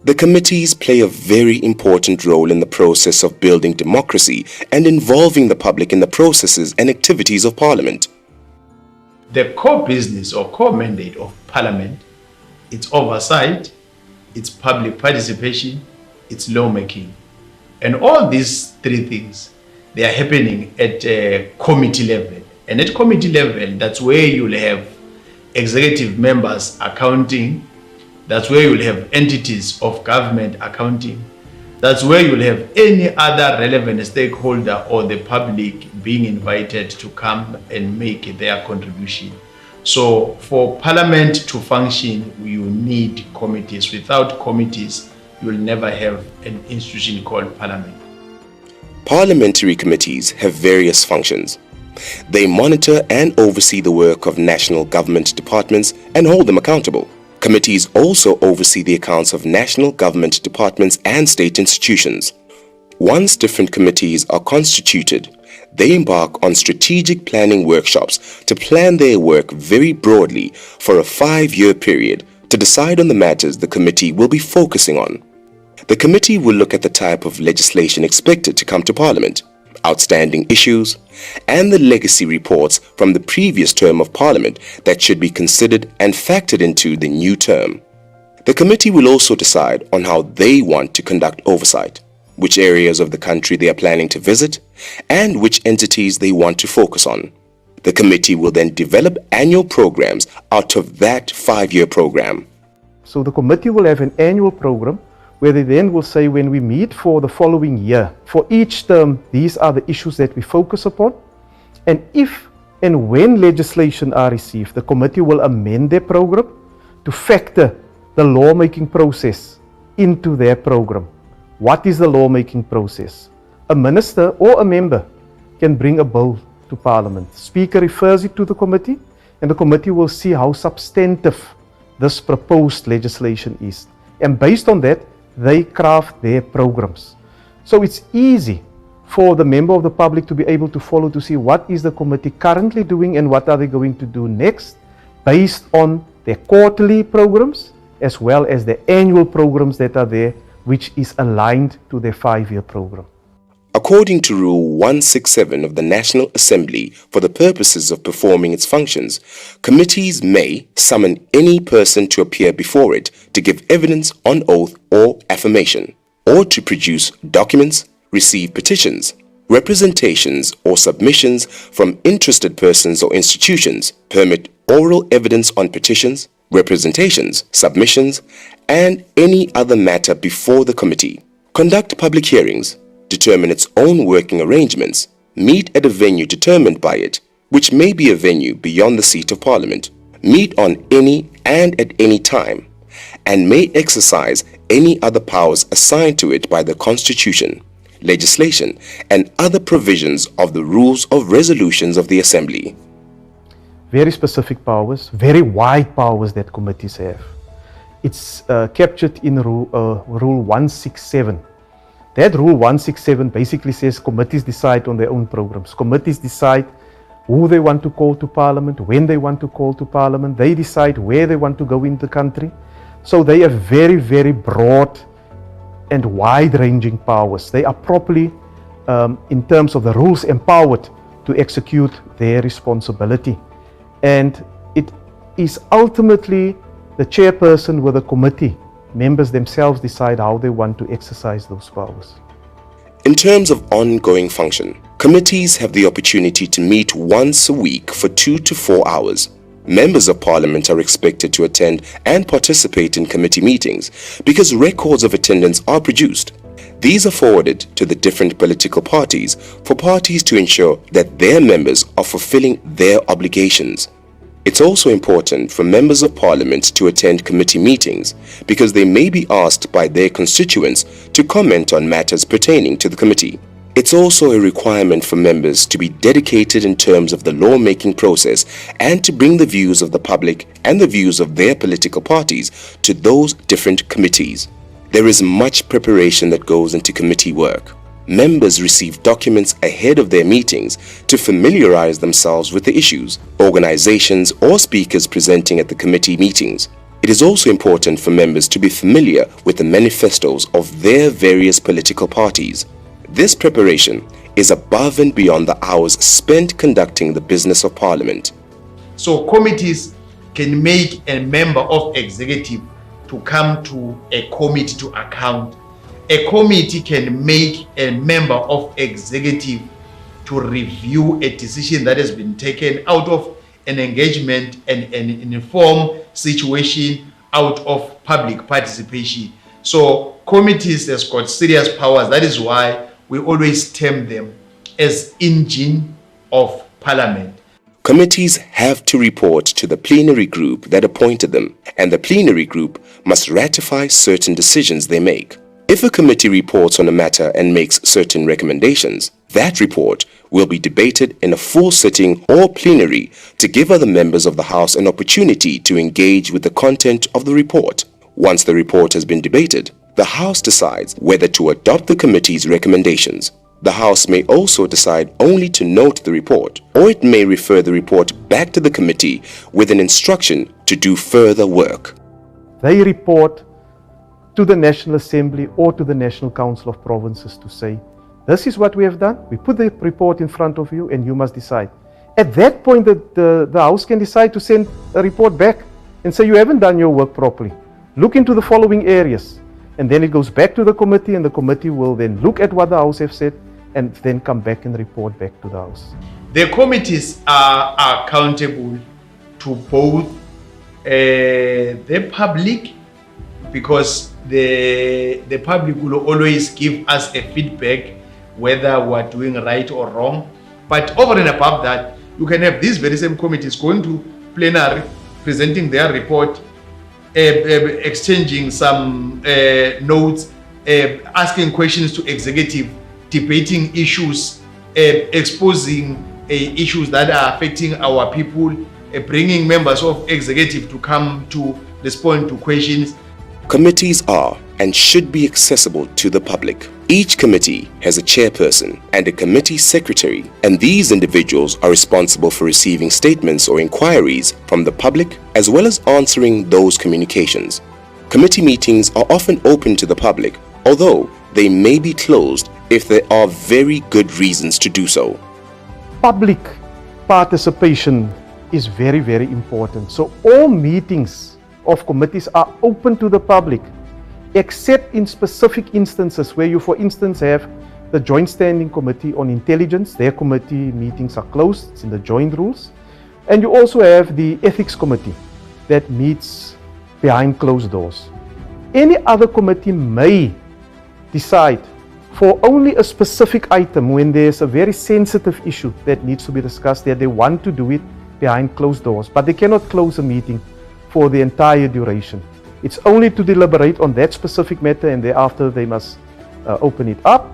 The committees play a very important role in the process of building democracy and involving the public in the processes and activities of Parliament. The core business or core mandate of Parliament, its oversight, its public participation, its lawmaking. And all these three things, they are happening at a committee level. And at committee level, that's where you'll have executive members accounting. That's where you'll have entities of government accounting. That's where you'll have any other relevant stakeholder or the public being invited to come and make their contribution. So for Parliament to function, you need committees. Without committees, you will never have an institution called Parliament. Parliamentary committees have various functions. They monitor and oversee the work of national government departments and hold them accountable. Committees also oversee the accounts of national government departments and state institutions. Once different committees are constituted, they embark on strategic planning workshops to plan their work very broadly for a 5-year period to decide on the matters the committee will be focusing on. The committee will look at the type of legislation expected to come to Parliament, outstanding issues, and the legacy reports from the previous term of Parliament that should be considered and factored into the new term. The committee will also decide on how they want to conduct oversight, which areas of the country they are planning to visit, and which entities they want to focus on. The committee will then develop annual programs out of that 5-year program. So the committee will have an annual program where they then will say, when we meet for the following year, for each term, these are the issues that we focus upon. And if and when legislation are received, the committee will amend their program to factor the lawmaking process into their program. What is the lawmaking process? A minister or a member can bring a bill to Parliament. Speaker refers it to the committee, and the committee will see how substantive this proposed legislation is. And based on that, they craft their programs. So it's easy for the member of the public to be able to follow, to see what is the committee currently doing and what are they going to do next, based on their quarterly programs as well as the annual programs that are there, which is aligned to their 5-year program. According to Rule 167 of the National Assembly, for the purposes of performing its functions, committees may summon any person to appear before it to give evidence on oath or affirmation, or to produce documents, receive petitions, representations or submissions from interested persons or institutions, permit oral evidence on petitions, representations, submissions, and any other matter before the committee, conduct public hearings, determine its own working arrangements, meet at a venue determined by it, which may be a venue beyond the seat of Parliament, meet on any and at any time, and may exercise any other powers assigned to it by the Constitution, legislation, and other provisions of the rules of resolutions of the Assembly. Very specific powers, very wide powers that committees have. It's captured in Rule 167. That Rule 167 basically says committees decide on their own programs. Committees decide who they want to call to Parliament, when they want to call to Parliament. They decide where they want to go in the country. So they have very, very broad and wide-ranging powers. They are properly, in terms of the rules, empowered to execute their responsibility. And it is ultimately the chairperson with the committee. Members themselves decide how they want to exercise those powers. In terms of ongoing function, committees have the opportunity to meet once a week for 2 to 4 hours. Members of Parliament are expected to attend and participate in committee meetings because records of attendance are produced. These are forwarded to the different political parties for parties to ensure that their members are fulfilling their obligations. It's also important for members of Parliament to attend committee meetings because they may be asked by their constituents to comment on matters pertaining to the committee. It's also a requirement for members to be dedicated in terms of the lawmaking process and to bring the views of the public and the views of their political parties to those different committees. There is much preparation that goes into committee work. members receive documents ahead of their meetings to familiarize themselves with the issues, organizations, or speakers presenting at the committee meetings. It is also important for members to be familiar with the manifestos of their various political parties. This preparation is above and beyond the hours spent conducting the business of Parliament. So committees can make a member of executive to come to a committee to account. A committee can make a member of executive to review a decision that has been taken out of an engagement and an informed situation out of public participation. So committees has got serious powers. That is why we always term them as engine of Parliament. Committees have to report to the plenary group that appointed them, and the plenary group must ratify certain decisions they make. If a committee reports on a matter and makes certain recommendations, that report will be debated in a full sitting or plenary to give other members of the House an opportunity to engage with the content of the report. Once the report has been debated, the House decides whether to adopt the committee's recommendations. The House may also decide only to note the report, or it may refer the report back to the committee with an instruction to do further work. They report to the National Assembly or to the National Council of Provinces to say, this is what we have done. We put the report in front of you and you must decide. At that point, the House can decide to send a report back and say, you haven't done your work properly. Look into the following areas. And then it goes back to the committee, and the committee will then look at what the House have said and then come back and report back to the House. The committees are accountable to both the public, because the public will always give us a feedback whether we're doing right or wrong. But over and above that, you can have these very same committees going to plenary, presenting their report, exchanging some notes, asking questions to executive, debating issues, exposing issues that are affecting our people, bringing members of executive to come to respond to questions. Committees are and should be accessible to the public. Each committee has a chairperson and a committee secretary, and these individuals are responsible for receiving statements or inquiries from the public as well as answering those communications. Committee meetings are often open to the public, although they may be closed if there are very good reasons to do so. Public participation is very, very important. So all meetings of committees are open to the public, except in specific instances where you, for instance, have the Joint Standing Committee on Intelligence. Their committee meetings are closed, it's in the joint rules. And you also have the Ethics Committee that meets behind closed doors. Any other committee may decide for only a specific item when there's a very sensitive issue that needs to be discussed, that they want to do it behind closed doors, but they cannot close a meeting for the entire duration. It's only to deliberate on that specific matter, and thereafter they must open it up,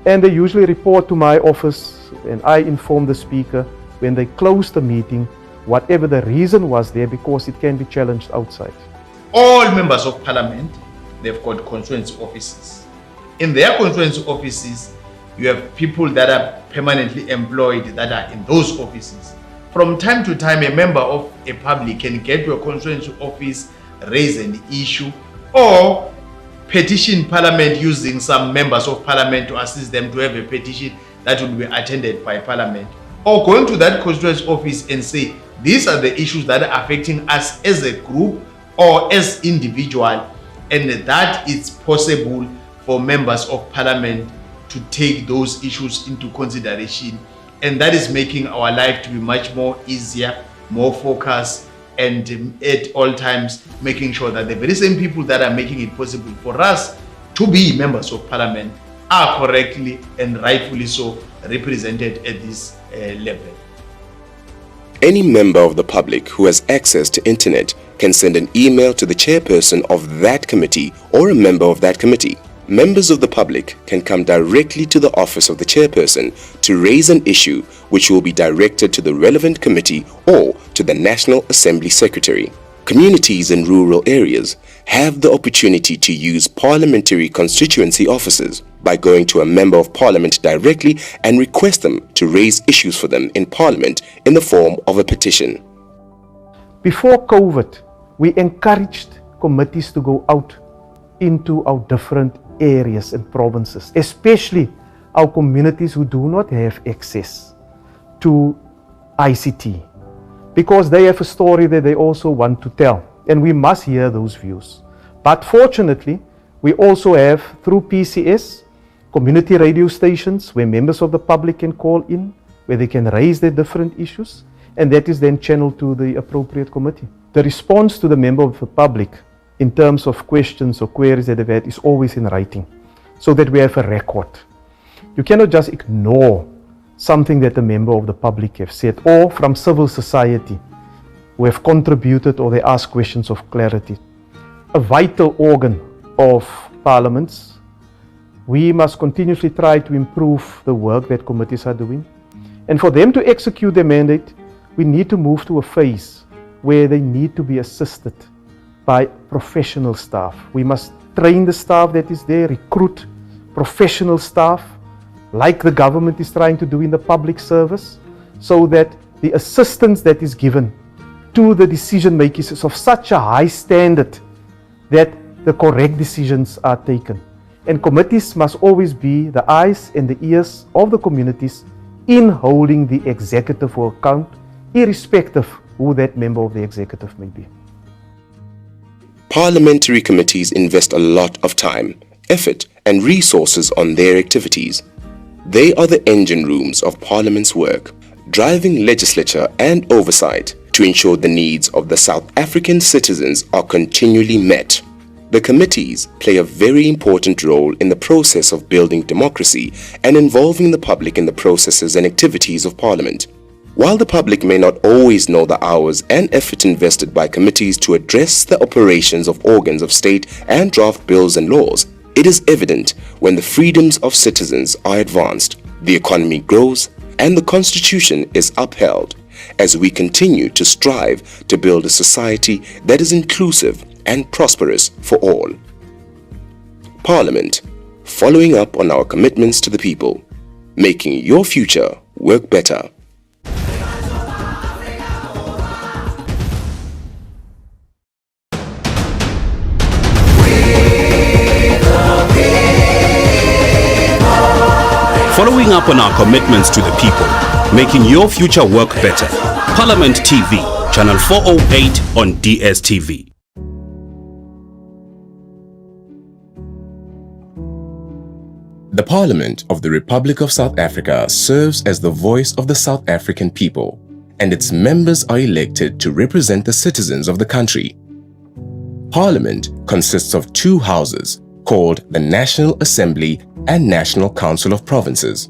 and they usually report to my office, and I inform the speaker when they close the meeting, whatever the reason was there, because it can be challenged outside. All members of Parliament, they've got constituency offices. In their constituency offices, you have people that are permanently employed that are in those offices. From time to time, a member of a public can get to a constituency office, raise an issue, or petition Parliament using some members of Parliament to assist them to have a petition that will be attended by Parliament. Or going to that constituency office and say, these are the issues that are affecting us as a group or as individual, and that it's possible for members of Parliament to take those issues into consideration. And that is making our life to be much more easier, more focused, and at all times making sure that the very same people that are making it possible for us to be members of Parliament are correctly and rightfully so represented at this level. Any member of the public who has access to internet can send an email to the chairperson of that committee or a member of that committee. Members of the public can come directly to the office of the chairperson to raise an issue which will be directed to the relevant committee or to the National Assembly Secretary. Communities in rural areas have the opportunity to use parliamentary constituency officers by going to a member of parliament directly and request them to raise issues for them in parliament in the form of a petition. Before COVID, we encouraged committees to go out into our different areas and provinces, especially our communities who do not have access to ICT, because they have a story that they also want to tell, and we must hear those views. But fortunately, we also have, through PCS, community radio stations where members of the public can call in, where they can raise their different issues, and that is then channeled to the appropriate committee. The response to the member of the public in terms of questions or queries that they've had is always in writing, so that we have a record. You cannot just ignore something that a member of the public have said, or from civil society who have contributed or they ask questions of clarity. A vital organ of parliaments, we must continuously try to improve the work that committees are doing. And for them to execute their mandate, we need to move to a phase where they need to be assisted by professional staff. We must train the staff that is there, recruit professional staff, like the government is trying to do in the public service, so that the assistance that is given to the decision makers is of such a high standard that the correct decisions are taken. And committees must always be the eyes and the ears of the communities in holding the executive to account, irrespective who that member of the executive may be. Parliamentary committees invest a lot of time, effort, and resources on their activities. They are the engine rooms of Parliament's work, driving legislature and oversight to ensure the needs of the South African citizens are continually met. The committees play a very important role in the process of building democracy and involving the public in the processes and activities of Parliament. While the public may not always know the hours and effort invested by committees to address the operations of organs of state and draft bills and laws, it is evident when the freedoms of citizens are advanced, the economy grows, and the Constitution is upheld, as we continue to strive to build a society that is inclusive and prosperous for all. Parliament, following up on our commitments to the people, making your future work better. Following up on our commitments to the people, making your future work better. Parliament TV, channel 408 on DSTV. The Parliament of the Republic of South Africa serves as the voice of the South African people, and its members are elected to represent the citizens of the country. Parliament consists of two houses called the National Assembly and National Council of Provinces.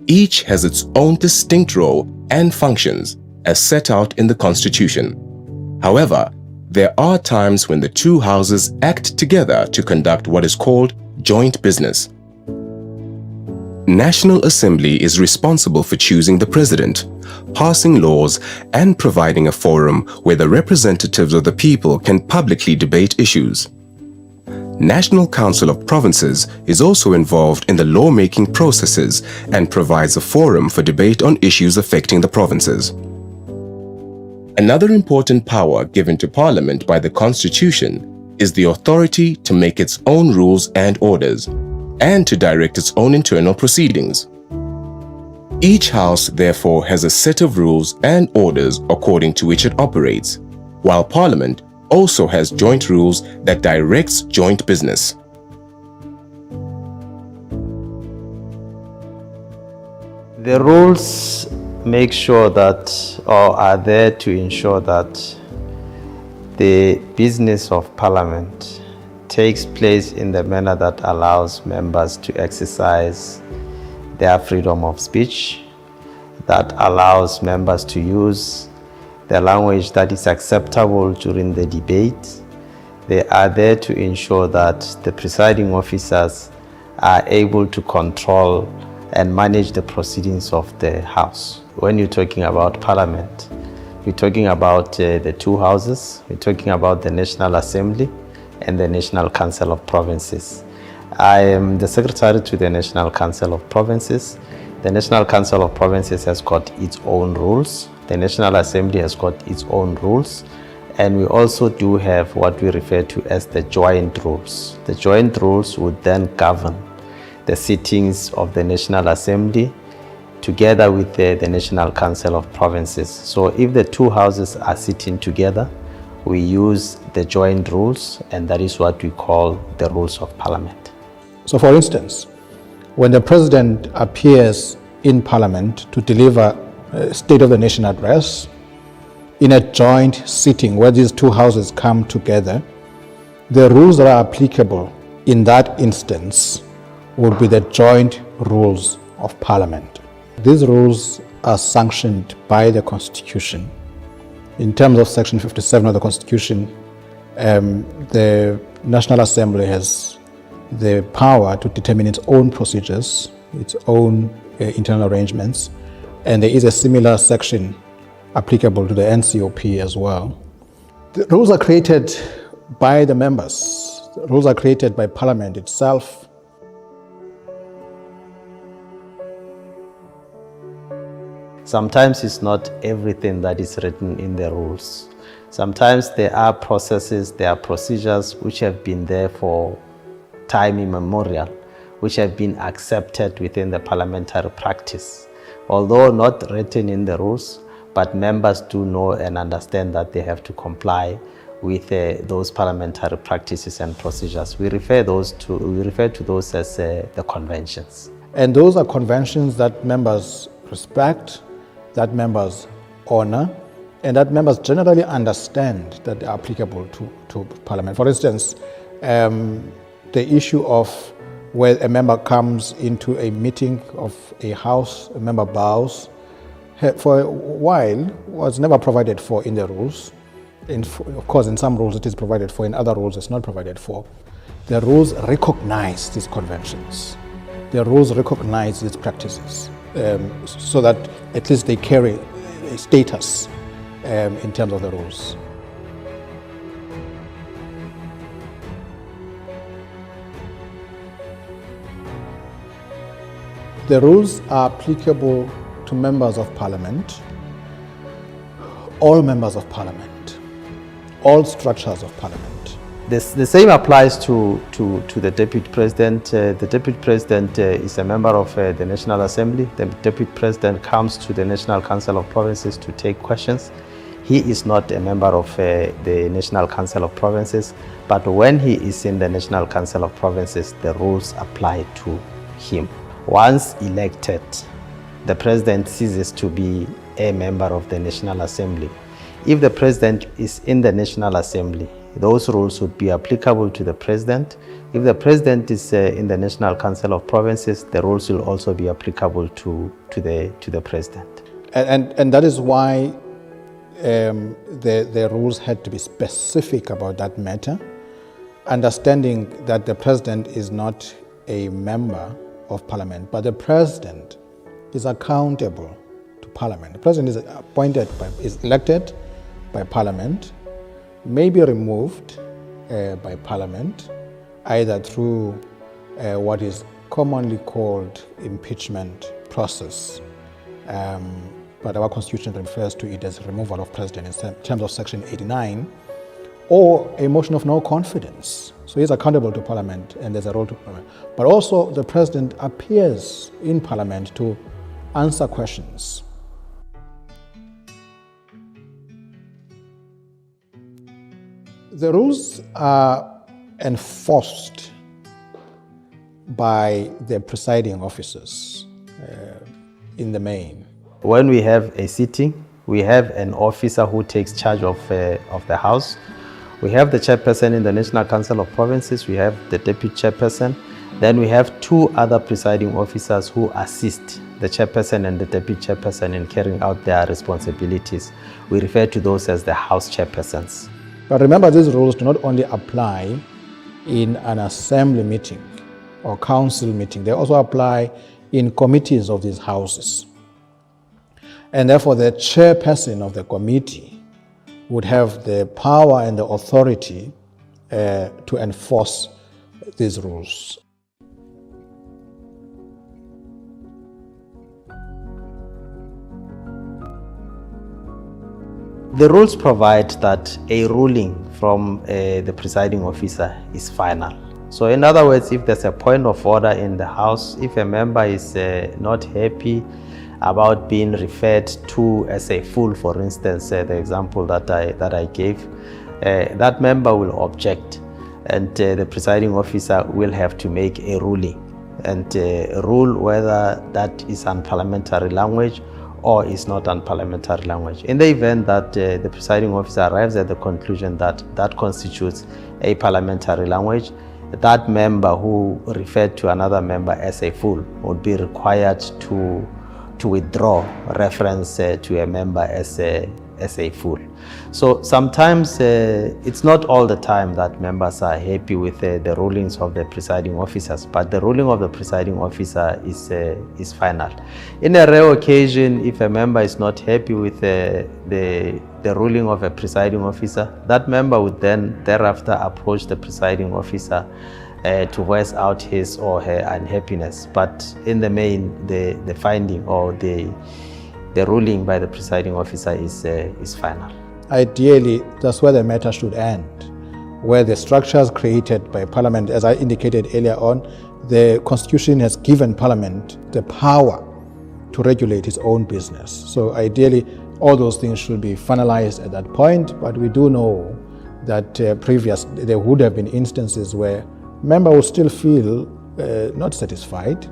Each has its own distinct role and functions as set out in the Constitution. However, there are times when the two houses act together to conduct what is called joint business. National Assembly is responsible for choosing the president, passing laws, and providing a forum where the representatives of the people can publicly debate issues. National Council of Provinces is also involved in the lawmaking processes and provides a forum for debate on issues affecting the provinces. Another important power given to Parliament by the Constitution is the authority to make its own rules and orders, and to direct its own internal proceedings. Each house, therefore, has a set of rules and orders according to which it operates, while Parliament also has joint rules that directs joint business. The rules make sure that, or are there to ensure that the business of Parliament takes place in the manner that allows members to exercise their freedom of speech, that allows members to use the language that is acceptable during the debate. They are there to ensure that the presiding officers are able to control and manage the proceedings of the House. When you're talking about Parliament, you're talking about the two houses, you're talking about the National Assembly and the National Council of Provinces. I am the secretary to the National Council of Provinces. The National Council of Provinces has got its own rules. The National Assembly has got its own rules. And we also do have what we refer to as the joint rules. The joint rules would then govern the sittings of the National Assembly together with the National Council of Provinces. So if the two houses are sitting together, we use the joint rules, and that is what we call the rules of parliament. So for instance, when the president appears in parliament to deliver a State of the Nation address in a joint sitting where these two houses come together, the rules that are applicable in that instance would be the joint rules of parliament. These rules are sanctioned by the Constitution. In terms of Section 57 of the Constitution, the National Assembly has the power to determine its own procedures, its own internal arrangements, and there is a similar section applicable to the NCOP as well. The rules are created by the members. The rules are created by Parliament itself. Sometimes it's not everything that is written in the rules. Sometimes there are processes, there are procedures which have been there for time immemorial, which have been accepted within the parliamentary practice. Although not written in the rules, but members do know and understand that they have to comply with those parliamentary practices and procedures. We refer to those as the conventions. And those are conventions that members respect, that members honor, and that members generally understand that they are applicable to Parliament. For instance, the issue of where a member comes into a meeting of a house, a member bows, for a while was never provided for in the rules. Of course, in some rules it is provided for, in other rules it's not provided for. The rules recognize these conventions. The rules recognize these practices so that at least they carry a status in terms of the rules. The rules are applicable to members of Parliament, all members of Parliament, all structures of Parliament. The same applies to the Deputy President. The Deputy President is a member of the National Assembly. The Deputy President comes to the National Council of Provinces to take questions. He is not a member of the National Council of Provinces, but when he is in the National Council of Provinces, the rules apply to him. Once elected, the President ceases to be a member of the National Assembly. If the President is in the National Assembly, those rules would be applicable to the President. If the President is in the National Council of Provinces, the rules will also be applicable to the President. And that is why the rules had to be specific about that matter, understanding that the President is not a member of Parliament, but the President is accountable to Parliament. The President is elected by Parliament, may be removed by Parliament, either through what is commonly called impeachment process, but our Constitution refers to it as removal of President in terms of Section 89, or a motion of no confidence. So he's accountable to Parliament and there's a role to Parliament. But also the President appears in Parliament to answer questions. The rules are enforced by the presiding officers in the main. When we have a sitting, we have an officer who takes charge of the House. We have the chairperson in the National Council of Provinces, we have the deputy chairperson, then we have two other presiding officers who assist the chairperson and the deputy chairperson in carrying out their responsibilities. We refer to those as the House chairpersons. But remember, these rules do not only apply in an assembly meeting or council meeting, they also apply in committees of these houses. And therefore, the chairperson of the committee would have the power and the authority to enforce these rules. The rules provide that a ruling from the presiding officer is final. So in other words, if there's a point of order in the House, if a member is not happy about being referred to as a fool, for instance, the example that I gave, that member will object, and the presiding officer will have to make a ruling and rule whether that is unparliamentary language or is not unparliamentary language. In the event that the presiding officer arrives at the conclusion that that constitutes a parliamentary language, that member who referred to another member as a fool would be required to withdraw reference to a member as a fool. So sometimes it's not all the time that members are happy with the rulings of the presiding officers, but the ruling of the presiding officer is final. In a rare occasion, if a member is not happy with the ruling of a presiding officer, that member would then thereafter approach the presiding officer to voice out his or her unhappiness. But in the main, the finding or the ruling by the presiding officer is final. Ideally, that's where the matter should end, where the structures created by Parliament, as I indicated earlier on, the Constitution has given Parliament the power to regulate its own business. So ideally, all those things should be finalized at that point, but we do know that there would have been instances where member would still feel not satisfied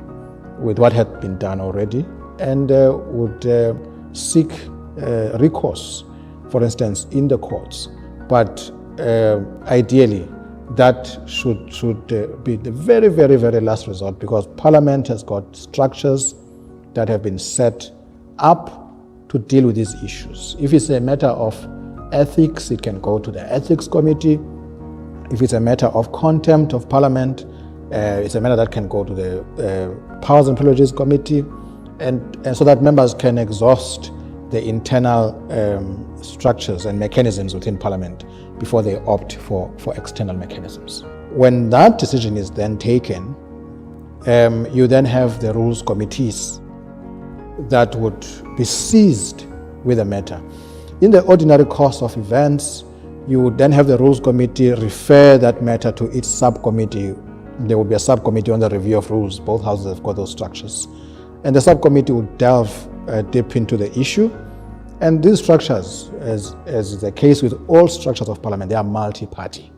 with what had been done already and would seek recourse, for instance, in the courts. But ideally, that should be the very, very, very last resort, because Parliament has got structures that have been set up to deal with these issues. If it's a matter of ethics, it can go to the Ethics Committee. If it's a matter of contempt of Parliament, it's a matter that can go to the Powers and Privileges Committee, and so that members can exhaust the internal structures and mechanisms within Parliament before they opt for external mechanisms. When that decision is then taken, you then have the rules committees that would be seized with the matter. In the ordinary course of events, you would then have the rules committee refer that matter to its subcommittee. There would be a subcommittee on the review of rules. Both houses have got those structures. And the subcommittee would delve deep into the issue. And these structures, as is the case with all structures of Parliament, they are multi-party.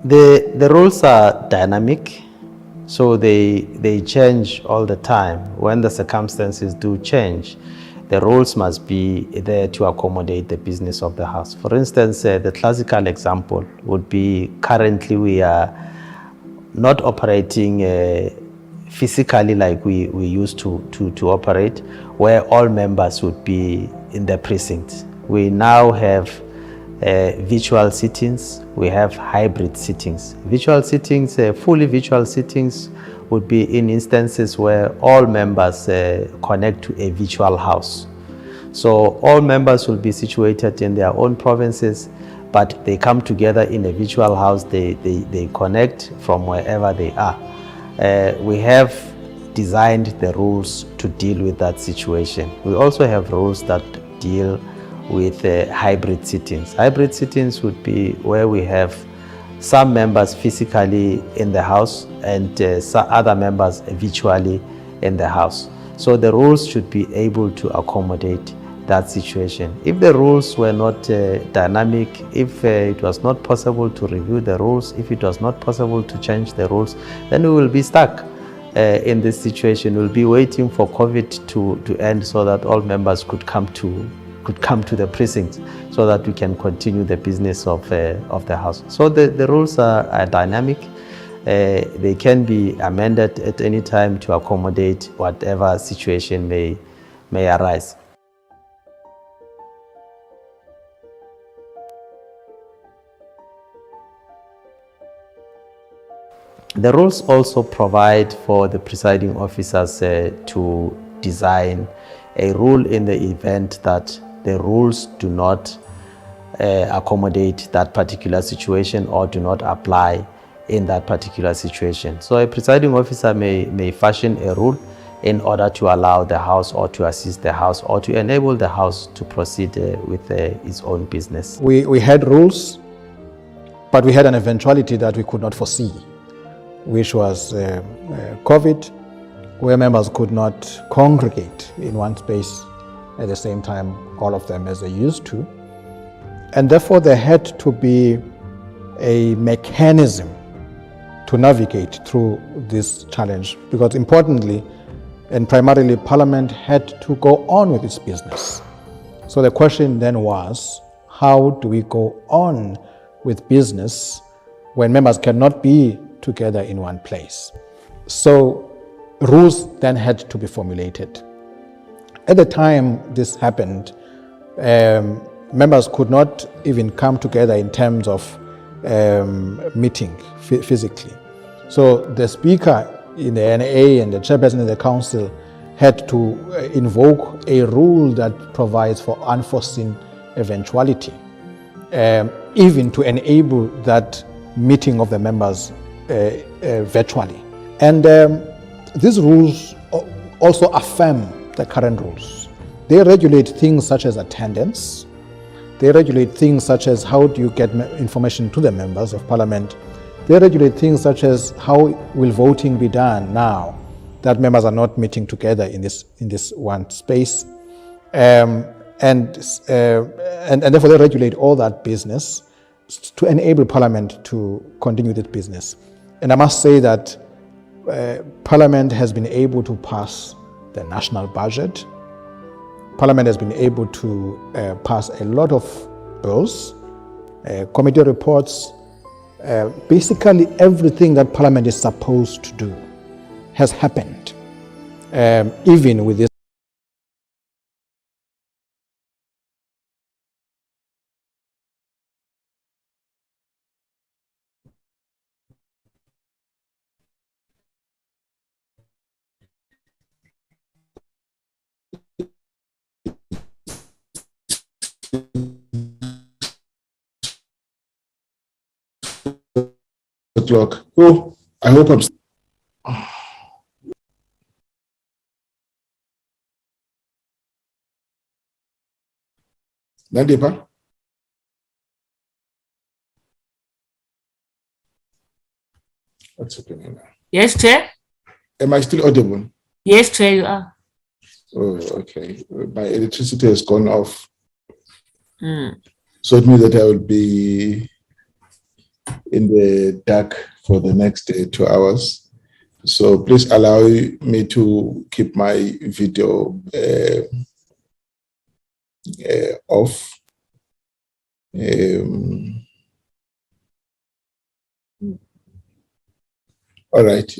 The rules are dynamic, so they change all the time. When the circumstances do change, the rules must be there to accommodate the business of the House. For instance, the classical example would be currently we are not operating physically like we used to operate, where all members would be in the precinct. We now have virtual sittings, we have hybrid sittings. Virtual sittings, fully virtual sittings would be in instances where all members connect to a virtual house. So all members will be situated in their own provinces, but they come together in a virtual house, they connect from wherever they are. We have designed the rules to deal with that situation. We also have rules that deal with hybrid sittings. Hybrid sittings would be where we have some members physically in the house and some other members virtually in the house. So the rules should be able to accommodate that situation. If the rules were not dynamic, if it was not possible to review the rules, if it was not possible to change the rules, then we will be stuck in this situation. We'll be waiting for COVID to end so that all members could come to the precinct so that we can continue the business of the House. So the rules are dynamic. They can be amended at any time to accommodate whatever situation may arise. The rules also provide for the presiding officers to design a rule in the event that the rules do not accommodate that particular situation or do not apply in that particular situation. So a presiding officer may fashion a rule in order to allow the House or to assist the House or to enable the House to proceed with its own business. We had rules, but we had an eventuality that we could not foresee, which was COVID, where members could not congregate in one space at the same time, all of them as they used to. And therefore there had to be a mechanism to navigate through this challenge, because importantly and primarily Parliament had to go on with its business. So the question then was, how do we go on with business when members cannot be together in one place? So rules then had to be formulated. At the time this happened, members could not even come together in terms of meeting physically. So the Speaker in the NA and the Chairperson of the Council had to invoke a rule that provides for unforeseen eventuality, even to enable that meeting of the members virtually. And these rules also affirm the current rules. They regulate things such as attendance. They regulate things such as how do you get information to the members of Parliament. They regulate things such as how will voting be done now that members are not meeting together in this one space. And therefore they regulate all that business to enable Parliament to continue that business. And I must say that Parliament has been able to pass the national budget. Parliament has been able to pass a lot of bills, committee reports. Basically everything that Parliament is supposed to do has happened, even with this. O'clock. Oh, I hope I'm. Nadipa? What's happening now? Yes, Chair. Am I still audible? Yes, Chair, you are. Oh, okay. My electricity has gone off. Mm. So it means that I will be in the dark for the next 2 hours. So please allow me to keep my video off. All right,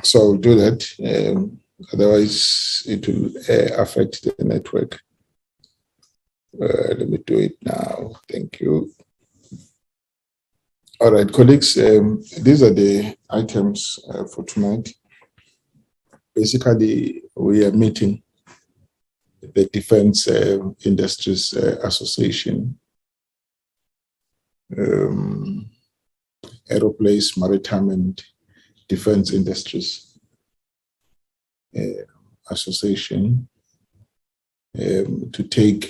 so I'll do that. Otherwise, it will affect the network. Let me do it now. Thank you. All right, colleagues, these are the items for tonight. Basically, we are meeting the Defense Industries Association, Aeroplace, Maritime and Defense Industries Association to take